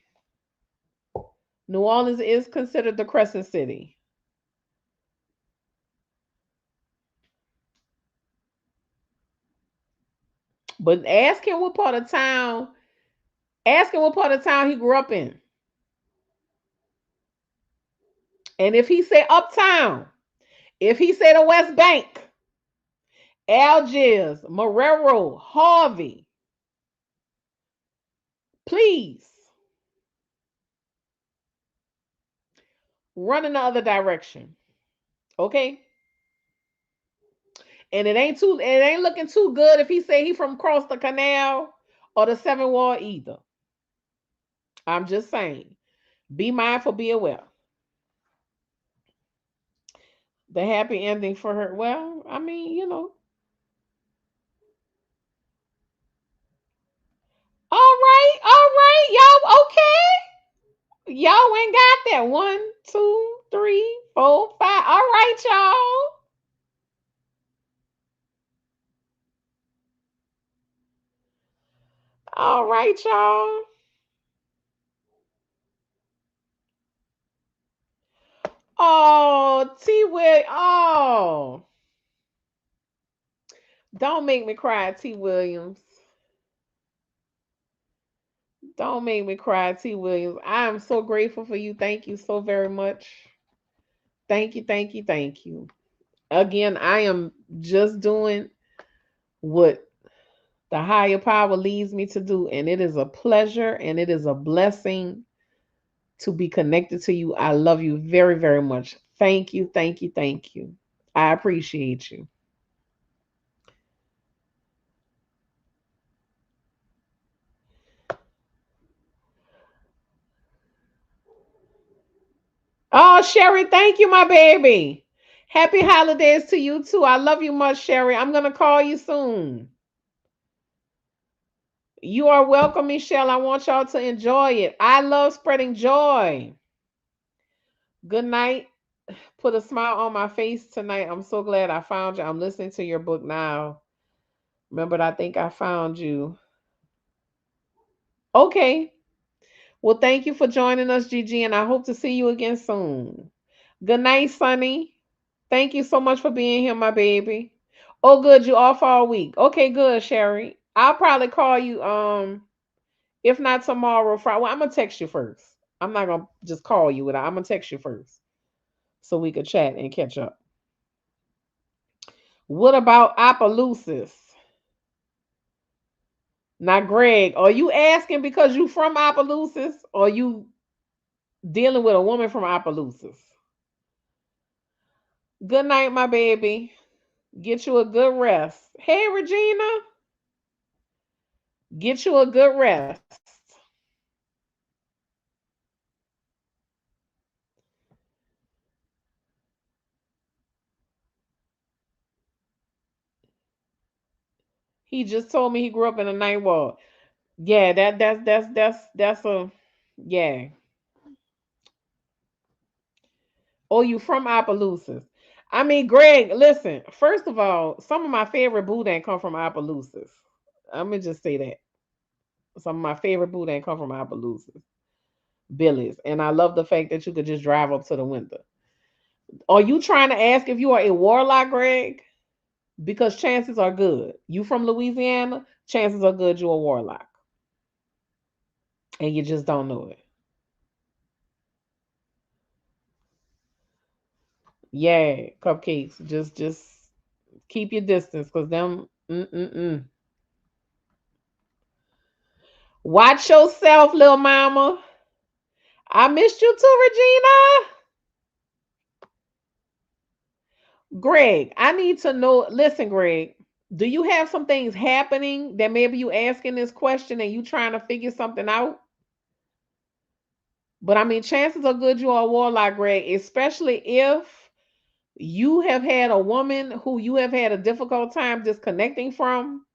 [SPEAKER 1] New Orleans is considered the Crescent City. But ask him what part of town he grew up in. And if he say uptown, if he say the West Bank, Algiers, Marrero, Harvey, please run in the other direction. Okay? And it ain't looking too good if he say he from across the canal or the Seven Wall either. I'm just saying. Be mindful, be aware. The happy ending for her. Well, I mean, all right, y'all. Okay, y'all ain't got that. 1, 2, 3, 4, 5. All right, y'all. All right, y'all. Oh, T. Will. Oh, don't make me cry, T. Williams. Don't make me cry, T. Williams. I am so grateful for you. Thank you so very much. Thank you, thank you, thank you. Again, I am just doing what the higher power leads me to do, and it is a pleasure and it is a blessing to be connected to you. I love you very, very much. Thank you, thank you, thank you. I appreciate you. Oh, Sherry, thank you, my baby. Happy holidays to you too. I love you much, Sherry. I'm gonna call you soon. You are welcome, Michelle. I want y'all to enjoy it. I love spreading joy. Good night. Put a smile on my face tonight. I'm so glad I found you. I'm listening to your book now. Remember, I think I found you. Okay. Well, thank you for joining us, Gigi, and I hope to see you again soon. Good night, Sunny. Thank you so much for being here, my baby. Oh, good. You off all week. Okay, good, Sherry. I'll probably call you. If not tomorrow, Friday. Well, I'm gonna text you first. I'm not gonna just call you. I'm gonna text you first so we could chat and catch up. What about Opelousas? Now, Greg, are you asking because you from Opelousas, or you dealing with a woman from Opelousas? Good night, my baby. Get you a good rest. Hey, Regina, get you a good rest. He just told me he grew up in a ninth ward. Yeah, that's a yeah. Oh, you from Opelousas? I mean, Greg, listen. First of all, some of my favorite boudin come from Opelousas. I'm gonna just say that some of my favorite boudin come from Opelousas, Billy's, and I love the fact that you could just drive up to the window. Are you trying to ask if you are a warlock, Greg? Because chances are good. You from Louisiana? Chances are good you're a warlock, and you just don't know it. Yeah, cupcakes. Just keep your distance, cause them. Mm-mm-mm. Watch yourself, little mama. I missed you too, Regina. Greg, I need to know. Listen, Greg, do you have some things happening that maybe you asking this question and you trying to figure something out? But I mean, chances are good you are a warlock, Greg, especially if you have had a woman who you have had a difficult time disconnecting from,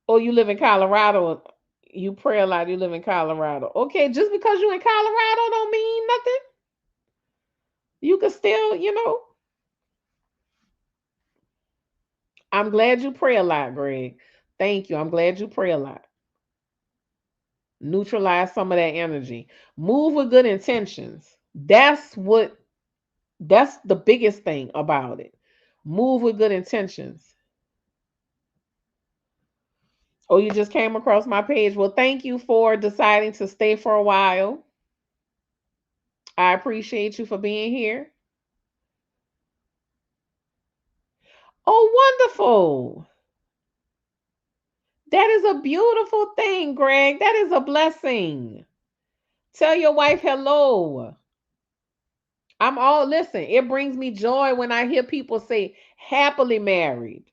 [SPEAKER 1] or you live in Colorado. You pray a lot. You live in Colorado. Okay, just because you in Colorado don't mean nothing. You can still, I'm glad you pray a lot, Greg. Thank you. I'm glad you pray a lot. Neutralize some of that energy. Move with good intentions. That's the biggest thing about it. Move with good intentions. Oh, you just came across my page. Well, thank you for deciding to stay for a while. I appreciate you for being here. Oh, wonderful. That is a beautiful thing, Greg. That is a blessing. Tell your wife hello. I'm all listen, it brings me joy when I hear people say happily married.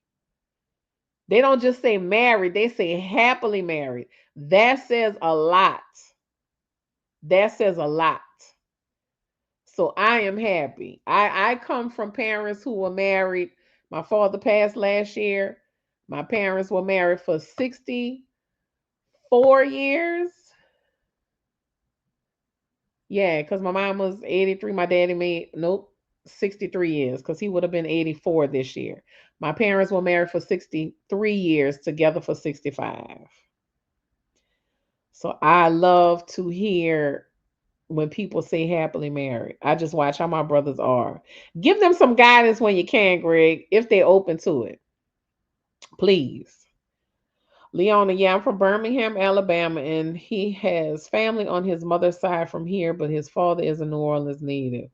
[SPEAKER 1] They don't just say married, they say happily married. That says a lot. That says a lot. So I am happy. I come from parents who were married. My father passed last year. My parents were married for 64 years. Yeah, because my mom was 83. My daddy made, nope, 63 years because he would have been 84 this year. My parents were married for 63 years, together for 65. So I love to hear when people say happily married. I just watch how my brothers are. Give them some guidance when you can, Greg, if they're open to it. Please. Leona, yeah, I'm from Birmingham, Alabama, and he has family on his mother's side from here, but his father is a New Orleans native.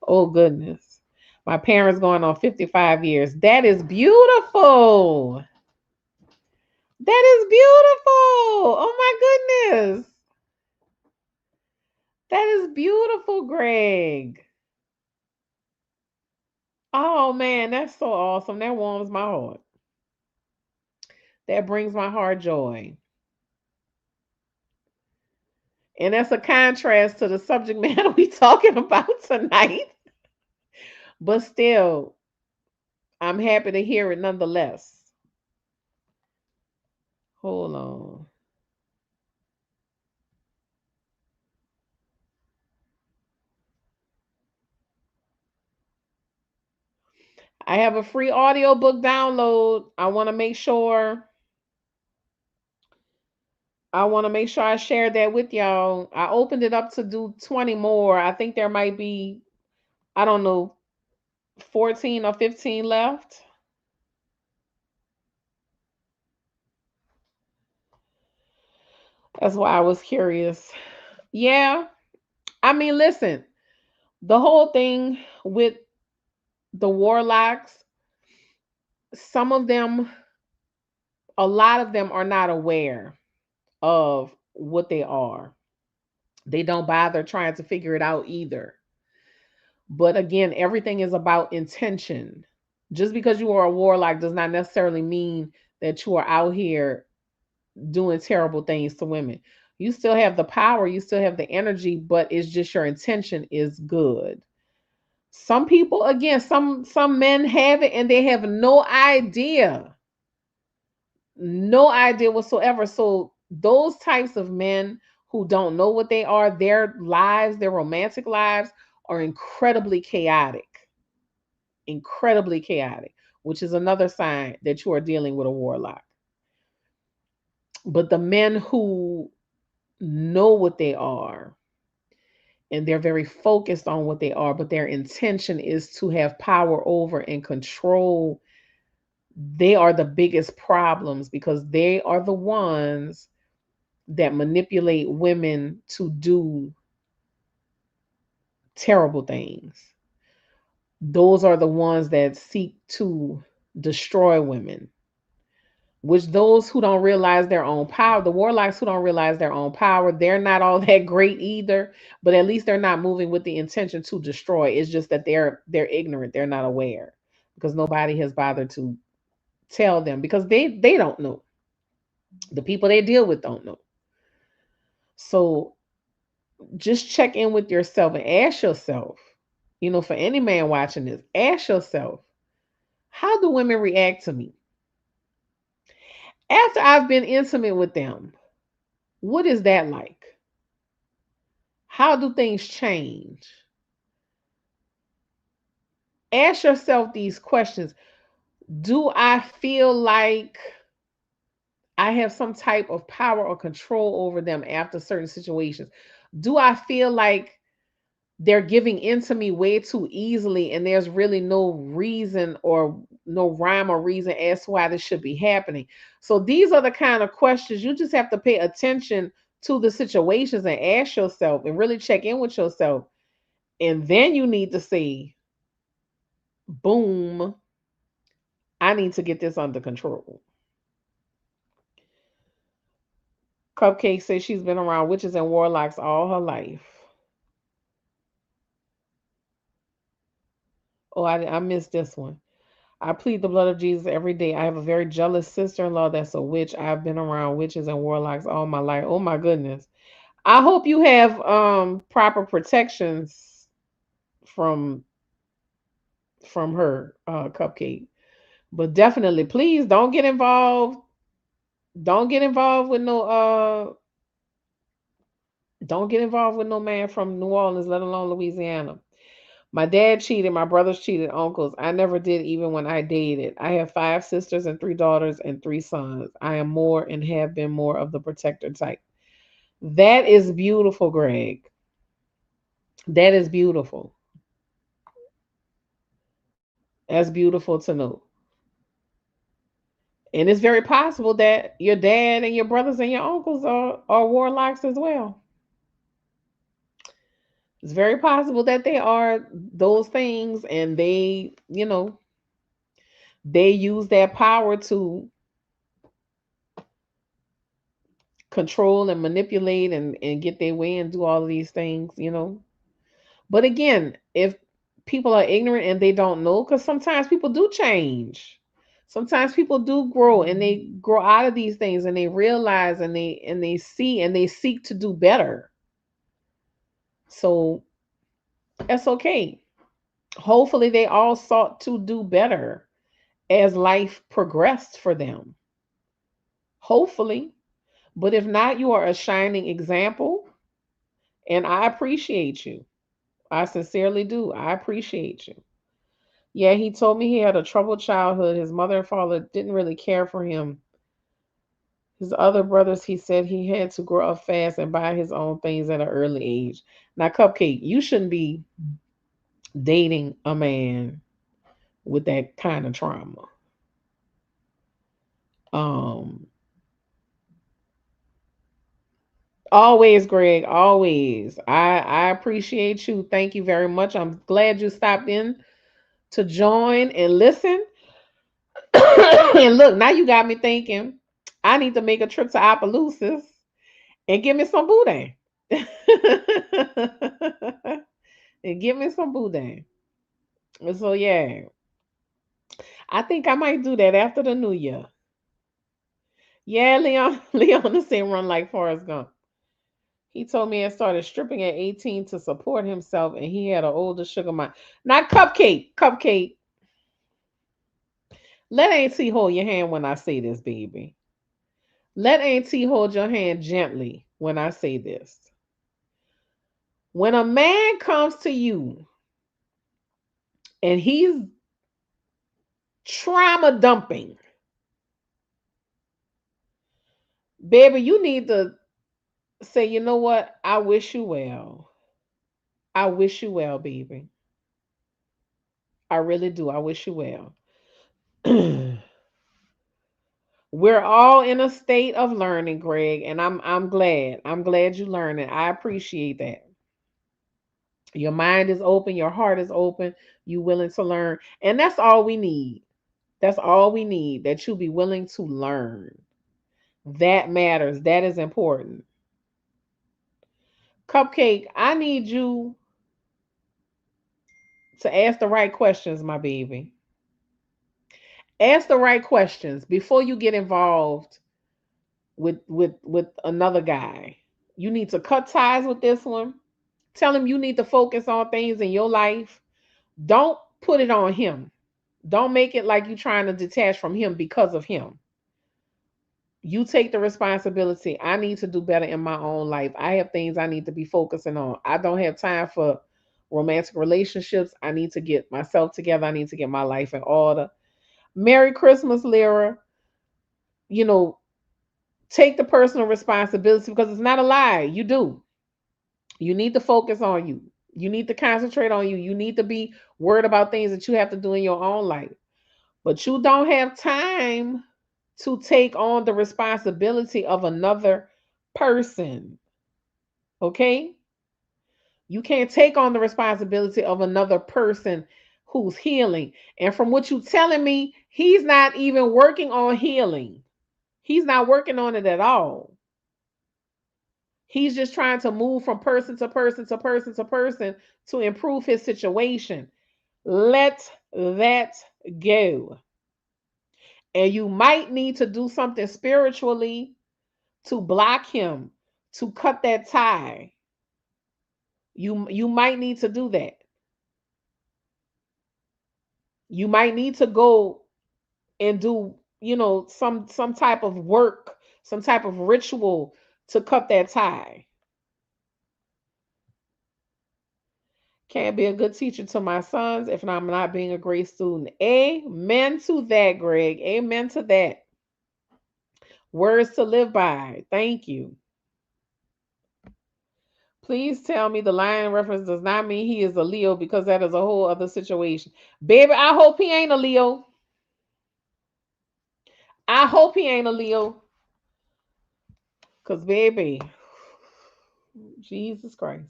[SPEAKER 1] Oh goodness. My parents going on 55 years. That is beautiful. That is beautiful. Oh my goodness. That is beautiful, Greg. Oh man, that's so awesome. That warms my heart. That brings my heart joy. And that's a contrast to the subject matter we talking about tonight. But still, I'm happy to hear it nonetheless. Hold on. I have a free audiobook download. I want to make sure I share that with y'all. I opened it up to do 20 more. I think there might be, I don't know, 14 or 15 left. That's why I was curious. Yeah. I mean, listen, the whole thing with the warlocks, some of them a lot of them are not aware of what they are. They don't bother trying to figure it out either. But again, everything is about intention. Just because you are a warlock does not necessarily mean that you are out here doing terrible things to women. You still have the power, you still have the energy, but it's just your intention is good. Some people, again, some men have it and they have no idea. No idea whatsoever. So those types of men who don't know what they are, their lives, their romantic lives are incredibly chaotic. Incredibly chaotic, which is another sign that you are dealing with a warlock. But the men who know what they are and they're very focused on what they are, but their intention is to have power over and control, they are the biggest problems because they are the ones that manipulate women to do terrible things. Those are the ones that seek to destroy women, which those who don't realize their own power, the warlocks who don't realize their own power, they're not all that great either, but at least they're not moving with the intention to destroy. It's just that they're ignorant, they're not aware because nobody has bothered to tell them because they don't know. The people they deal with don't know. So just check in with yourself and ask yourself, for any man watching this, ask yourself, how do women react to me? After I've been intimate with them, what is that like? How do things change? Ask yourself these questions. Do I feel like I have some type of power or control over them after certain situations? Do I feel like they're giving in to me way too easily and there's really no reason or no rhyme or reason as to why this should be happening? So these are the kind of questions you just have to pay attention to the situations and ask yourself and really check in with yourself. And then you need to say, boom, I need to get this under control. Cupcake says she's been around witches and warlocks all her life. Oh, I missed this one. I plead the blood of Jesus every day. I have a very jealous sister in law that's a witch. I've been around witches and warlocks all my life. Oh my goodness. I hope you have proper protections from her, Cupcake. But definitely, please don't get involved. Don't get involved with no don't get involved with no man from New Orleans, let alone Louisiana. My dad cheated, my brothers cheated, uncles. I never did even when I dated. I have 5 sisters and 3 daughters and 3 sons. I am more and have been more of the protector type. That is beautiful, Greg. That is beautiful. That's beautiful to know. And it's very possible that your dad and your brothers and your uncles are warlocks as well. It's very possible that they are those things and they use that power to control and manipulate and get their way and do all of these things. But again, if people are ignorant and they don't know, because sometimes people do change. Sometimes people do grow and they grow out of these things and they realize and they see and they seek to do better. So that's okay. Hopefully they all sought to do better as life progressed for them. Hopefully. But if not, you are a shining example and I appreciate you. I sincerely do. I appreciate you. Yeah, he told me he had a troubled childhood. His mother and father didn't really care for him. His other brothers, he said he had to grow up fast and buy his own things at an early age. Now, Cupcake, you shouldn't be dating a man with that kind of trauma. Um, Always, Greg, always. I appreciate you. Thank you very much. I'm glad you stopped in to join and listen. And look, now you got me thinking. I need to make a trip to Opelousas and give me some boudin. And give me some boudin. So yeah, I think I might do that after the new year. Yeah, Leon, Leon is saying run like Forrest Gump. He told me he started stripping at 18 to support himself, and he had an older sugar mama. Not Cupcake. Cupcake. Let Auntie hold your hand when I say this, baby. Let Auntie hold your hand gently when I say this. When a man comes to you and he's trauma dumping, baby, you need to say, you know what? I wish you well. I wish you well, baby. I really do. I wish you well. We're all in a state of learning, Greg, and I'm glad. I'm glad you learning. I appreciate that. Your mind is open, your heart is open, you willing to learn. And that's all we need. That's all we need. That you be willing to learn. That matters. That is important. Cupcake, I need you to ask the right questions, my baby. Ask the right questions before you get involved with another guy. You need to cut ties with this one. Tell him you need to focus on things in your life. Don't put it on him. Don't make it like you're trying to detach from him because of him. You take the responsibility. I need to do better in my own life. I have things I need to be focusing on. I don't have time for romantic relationships. I need to get myself together. I need to get my life in order. Merry Christmas, Lyra. You know, take the personal responsibility because it's not a lie. You do. You need to focus on you. You need to concentrate on you. You need to be worried about things that you have to do in your own life. But you don't have time to take on the responsibility of another person. Okay? You can't take on the responsibility of another person who's healing. And from what you're telling me, he's not even working on healing. He's not working on it at all. He's just trying to move from person to person to person to person to improve his situation. Let that go. And you might need to do something spiritually to block him, to cut that tie. You might need to do that. You might need to go and do, some type of work, some type of ritual to cut that tie. Can't be a good teacher to my sons if I'm not being a great student. Amen to that, Greg. Amen to that. Words to live by. Thank you. Please tell me the lion reference does not mean he is a Leo because that is a whole other situation. Baby, I hope he ain't a Leo. I hope he ain't a Leo. Cause baby, Jesus Christ.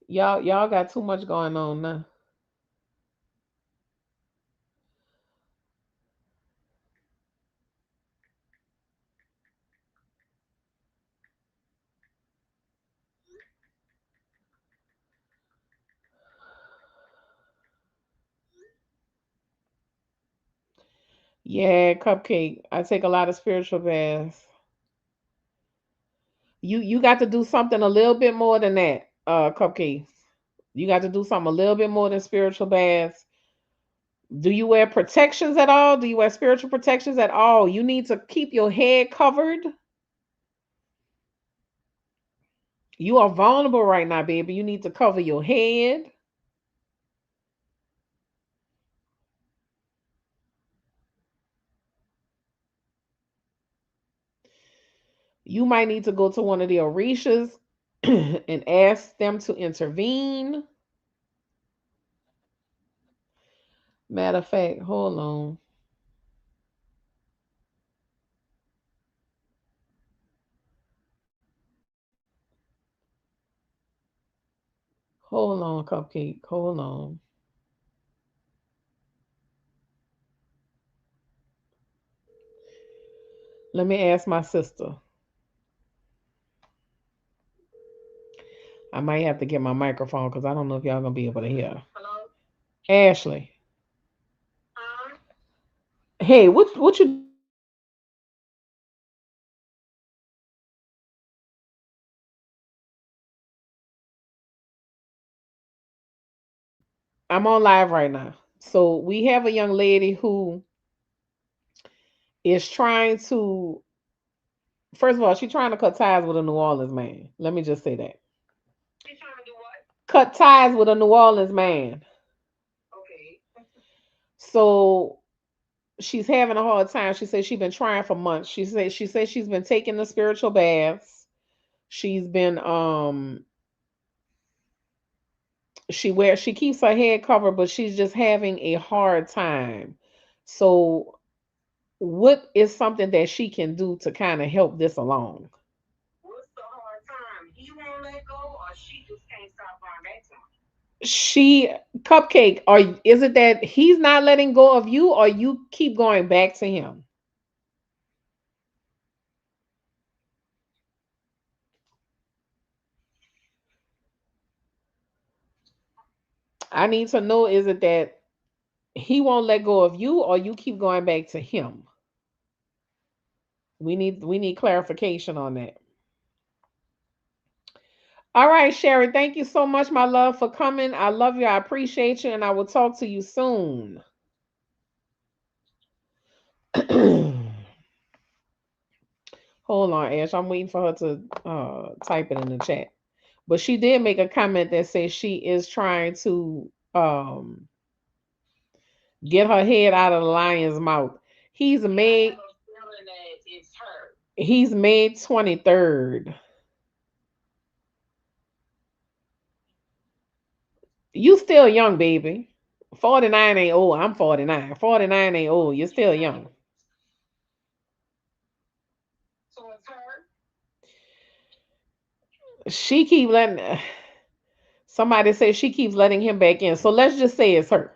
[SPEAKER 1] Y'all got too much going on now. Yeah, cupcake. I take a lot of spiritual baths. You got to do something a little bit more than that, cupcakes. You got to do something a little bit more than spiritual baths. Do you wear protections at all? Do you wear spiritual protections at all? You need to keep your head covered. You are vulnerable right now, baby. You need to cover your head. You might need to go to one of the Orishas and ask them to intervene. Matter of fact, hold on. Hold on, Cupcake. Hold on. Let me ask my sister. I might have to get my microphone because I don't know if y'all gonna be able to hear. Ashley. Hey, what you doing? You on live right now? I'm on live right now. So we have a young lady who is trying to, first of all, she's trying to cut ties with a New Orleans man. Let me just say that. Cut ties with a New Orleans man. So she's having a hard time. She says she's been trying for months. She says she's been taking the spiritual baths. She's been she keeps her head covered, but she's just having a hard time. So what is something that she can do to kind of help this along? She Cupcake, or is it that he's not letting go of you or you keep going back to him? I need to know, is it that he won't let go of you or you keep going back to him? We need clarification on that. All right, Sherry, thank you so much, my love, for coming. I love you. I appreciate you, and I will talk to you soon. Hold on, Ash. I'm waiting for her to type it in the chat. But she did make a comment that says she is trying to get her head out of the lion's mouth. He's May he's May 23rd. You still young, baby. 49 ain't old. I'm 49. 49 ain't old. You're still young. She keep letting somebody say she keeps letting him back in. So let's just say it's her.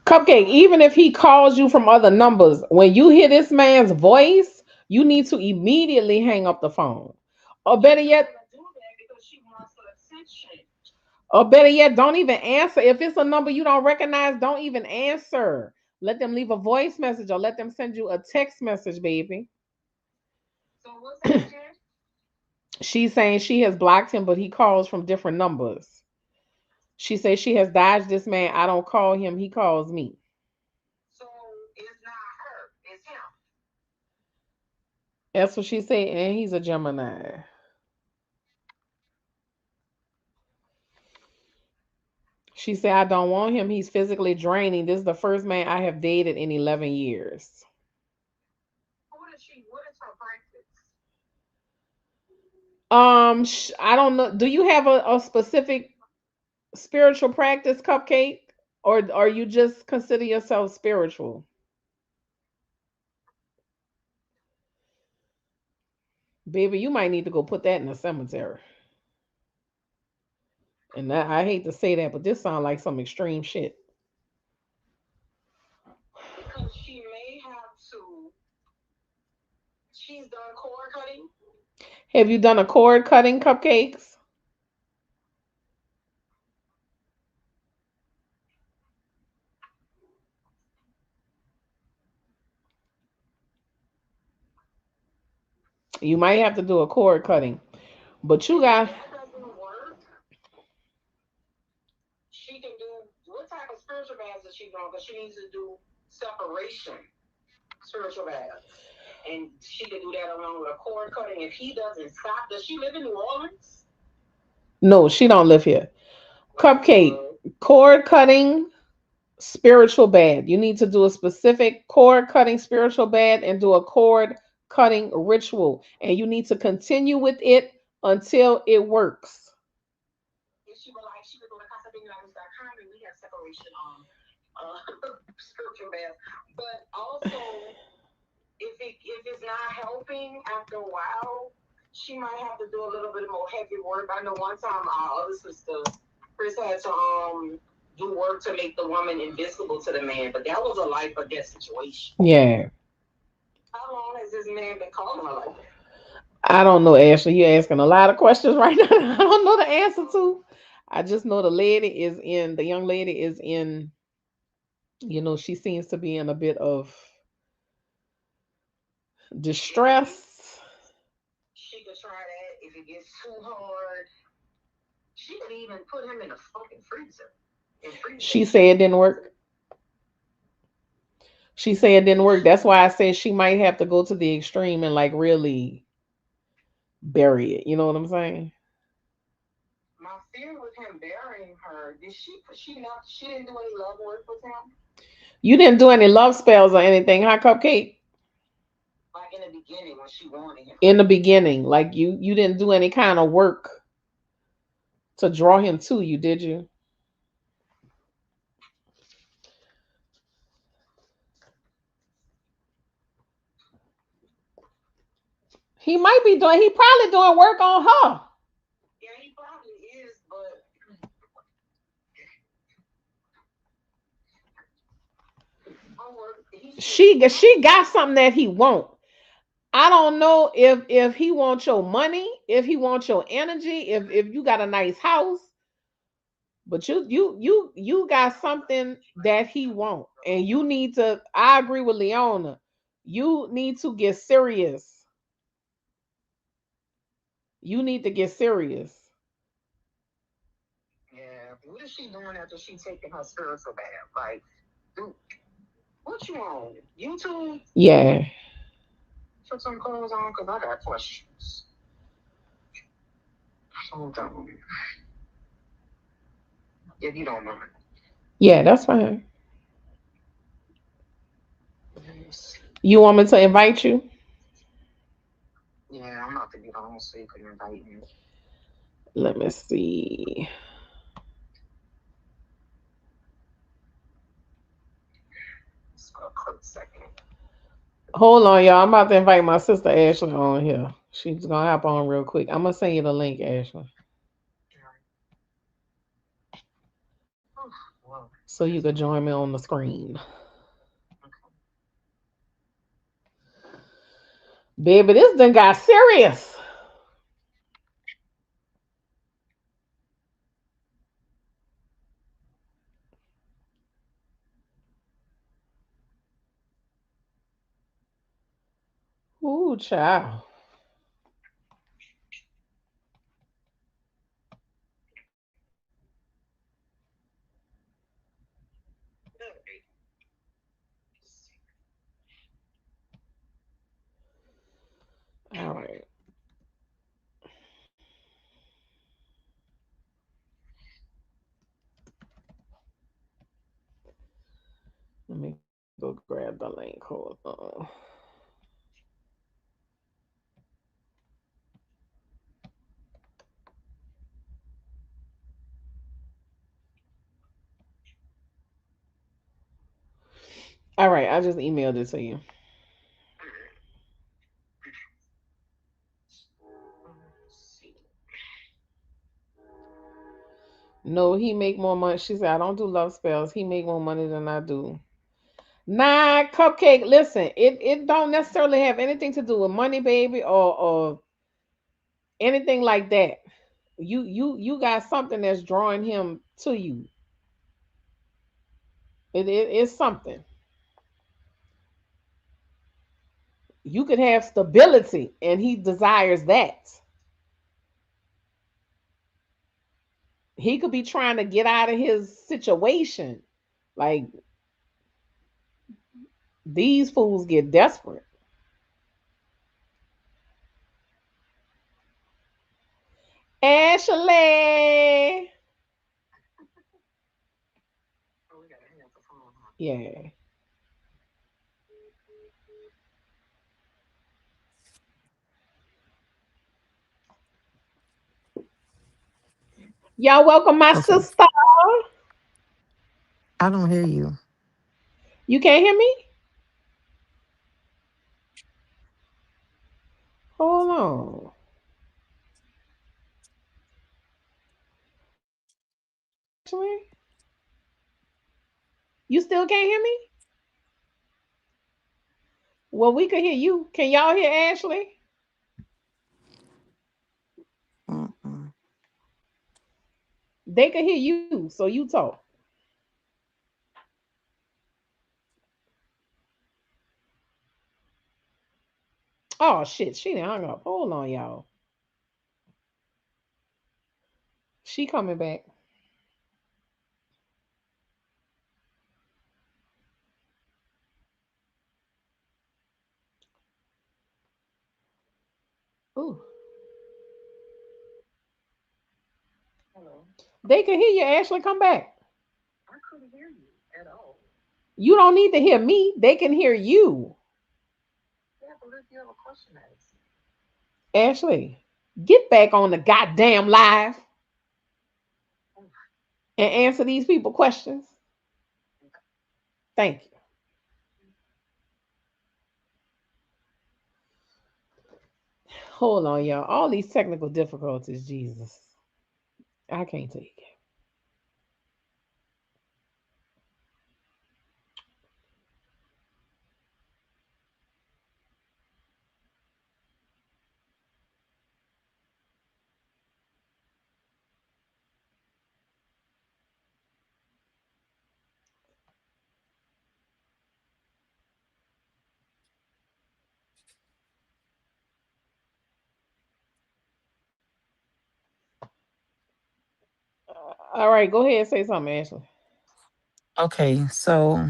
[SPEAKER 1] Cupcake, even if he calls you from other numbers, when you hear this man's voice, you need to immediately hang up the phone. Or better yet, don't even answer. If it's a number you don't recognize, don't even answer. Let them leave a voice message or let them send you a text message, baby. She's saying she has blocked him, but he calls from different numbers. She says she has dodged this man. I don't call him, he calls me. That's what she said, and he's a Gemini. She said, I don't want him. He's physically draining. This is the first man I have dated in 11 years. I don't know. Do you have a specific spiritual practice, Cupcake? Or you just consider yourself spiritual? Baby, you might need to go put that in the cemetery. And I hate to say that, but this sounds like some extreme shit. Have you done a cord cutting cupcakes? You might have to do a cord cutting. But you got no, she don't live here. Cupcake, cord cutting, spiritual bad. You need to do a specific cord cutting spiritual bad and do a cord cutting ritual. And you need to continue with it until it works. Yeah. I don't know, Ashley. You're asking a lot of questions right now. I don't know the answer to. I just know the young lady is in, she seems to be in a bit of distress. She said it didn't work. She said it didn't work. That's why I said she might have to go to the extreme and like really bury it. You know what I'm saying? You didn't do any love spells or anything, huh, Cupcake? In the beginning, like you didn't do any kind of work to draw him to you, did you? He might be doing. He probably doing work on her. She got something that he won't. I don't know if he wants your money, if he wants your energy, if you got a nice house, but you got something that he won't, and you need to. I agree with Leona. You need to get serious. You need to get serious. Yeah, yeah, that's fine. You want me to invite you? Let me see. Hold on, y'all. I'm about to invite my sister Ashley on here. She's gonna hop on real quick. I'm gonna send you the link, Ashley, so you can join me on the screen. Baby, this done got serious. Ooh, child. All right. Let me go grab the link. Hold on. All right, I just emailed it to you. No, he make more money. She said, I don't do love spells. He make more money than I do. Nah, cupcake. Listen, it don't necessarily have anything to do with money, baby, or anything like that. You got something that's drawing him to you. It's something. You could have stability, and he desires that. He could be trying to get out of his situation. Like these fools get desperate. Ashley. Yeah. Y'all welcome my
[SPEAKER 2] Okay.
[SPEAKER 1] sister.
[SPEAKER 2] I don't hear you.
[SPEAKER 1] You can't hear me? Hold on. Ashley? You still can't hear me? Well, we could hear you. Can y'all hear Ashley?
[SPEAKER 2] Mm-mm.
[SPEAKER 1] They could hear you, so you talk. Oh shit, she done hung up. Hold on, y'all. She coming back. Ooh. They can hear you, Ashley. Come back. You don't need to hear me. They can hear you. Ashley, get back on the goddamn live and answer these people questions. Thank you. Hold on, y'all. All these technical difficulties, Jesus. I can't take it. All right, go ahead and say something, Ashley.
[SPEAKER 2] Okay, so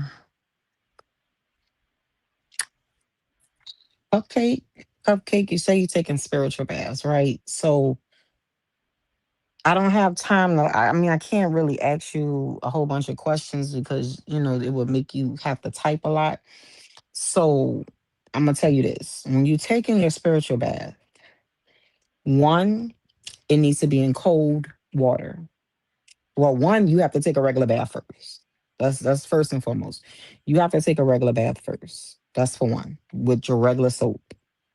[SPEAKER 2] cupcake, cupcake. You say you're taking spiritual baths, right? So I don't have time to. I mean, I can't really ask you a whole bunch of questions because it would make you have to type a lot. So I'm gonna tell you this: when you're taking your spiritual bath, one, it needs to be in cold water. Well, one, you have to take a regular bath first. That's first and foremost. You have to take a regular bath first. That's for one, with your regular soap.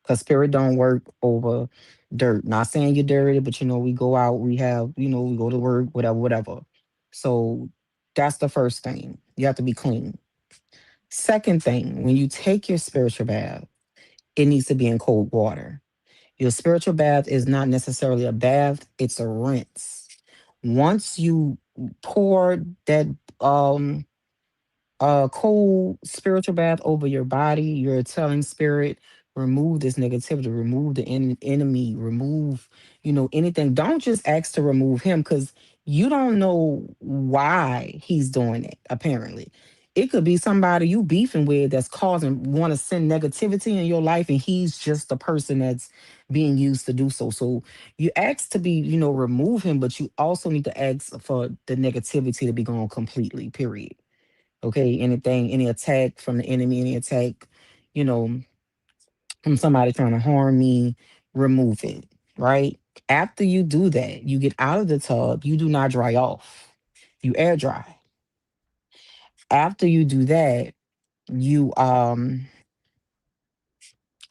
[SPEAKER 2] Because spirit don't work over dirt. Not saying you're dirty, but we go out, we go to work, whatever, whatever. So that's the first thing. You have to be clean. Second thing, when you take your spiritual bath, it needs to be in cold water. Your spiritual bath is not necessarily a bath, it's a rinse. Once you pour that um cold spiritual bath over your body, you're telling spirit, remove this negativity, remove the enemy, remove, anything. Don't just ask to remove him because you don't know why he's doing it, apparently. It could be somebody you beefing with that's causing want to send negativity in your life, and he's just the person that's being used to do so. So you ask to be, remove him, but you also need to ask for the negativity to be gone completely, period. Okay, anything, any attack from the enemy, any attack, you know, from somebody trying to harm me, remove it, right? After you do that, you get out of the tub, you do not dry off. You air dry. After you do that, you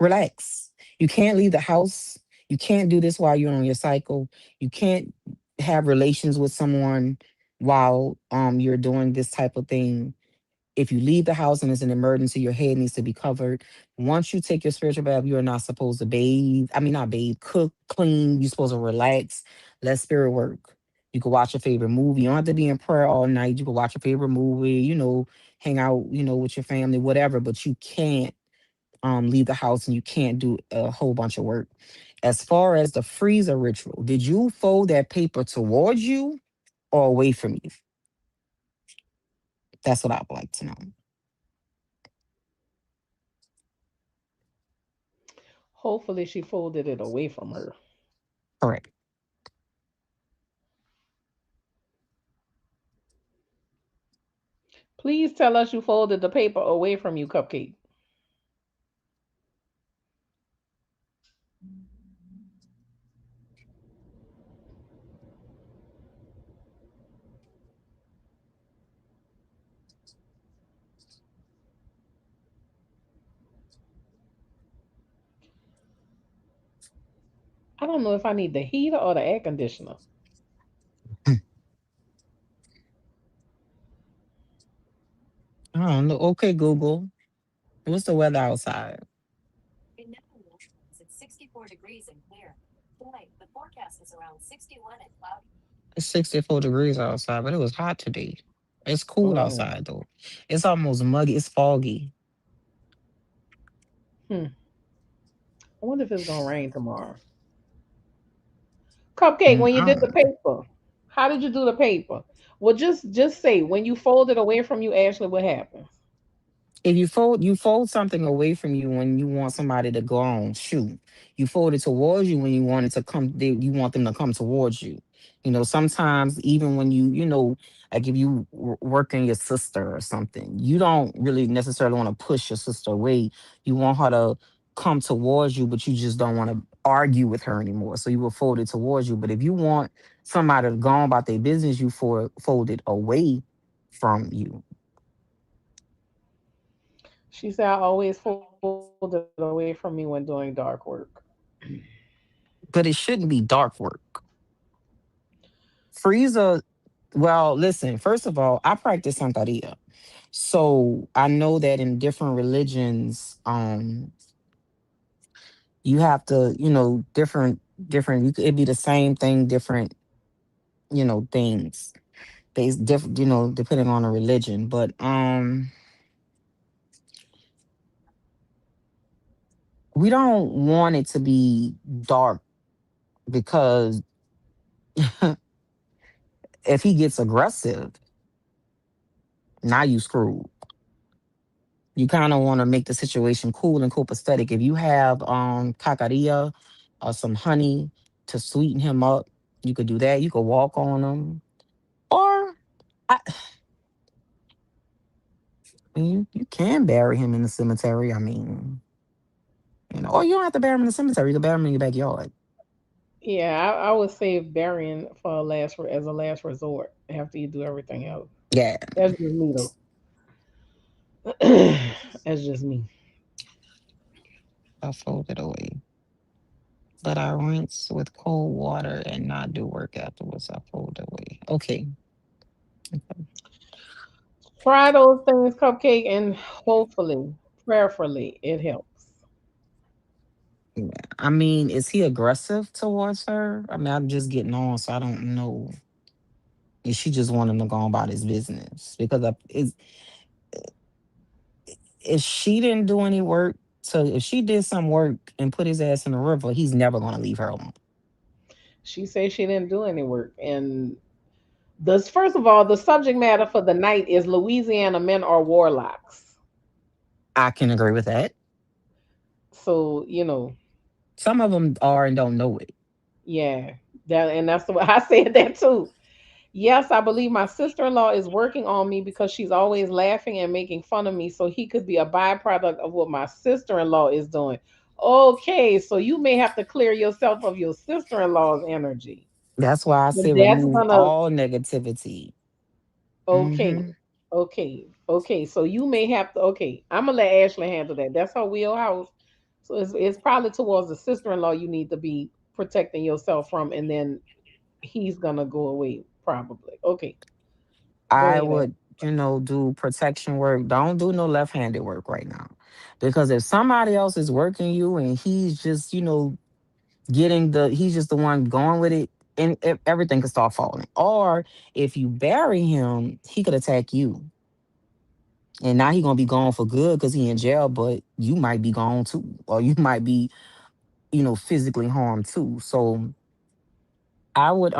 [SPEAKER 2] relax. You can't leave the house. You can't do this while you're on your cycle. You can't have relations with someone while you're doing this type of thing. If you leave the house and it's an emergency, your head needs to be covered. Once you take your spiritual bath, you are not supposed to bathe. I mean, not bathe, cook, clean. You're supposed to relax, let spirit work. You can watch your favorite movie. You don't have to be in prayer all night. You can watch your favorite movie, hang out, with your family, whatever, but you can't leave the house and you can't do a whole bunch of work. As far as the freezer ritual, did you fold that paper towards you or away from you? That's what I would like to know.
[SPEAKER 1] Hopefully, she folded it away from her.
[SPEAKER 2] Correct.
[SPEAKER 1] Please tell us you folded the paper away from you, Cupcake. I don't know if I need the heater or the air conditioner.
[SPEAKER 2] I don't know. Okay, Google. What's the weather outside?
[SPEAKER 3] In Netherlands, it's 64 degrees and clear. Tonight, the forecast is around 61 and cloudy.
[SPEAKER 2] It's 64 degrees outside, but it was hot today. It's cool
[SPEAKER 1] Mm.
[SPEAKER 2] outside though. It's almost muggy. It's foggy.
[SPEAKER 1] Hmm. I wonder if it's gonna rain tomorrow. Cupcake,
[SPEAKER 2] Mm,
[SPEAKER 1] when you
[SPEAKER 2] I
[SPEAKER 1] did
[SPEAKER 2] don't
[SPEAKER 1] the
[SPEAKER 2] know.
[SPEAKER 1] paper, how did you do the paper? Well, just say when you fold it away from you, Ashley, what happens?
[SPEAKER 2] If you fold something away from you when you want somebody to go on shoot. You fold it towards you when you want it to come. You want them to come towards you. Sometimes even when like if you working your sister or something, you don't really necessarily want to push your sister away. You want her to come towards you, but you just don't want to argue with her anymore. So you will fold it towards you. But if you want somebody to go on about their business, you fold it away from you.
[SPEAKER 1] She said, I always fold it away from me when doing dark work.
[SPEAKER 2] But it shouldn't be dark work. Frieza, well, listen, first of all, I practice Santeria. So I know that in different religions, you have to, different, it'd be the same thing, different, things. Based different, depending on the religion. But we don't want it to be dark because if he gets aggressive, now you screwed. You kind of want to make the situation cool and copacetic. If you have cacaria or some honey to sweeten him up, you could do that. You could walk on him, or I, you can bury him in the cemetery. I mean, or you don't have to bury him in the cemetery. You can bury him in your backyard.
[SPEAKER 1] Yeah, I would save burying for a as a last resort after you do everything else.
[SPEAKER 2] Yeah,
[SPEAKER 1] That's just me though. That's just me.
[SPEAKER 2] I fold it away. But I rinse with cold water and not do work afterwards. I fold it away. Okay.
[SPEAKER 1] Try those things, Cupcake, and hopefully, prayerfully, it helps.
[SPEAKER 2] Yeah. I mean, is he aggressive towards her? I mean, I'm just getting on, so I don't know. Is she just wanting to go about his business? Because if she didn't do any work, so if she did some work and put his ass in the river, he's never going to leave her alone.
[SPEAKER 1] She says she didn't do any work, and this first of all, the subject matter for the night is Louisiana men are warlocks.
[SPEAKER 2] I can agree with that.
[SPEAKER 1] So
[SPEAKER 2] Some of them are and don't know it.
[SPEAKER 1] yeah, that's the way I said that too. Yes, I believe my sister-in-law is working on me because she's always laughing and making fun of me, so he could be a byproduct of what my sister-in-law is doing. Okay, so you may have to clear yourself of your sister-in-law's energy.
[SPEAKER 2] That's why I
[SPEAKER 1] But
[SPEAKER 2] say
[SPEAKER 1] that's
[SPEAKER 2] remove
[SPEAKER 1] gonna
[SPEAKER 2] all negativity.
[SPEAKER 1] okay,
[SPEAKER 2] Hmm.
[SPEAKER 1] okay. So you may have to. Okay, I'm gonna let Ashley handle that. That's her wheelhouse. So it's probably towards the sister-in-law you need to be protecting yourself from, and then he's gonna go away probably. Okay, go
[SPEAKER 2] I
[SPEAKER 1] ahead,
[SPEAKER 2] would
[SPEAKER 1] Ashley.
[SPEAKER 2] do protection work. Don't do no left-handed work right now. Because if somebody else is working you and he's just, he's just the one going with it, and everything could start falling. Or if you bury him, he could attack you. And now he gonna be gone for good because he in jail, but you might be gone too. Or you might be, physically harmed too. So I would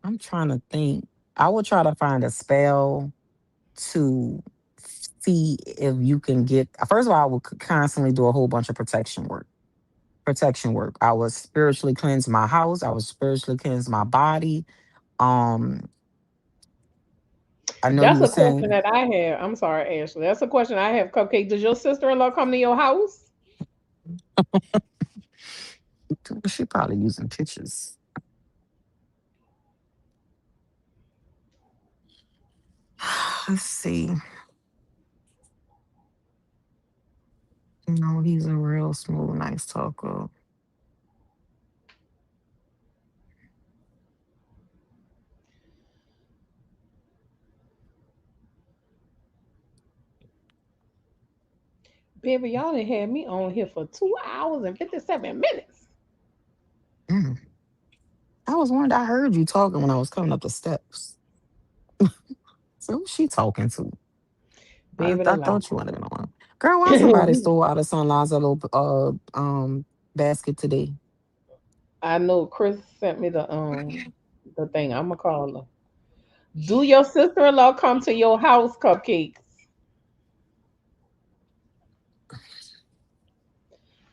[SPEAKER 2] I'm trying to think. I would try to find a spell to see if you can get. First of all, I would constantly do a whole bunch of protection work. Protection work. I would spiritually cleanse my house. I would spiritually cleanse my body. Um, I know you
[SPEAKER 1] That's
[SPEAKER 2] were
[SPEAKER 1] a question
[SPEAKER 2] saying
[SPEAKER 1] that I have. I'm sorry, Ashley. That's a question I have, Cupcake. Does your sister-in-law come to your house?
[SPEAKER 2] she probably using pictures. Let's see. No, he's a real smooth, nice talker.
[SPEAKER 1] Baby, y'all done had me on here for 2 hours and 57 minutes.
[SPEAKER 2] Mm. I was wondering. I heard you talking when I was coming up the steps. So who's she talking to?
[SPEAKER 1] Baby, the
[SPEAKER 2] I
[SPEAKER 1] lie.
[SPEAKER 2] thought you wanted to know. Girl, why somebody stole out of Son Lázaro basket today?
[SPEAKER 1] I know Chris sent me the thing. I'ma call her. Do your sister-in-law come to your house, Cupcakes?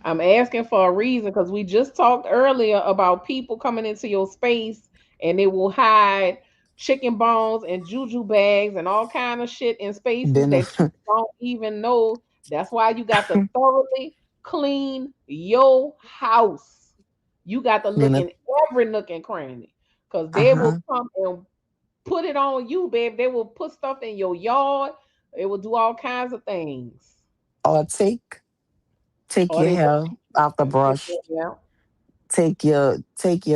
[SPEAKER 1] I'm asking for a reason because we just talked earlier about people coming into your space and they will hide chicken bones and juju bags and all kind of shit in spaces
[SPEAKER 2] Been
[SPEAKER 1] that you don't even know. That's why you got to thoroughly clean your house. You got to
[SPEAKER 2] been
[SPEAKER 1] look in every nook and cranny because they will
[SPEAKER 2] uh-huh.
[SPEAKER 1] come and put it on you, babe. They will put stuff in your yard. They will do all kinds of things.
[SPEAKER 2] Or take
[SPEAKER 1] Or
[SPEAKER 2] your
[SPEAKER 1] they will
[SPEAKER 2] hair out the brush,
[SPEAKER 1] yeah.
[SPEAKER 2] take your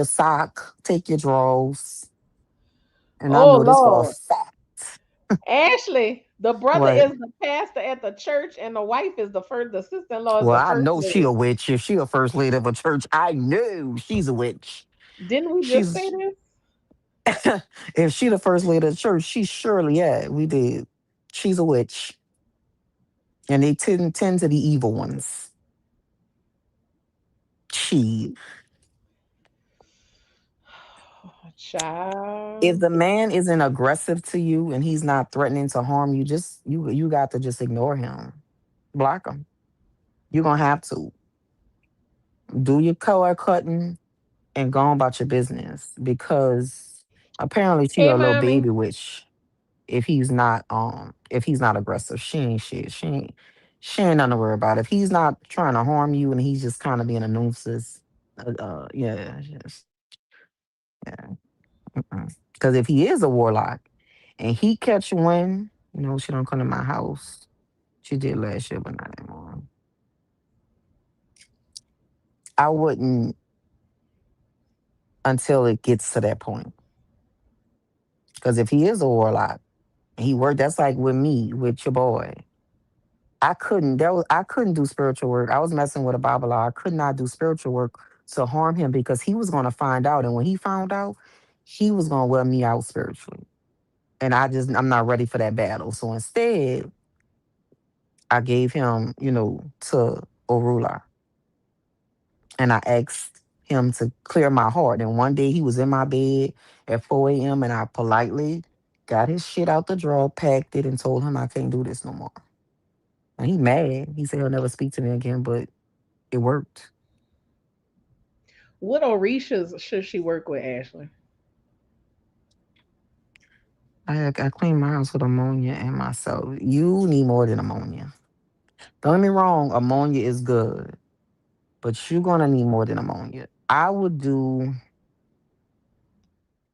[SPEAKER 2] sock, take your drawers. And I
[SPEAKER 1] Oh
[SPEAKER 2] know this for a
[SPEAKER 1] Lord.
[SPEAKER 2] fact.
[SPEAKER 1] Ashley, the brother
[SPEAKER 2] What?
[SPEAKER 1] is the pastor at the church and the wife is the sister-in-law is
[SPEAKER 2] Well,
[SPEAKER 1] the
[SPEAKER 2] I
[SPEAKER 1] first
[SPEAKER 2] know she
[SPEAKER 1] lady.
[SPEAKER 2] a witch. If she a first lady of a church, I know she's a witch.
[SPEAKER 1] Didn't we just say
[SPEAKER 2] She's
[SPEAKER 1] this?
[SPEAKER 2] if she the first lady of the church, she surely, yeah, we did. She's a witch. And they tend to be evil ones. She if
[SPEAKER 1] Child.
[SPEAKER 2] the man isn't aggressive to you and he's not threatening to harm you, just you got to just ignore him. Block him. You're gonna have to. Do your color cutting and go on about your business because apparently she
[SPEAKER 1] Hey
[SPEAKER 2] a little
[SPEAKER 1] mommy.
[SPEAKER 2] baby witch if he's not aggressive. She ain't shit. She ain't nothing to worry about. If he's not trying to harm you and he's just kind of being a nuisance, yeah, yeah. Because if he is a warlock and he catch wind, she don't come to my house. She did last year, but not anymore. I wouldn't until it gets to that point. Because if he is a warlock and he worked, that's like with me, with your boy. I couldn't do spiritual work. I was messing with a Bible law. I could not do spiritual work to harm him because he was gonna find out. And when he found out, he was gonna wear me out spiritually. And I'm not ready for that battle. So instead, I gave him, to Orula. And I asked him to clear my heart. And one day he was in my bed at 4 a.m. and I politely got his shit out the drawer, packed it, and told him I can't do this no more. And he mad. He said he'll never speak to me again, but it worked.
[SPEAKER 1] What Orishas should she work with, Ashley?
[SPEAKER 2] I clean my house with ammonia and myself. You need more than ammonia. Don't get me wrong, ammonia is good, but you're gonna need more than ammonia. I would do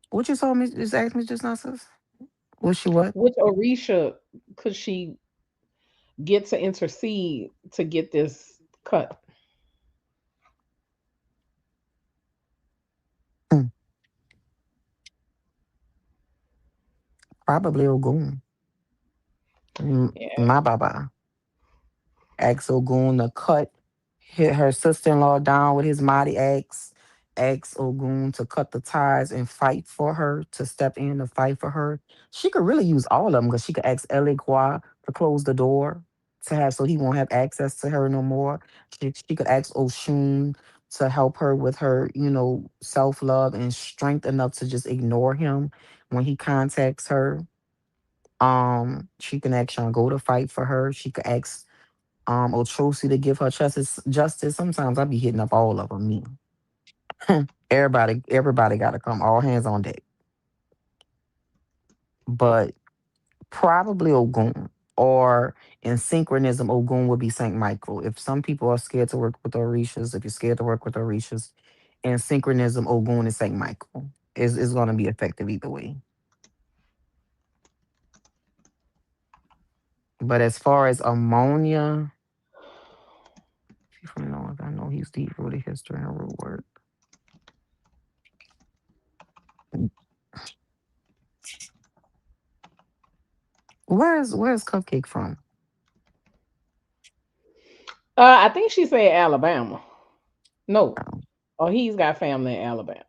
[SPEAKER 2] what you told me, just asked me just now, sis. What she what?
[SPEAKER 1] Which Orisha could she get to intercede to get this cut?
[SPEAKER 2] Hmm. Probably Ogun.
[SPEAKER 1] Yeah.
[SPEAKER 2] My baba. Ask Ogun to cut hit her sister-in-law down with his mighty axe. Ask Ogun to cut the ties and fight for her, to step in to fight for her. She could really use all of them because she could ask Eligua to close the door to have so he won't have access to her no more. She could ask Oshun to help her with her, self-love and strength enough to just ignore him when he contacts her. She can ask Shango to fight for her. She could ask Ochosi to give her justice. Sometimes I be hitting up all of them. Me, everybody got to come. All hands on deck. But probably Ogun, or in synchronism, Ogun would be Saint Michael. If some people are scared to work with Orishas, if you're scared to work with Orishas, in synchronism, Ogun is Saint Michael. Is going to be effective either way. But as far as ammonia, he from North, I know he's deep rooted history and root work. Where's Cupcake from?
[SPEAKER 1] I think she said Alabama. No. Oh, he's got family in Alabama.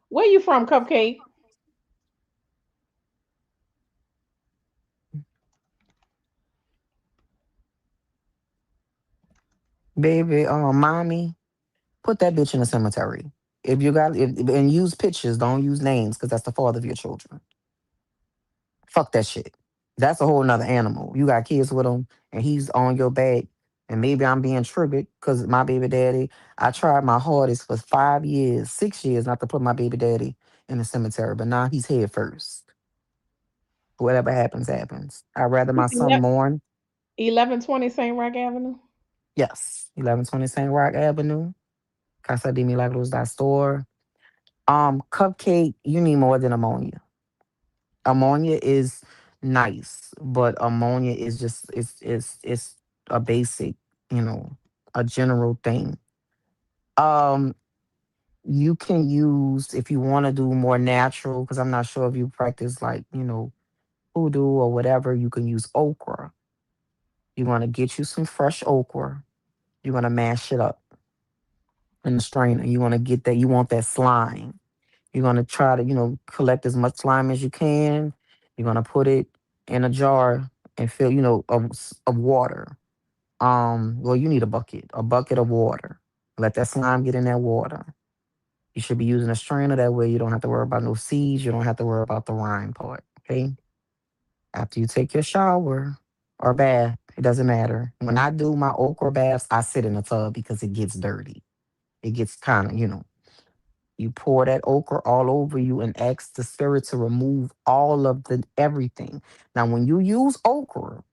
[SPEAKER 1] Where you from, Cupcake?
[SPEAKER 2] Baby, mommy, put that bitch in the cemetery. If you got, and use pictures, don't use names, because that's the father of your children. Fuck that shit. That's a whole nother animal. You got kids with him, and he's on your back, and maybe I'm being triggered because my baby daddy. I tried my hardest for 5 years, 6 years, not to put my baby daddy in the cemetery, but now he's head first. Whatever happens, happens. I'd rather my son
[SPEAKER 1] Ele-
[SPEAKER 2] mourn.
[SPEAKER 1] 1120 St. Rock Avenue.
[SPEAKER 2] Yes, 1120 St. Rock Avenue, Casa de Milagros da Store. Cupcake, you need more than ammonia. Ammonia is nice, but ammonia is just it's a basic, you know, a general thing. Um, you can use if you want to do more natural, because I'm not sure if you practice like, hoodoo or whatever, you can use okra. You want to get you some fresh okra. You want to mash it up in the strainer. You want to get that, you want that slime. You're gonna try to, collect as much slime as you can. You're gonna put it in a jar and fill, of water. Well, you need a bucket of water. Let that slime get in that water. You should be using a strainer. That way, you don't have to worry about no seeds. You don't have to worry about the rind part. Okay. After you take your shower or bath, it doesn't matter. When I do my okra baths, I sit in a tub because it gets dirty. It gets kind of, you pour that okra all over you and ask the spirit to remove all of the everything. Now, when you use okra,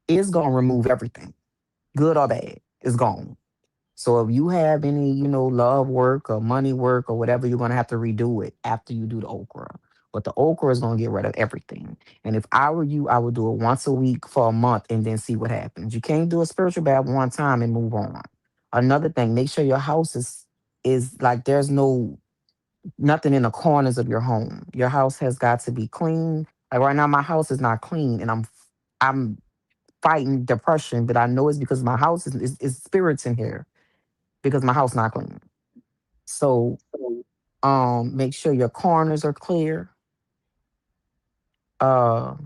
[SPEAKER 2] it's gonna remove everything, good or bad. It's gone. So if you have any, love work or money work or whatever, you're gonna have to redo it after you do the okra. But the okra is gonna get rid of everything. And if I were you, I would do it once a week for a month and then see what happens. You can't do a spiritual bath one time and move on. Another thing, make sure your house is like there's nothing in the corners of your home. Your house has got to be clean. Like right now, my house is not clean, and I'm fighting depression, but I know it's because my house is spirits in here because my house not clean. So make sure your corners are clear. Uh,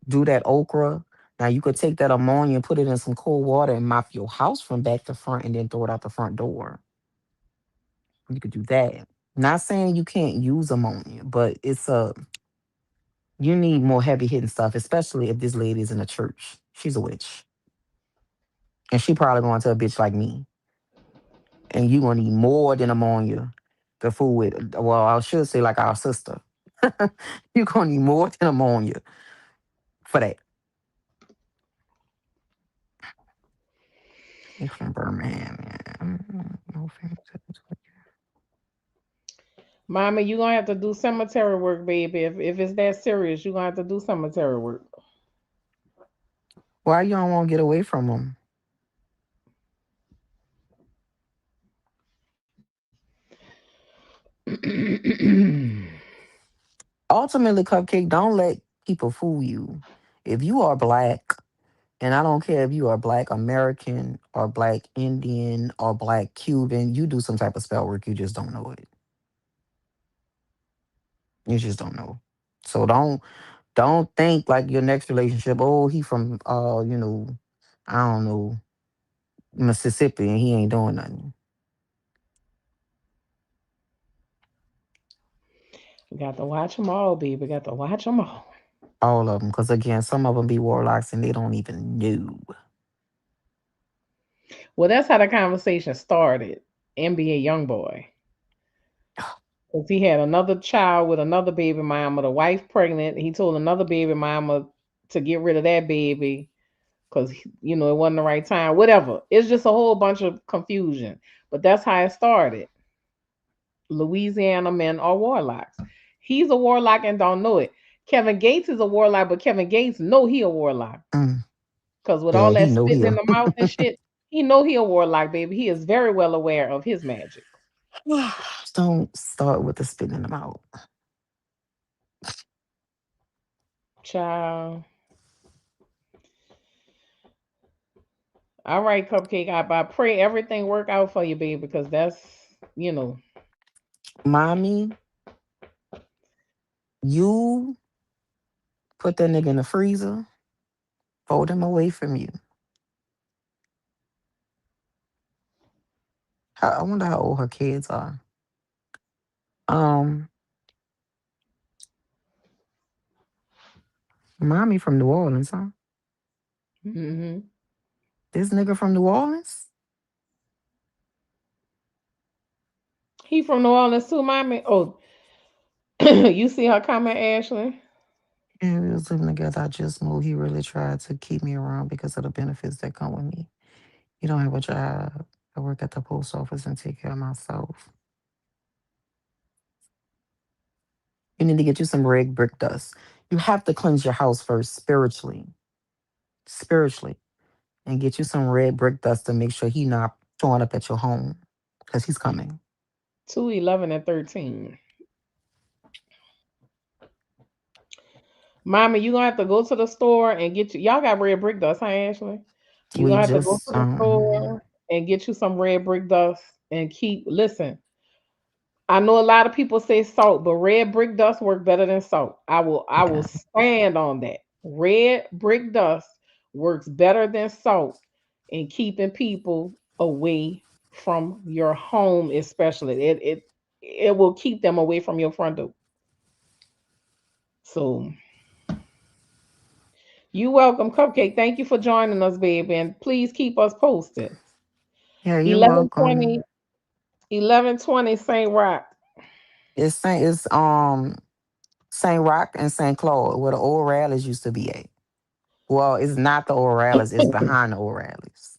[SPEAKER 2] do that okra. Now you could take that ammonia and put it in some cold water and mop your house from back to front, and then throw it out the front door. You could do that. Not saying you can't use ammonia, but you need more heavy hitting stuff, especially if this lady is in a church. She's a witch. And she probably going to a bitch like me. And you gonna need more than ammonia to fool with. Well, I should say like our sister. You gonna need more than ammonia for that. He's from Birmingham, yeah. No offense.
[SPEAKER 1] Mama, you gonna have to do cemetery work, baby. If it's that serious, you gonna have to do cemetery work.
[SPEAKER 2] Why you don't want to get away from them? Ultimately, Cupcake, don't let people fool you. If you are black, and I don't care if you are black American or black Indian or black Cuban, you do some type of spell work, you just don't know it. You just don't know. So don't think like your next relationship, oh, he from I don't know, Mississippi and he ain't doing nothing.
[SPEAKER 1] We got to watch them all, baby. Got to watch them all.
[SPEAKER 2] All of them. Because again, some of them be warlocks and they don't even know.
[SPEAKER 1] Well, that's how the conversation started. NBA YoungBoy. Because he had another child with another baby mama, the wife pregnant. He told another baby mama to get rid of that baby because, it wasn't the right time. Whatever. It's just a whole bunch of confusion. But that's how it started. Louisiana men are warlocks. He's a warlock and don't know it. Kevin Gates is a warlock, but Kevin Gates know he a warlock.
[SPEAKER 2] Mm.
[SPEAKER 1] Because with
[SPEAKER 2] Yeah,
[SPEAKER 1] all
[SPEAKER 2] he
[SPEAKER 1] that
[SPEAKER 2] know
[SPEAKER 1] spitting in
[SPEAKER 2] he'll.
[SPEAKER 1] the mouth and shit, he know he a warlock, baby. He is very well aware of his magic.
[SPEAKER 2] Don't start with the spit in the mouth.
[SPEAKER 1] Child. All right, Cupcake. I pray everything work out for you, baby, because that's, you know,
[SPEAKER 2] Mommy, you put that nigga in the freezer, fold him away from you. I wonder how old her kids are. Um, Mommy from New Orleans, huh?
[SPEAKER 1] hmm
[SPEAKER 2] This nigga from New Orleans?
[SPEAKER 1] he from New Orleans too, mommy. Oh, you see her comment, Ashley?
[SPEAKER 2] Yeah, we was living together. I just moved. He really tried to keep me around because of the benefits that come with me. You don't have a job. I work at the post office and take care of myself. You need to get you some red brick dust. You have to cleanse your house first spiritually, and get you some red brick dust to make sure he not showing up at your home because he's coming.
[SPEAKER 1] 2, 11, and 13. Mommy, you gonna have to go to the store and get you. Y'all got red brick dust, huh, Ashley? You
[SPEAKER 2] We
[SPEAKER 1] gonna have to go
[SPEAKER 2] just
[SPEAKER 1] to the store and get you some red brick dust and keep. Listen, I know a lot of people say salt, but red brick dust work better than salt. I will
[SPEAKER 2] yeah.
[SPEAKER 1] stand on that. Red brick dust works better than salt in keeping people away from your home, especially. It will keep them away from your front door. So you welcome, Cupcake. Thank you for joining us, baby. And please keep us posted.
[SPEAKER 2] Yeah, you're
[SPEAKER 1] 1120,
[SPEAKER 2] welcome.
[SPEAKER 1] 1120 St. Rock.
[SPEAKER 2] It's Saint Rock and Saint Claude where the old rallies used to be at. Well, it's not the old rallies, it's behind the old rallies.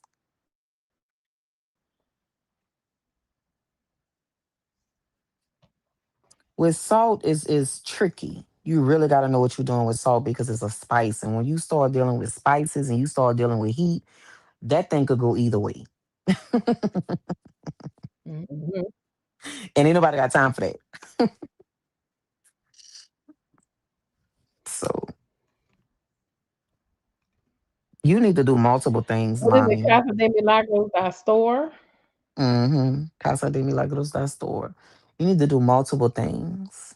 [SPEAKER 2] With salt is tricky. You really got to know what you're doing with salt because it's a spice. And when you start dealing with spices and you start dealing with heat, that thing could go either way.
[SPEAKER 1] Mhm.
[SPEAKER 2] And ain't nobody got time for that. So you need to do multiple things,
[SPEAKER 1] What is it?
[SPEAKER 2] mommy.
[SPEAKER 1] Casa de Milagros store?
[SPEAKER 2] Mm-hmm. Casa de Milagros, that store. You need to do multiple things.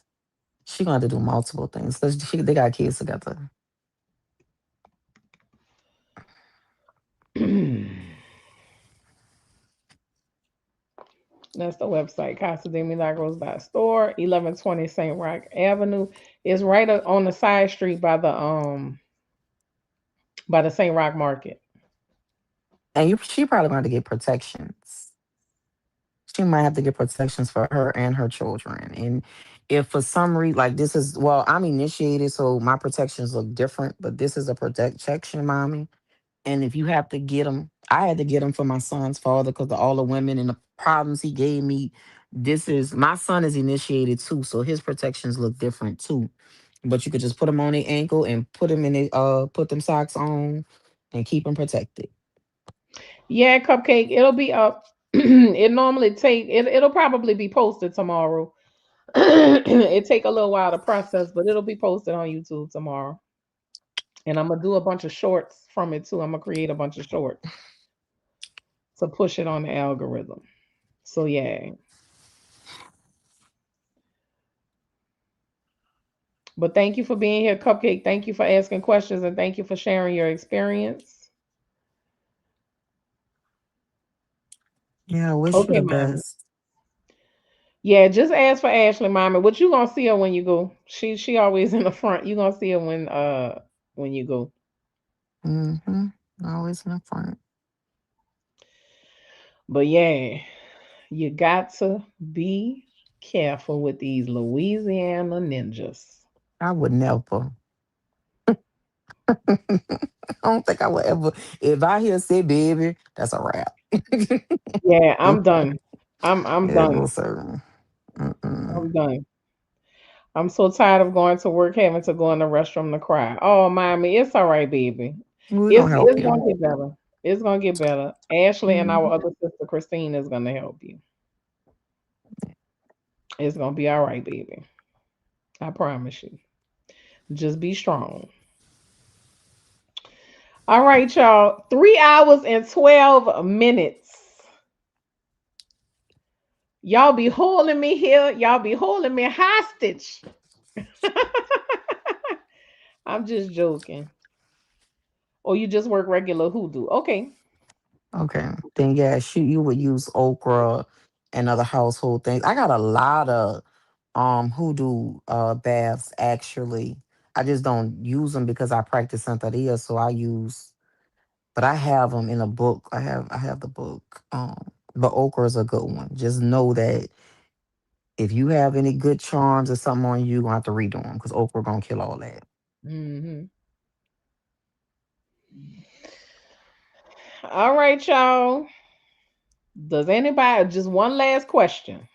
[SPEAKER 2] She gonna have to do multiple things because they got kids together.
[SPEAKER 1] That's the website, Casa de Milagros store, 1120 St. Rock Avenue. It's right on the side street by the St. Rock Market.
[SPEAKER 2] And she probably gonna have to get protections. She might have to get protections for her and her children. And if for some reason, like this is, well, I'm initiated, so my protections look different, but this is a protection, mommy. And if you have to get them, I had to get them for my son's father because of all the women and the problems he gave me. This is my son is initiated too, so his protections look different too. But you could just put them on their ankle and put them socks on and keep them protected.
[SPEAKER 1] Yeah, Cupcake, it'll be up. It normally it'll probably be posted tomorrow. It take a little while to process, but it'll be posted on YouTube tomorrow. And I'm gonna do a bunch of shorts from it too. I'm gonna create a bunch of shorts to push it on the algorithm. So yeah. But thank you for being here, Cupcake. Thank you for asking questions and thank you for sharing your experience.
[SPEAKER 2] Yeah, I wish you
[SPEAKER 1] Okay,
[SPEAKER 2] the
[SPEAKER 1] mommy.
[SPEAKER 2] best.
[SPEAKER 1] Yeah, just ask for Ashley, mommy. But you gonna see her when you go. She always in the front. You gonna see her when you go.
[SPEAKER 2] Mm-hmm. Always in the front.
[SPEAKER 1] But yeah, you got to be careful with these Louisiana ninjas.
[SPEAKER 2] I would never. I don't think I would ever. If I hear say baby, that's a wrap.
[SPEAKER 1] Yeah, I'm done. I'm
[SPEAKER 2] Yeah,
[SPEAKER 1] done.
[SPEAKER 2] no sir. Mm-mm.
[SPEAKER 1] I'm done. I'm so tired of going to work having to go in the restroom to cry. Oh, mommy, it's all right, baby.
[SPEAKER 2] We're
[SPEAKER 1] It's
[SPEAKER 2] gonna help
[SPEAKER 1] it's
[SPEAKER 2] you.
[SPEAKER 1] gonna get better. It's gonna get better. Ashley and our
[SPEAKER 2] Mhm.
[SPEAKER 1] other sister Christine is gonna help you. It's gonna be all right, baby. I promise you. Just be strong. All right, y'all. 3 hours and 12 minutes. Y'all be holding me here. Y'all be holding me hostage. I'm just joking. Or you just work regular hoodoo. Okay.
[SPEAKER 2] Okay. Then yeah, you would use okra and other household things. I got a lot of hoodoo baths actually. I just don't use them because I practice Santeria, so I use but I have them in a book. I have the book. But okra is a good one. Just know that if you have any good charms or something on you, you're gonna have to redo them because okra gonna kill all that.
[SPEAKER 1] Hmm. All right, y'all. Does anybody, just one last question?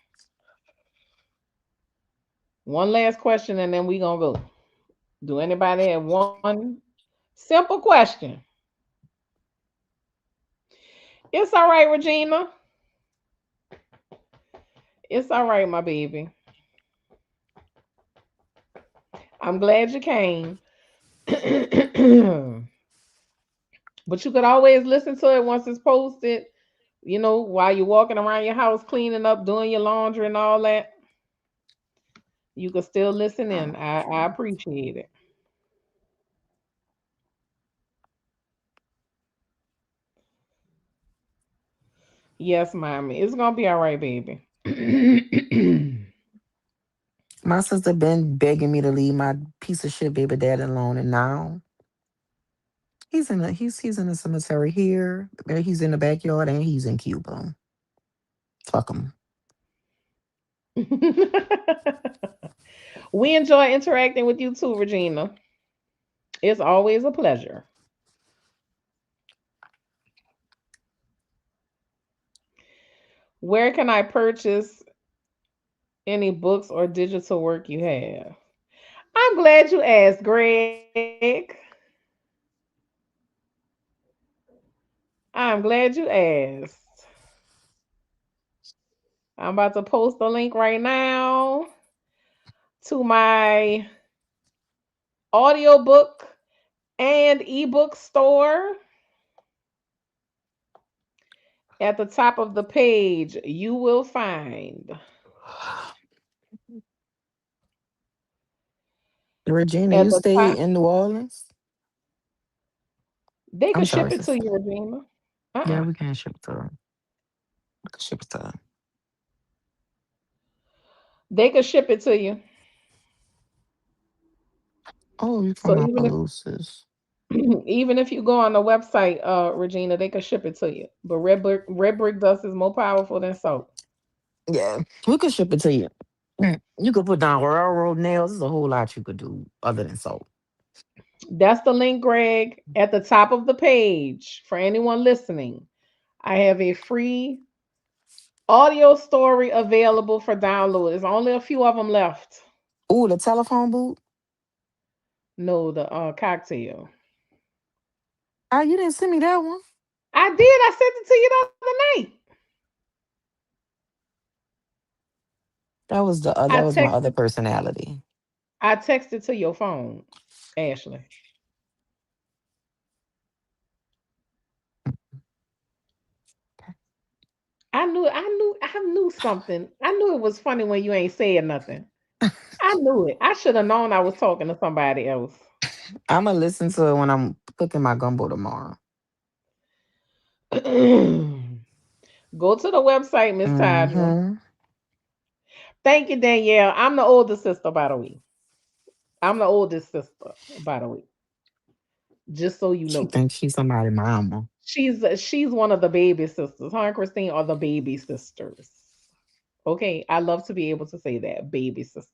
[SPEAKER 1] One last question, and then we gonna go. Do anybody have one simple question? It's all right, Regina. It's all right, my baby. I'm glad you came. But you could always listen to it once it's posted, while you're walking around your house, cleaning up, doing your laundry and all that. You could still listen in. I appreciate it. Yes, mommy. It's gonna be all right, baby.
[SPEAKER 2] My sister been begging me to leave my piece of shit baby dad alone, and now he's in the cemetery here. He's in the backyard, and he's in Cuba. Fuck him.
[SPEAKER 1] We enjoy interacting with you too, Regina. It's always a pleasure. Where can I purchase any books or digital work you have? I'm glad you asked, Greg. I'm glad you asked. I'm about to post the link right now to my audiobook and ebook store. At the top of the page, you will find
[SPEAKER 2] Regina,
[SPEAKER 1] at
[SPEAKER 2] you
[SPEAKER 1] the
[SPEAKER 2] stay
[SPEAKER 1] top,
[SPEAKER 2] in New Orleans?
[SPEAKER 1] they
[SPEAKER 2] I'm
[SPEAKER 1] could
[SPEAKER 2] sorry,
[SPEAKER 1] ship it to
[SPEAKER 2] sister.
[SPEAKER 1] you, Regina.
[SPEAKER 2] Yeah,
[SPEAKER 1] Uh-uh.
[SPEAKER 2] we can ship to her. We can ship it to her.
[SPEAKER 1] They could ship it to you.
[SPEAKER 2] Oh, you
[SPEAKER 1] So
[SPEAKER 2] from
[SPEAKER 1] even if
[SPEAKER 2] Opelousas.
[SPEAKER 1] even if you go on the website, Regina, they could ship it to you. But red brick dust is more powerful than soap.
[SPEAKER 2] Yeah, we could ship it to you. You could put down railroad nails. There's a whole lot you could do other than salt.
[SPEAKER 1] That's the link, Greg, at the top of the page for anyone listening. I have a free audio story available for download. There's only a few of them left.
[SPEAKER 2] Ooh, the telephone booth.
[SPEAKER 1] No, the cocktail.
[SPEAKER 2] Ah, you didn't send me that one.
[SPEAKER 1] I did. I sent it to you the other night. I
[SPEAKER 2] that was my other
[SPEAKER 1] texted
[SPEAKER 2] personality.
[SPEAKER 1] I texted to your phone, Ashley. I knew something. I knew it was funny when you ain't saying nothing. I knew it. I should have known I was talking to somebody else.
[SPEAKER 2] I'm gonna listen to it when I'm cooking my gumbo tomorrow.
[SPEAKER 1] Go to the website, Miss Tadra.
[SPEAKER 2] Mm-hmm.
[SPEAKER 1] Thank you, Danielle. I'm the older sister, by the way. I'm the oldest sister, by the way. Just so you
[SPEAKER 2] She
[SPEAKER 1] know.
[SPEAKER 2] thinks she's somebody mama.
[SPEAKER 1] She's one of the baby sisters. Her and Christine are the baby sisters. Okay, I love to be able to say that baby sisters.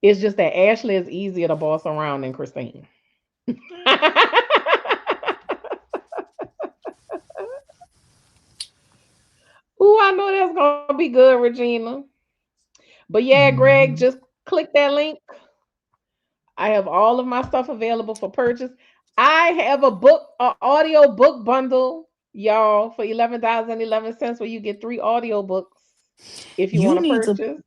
[SPEAKER 1] It's just that Ashley is easier to boss around than Christine. Ooh, I know that's gonna be good, Regina. But yeah, Greg,
[SPEAKER 2] Hmm.
[SPEAKER 1] just click that link. I have all of my stuff available for purchase. I have a audio book bundle, y'all, for $11.11, where you get 3 audiobooks if you want
[SPEAKER 2] You
[SPEAKER 1] to
[SPEAKER 2] need to.
[SPEAKER 1] purchase.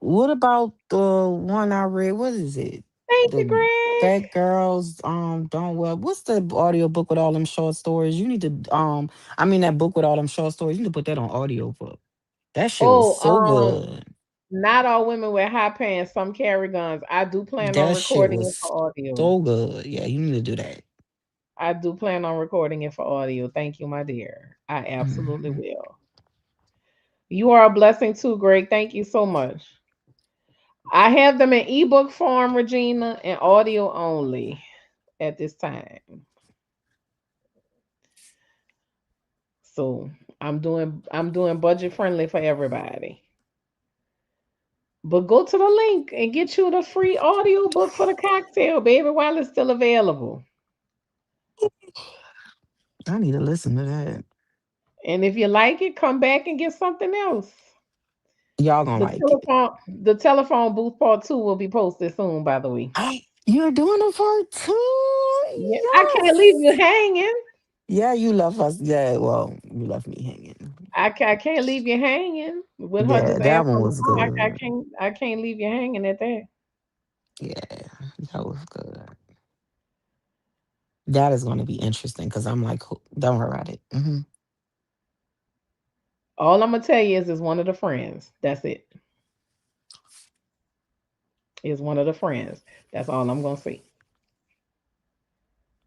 [SPEAKER 2] What about the one I read? What is it?
[SPEAKER 1] Thank you,
[SPEAKER 2] The
[SPEAKER 1] Greg.
[SPEAKER 2] Fat Girls Don't Well. What's the audio book with all them short stories? You need to I mean that book with all them short stories. You need to put that on audio book. That shit was
[SPEAKER 1] Oh,
[SPEAKER 2] so good.
[SPEAKER 1] not all women wear high pants. Some carry guns. I do plan on
[SPEAKER 2] That shit
[SPEAKER 1] recording it
[SPEAKER 2] was
[SPEAKER 1] for audio.
[SPEAKER 2] so good. Yeah, you need to do that.
[SPEAKER 1] I do plan on recording it for audio. Thank you, my dear. I absolutely
[SPEAKER 2] Mhm.
[SPEAKER 1] will. You are a blessing too, Greg. Thank you so much. I have them in ebook form, Regina, and audio only at this time. So I'm doing budget friendly for everybody. But go to the link and get you the free audio book for the cocktail, baby, while it's still available.
[SPEAKER 2] I need to listen to that.
[SPEAKER 1] And if you like it, come back and get something else.
[SPEAKER 2] Y'all gonna
[SPEAKER 1] The
[SPEAKER 2] like it.
[SPEAKER 1] telephone booth part two will be posted soon, by the way.
[SPEAKER 2] You're doing a part two?
[SPEAKER 1] Yeah, I can't leave you
[SPEAKER 2] Yes.
[SPEAKER 1] hanging.
[SPEAKER 2] Yeah, you left us. Yeah, well, you left me hanging.
[SPEAKER 1] I can't leave you hanging with her
[SPEAKER 2] Yeah,
[SPEAKER 1] just
[SPEAKER 2] that
[SPEAKER 1] answering
[SPEAKER 2] one
[SPEAKER 1] the
[SPEAKER 2] was
[SPEAKER 1] phone.
[SPEAKER 2] good.
[SPEAKER 1] I can't leave you hanging at that.
[SPEAKER 2] Yeah, that was good. That is going to be interesting because I'm like, don't worry about it.
[SPEAKER 1] All I'm gonna tell you is one of the friends. That's it. Is one of the friends. That's all I'm gonna say.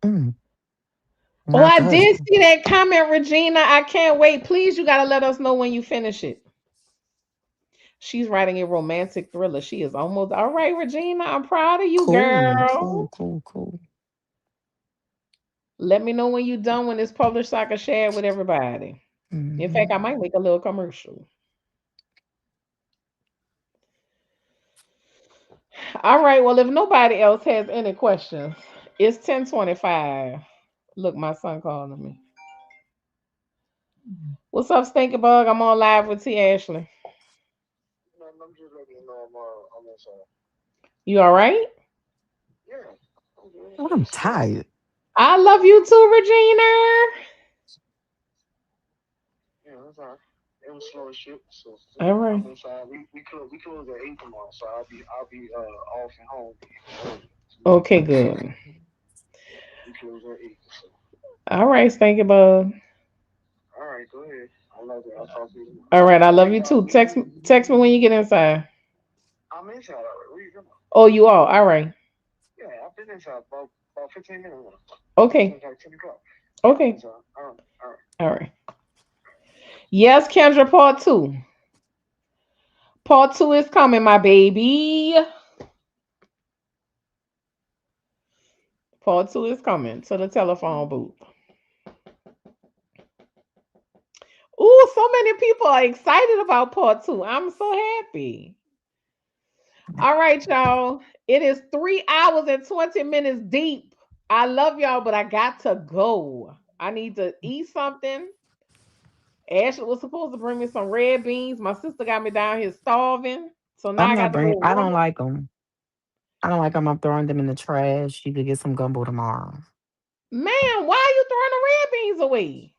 [SPEAKER 2] Mm,
[SPEAKER 1] Oh,
[SPEAKER 2] not
[SPEAKER 1] I
[SPEAKER 2] the
[SPEAKER 1] did
[SPEAKER 2] husband.
[SPEAKER 1] see that comment, Regina. I can't wait. Please, you gotta let us know when you finish it. She's writing a romantic thriller. She is almost all right, Regina. I'm proud of you,
[SPEAKER 2] Cool, cool,
[SPEAKER 1] girl.
[SPEAKER 2] cool, cool.
[SPEAKER 1] Let me know when you're done when it's published so I can share it with everybody. In fact,
[SPEAKER 2] Hmm.
[SPEAKER 1] I might make a little commercial. All right. Well, if nobody else has any questions, it's 10:25. Look, my son calling me. What's up, Stinky Bug? I'm on live with T. Ashley.
[SPEAKER 3] Man, I'm just letting you know I'm inside.
[SPEAKER 1] You all right?
[SPEAKER 3] Yeah, I'm good.
[SPEAKER 2] I'm
[SPEAKER 3] It's slow.
[SPEAKER 2] tired.
[SPEAKER 1] I love you too, Regina.
[SPEAKER 3] Yeah, it's all right. It was slow as shit, so
[SPEAKER 1] All
[SPEAKER 3] I'm
[SPEAKER 1] right.
[SPEAKER 3] inside. We close at 8 tomorrow, so I'll be off and home even early tomorrow.
[SPEAKER 1] Okay, good.
[SPEAKER 3] We close at 8. So
[SPEAKER 1] All right, Stinky Bug.
[SPEAKER 3] all right, go ahead. I love it. I'll talk to you tomorrow.
[SPEAKER 1] All right, I love you too. Text me when you get inside.
[SPEAKER 3] I'm inside already. What are you talking about?
[SPEAKER 1] Oh, you are. All right.
[SPEAKER 3] Yeah, I've been inside about 15 minutes now.
[SPEAKER 1] Okay.
[SPEAKER 3] Since like 10 o'clock. Yeah, I'm
[SPEAKER 1] Okay.
[SPEAKER 3] inside. All right.
[SPEAKER 1] All right. Yes, Kendra, part two. Part two is coming, my baby. Part two is coming to the telephone booth. Ooh, so many people are excited about part two. I'm so happy. All right, y'all. It is 3 hours and 20 minutes deep. I love y'all, but I got to go. I need to eat something. Ashley was supposed to bring me some red beans. My sister got me down here starving. So now
[SPEAKER 2] I'm
[SPEAKER 1] I
[SPEAKER 2] not
[SPEAKER 1] got to
[SPEAKER 2] bringing.
[SPEAKER 1] go
[SPEAKER 2] I
[SPEAKER 1] run.
[SPEAKER 2] don't like them. I don't like them. I'm throwing them in the trash. You could get some gumbo tomorrow.
[SPEAKER 1] Man, why are you throwing the red beans away?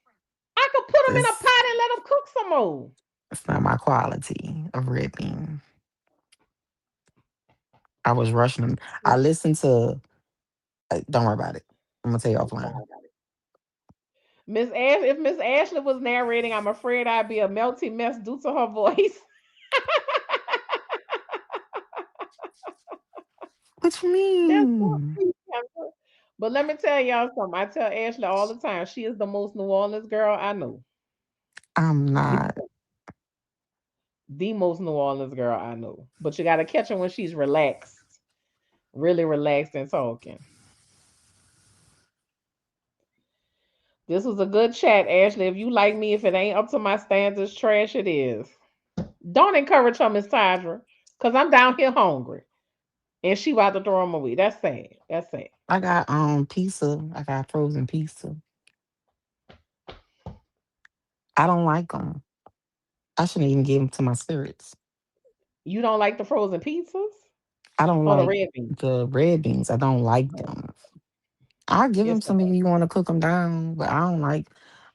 [SPEAKER 1] I could put them in a
[SPEAKER 2] It's
[SPEAKER 1] pot and let them cook some more.
[SPEAKER 2] It's not my quality of red bean. I was rushing them. I listened to. Don't worry about it. I'm gonna tell you offline.
[SPEAKER 1] If Miss Ashley was narrating, I'm afraid I'd be a melty mess due to her voice.
[SPEAKER 2] What you
[SPEAKER 1] That's so
[SPEAKER 2] mean?
[SPEAKER 1] sweet, Kendra. But let me tell y'all something. I tell Ashley all the time, she is the most New Orleans girl I know.
[SPEAKER 2] I'm
[SPEAKER 1] The,
[SPEAKER 2] not.
[SPEAKER 1] the most New Orleans girl I know. But you got to catch her when she's relaxed, really relaxed and talking. This was a good chat, Ashley. If you like me, if it ain't up to my standards, trash it is. Don't encourage her, Miss Tydra, because I'm down here hungry. And she about to throw them away. That's sad. That's sad.
[SPEAKER 2] I got pizza. I got frozen pizza. I don't like them. I shouldn't even give them to my spirits.
[SPEAKER 1] You don't like the frozen pizzas
[SPEAKER 2] I don't
[SPEAKER 1] or the
[SPEAKER 2] like
[SPEAKER 1] red beans?
[SPEAKER 2] the red beans. I don't like them. I'll give them
[SPEAKER 1] It's
[SPEAKER 2] to me if you want to cook them down, but I don't like.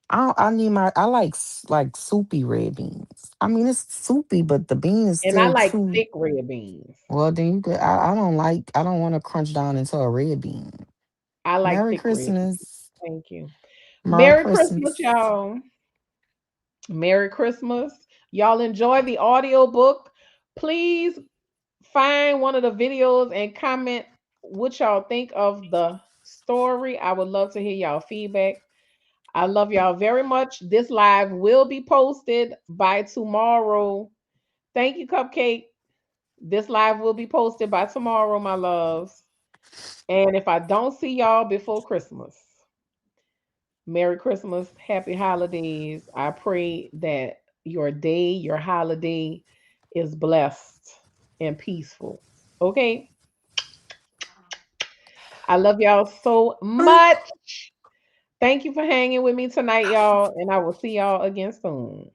[SPEAKER 2] I need my. I like like soupy red beans. I mean, it's soupy, but the bean is
[SPEAKER 1] and I
[SPEAKER 2] still
[SPEAKER 1] like
[SPEAKER 2] too.
[SPEAKER 1] thick red beans.
[SPEAKER 2] Well, then you could. I don't like. I don't want to crunch down into a red bean.
[SPEAKER 1] I like
[SPEAKER 2] Merry
[SPEAKER 1] thick red beans.
[SPEAKER 2] Christmas.
[SPEAKER 1] Thank you.
[SPEAKER 2] Merry
[SPEAKER 1] Merry Christmas,
[SPEAKER 2] Christmas.
[SPEAKER 1] y'all. Merry Christmas. Y'all enjoy the audio book. Please find one of the videos and comment what y'all think of the story. I would love to hear y'all feedback. I love y'all very much. This live will be posted by tomorrow. Thank you, Cupcake. This live will be posted by tomorrow, my loves. And if I don't see y'all before Christmas, Merry Christmas, Happy Holidays. I pray that your day, your holiday is blessed and peaceful. Okay? I love y'all so much. Thank you for hanging with me tonight, y'all. And I will see y'all again soon.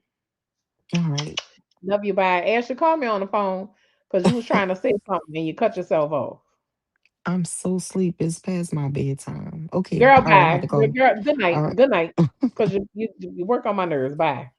[SPEAKER 2] All right.
[SPEAKER 1] Love you. Bye. Ashley, call me on the phone because you was trying to say something and you cut yourself off.
[SPEAKER 2] I'm so sleep. It's past my bedtime. Okay.
[SPEAKER 1] Girl,
[SPEAKER 2] All right. I'm about
[SPEAKER 1] bye.
[SPEAKER 2] to go.
[SPEAKER 1] Girl, good
[SPEAKER 2] All
[SPEAKER 1] night.
[SPEAKER 2] right.
[SPEAKER 1] Good night. Because you work on my nerves. Bye.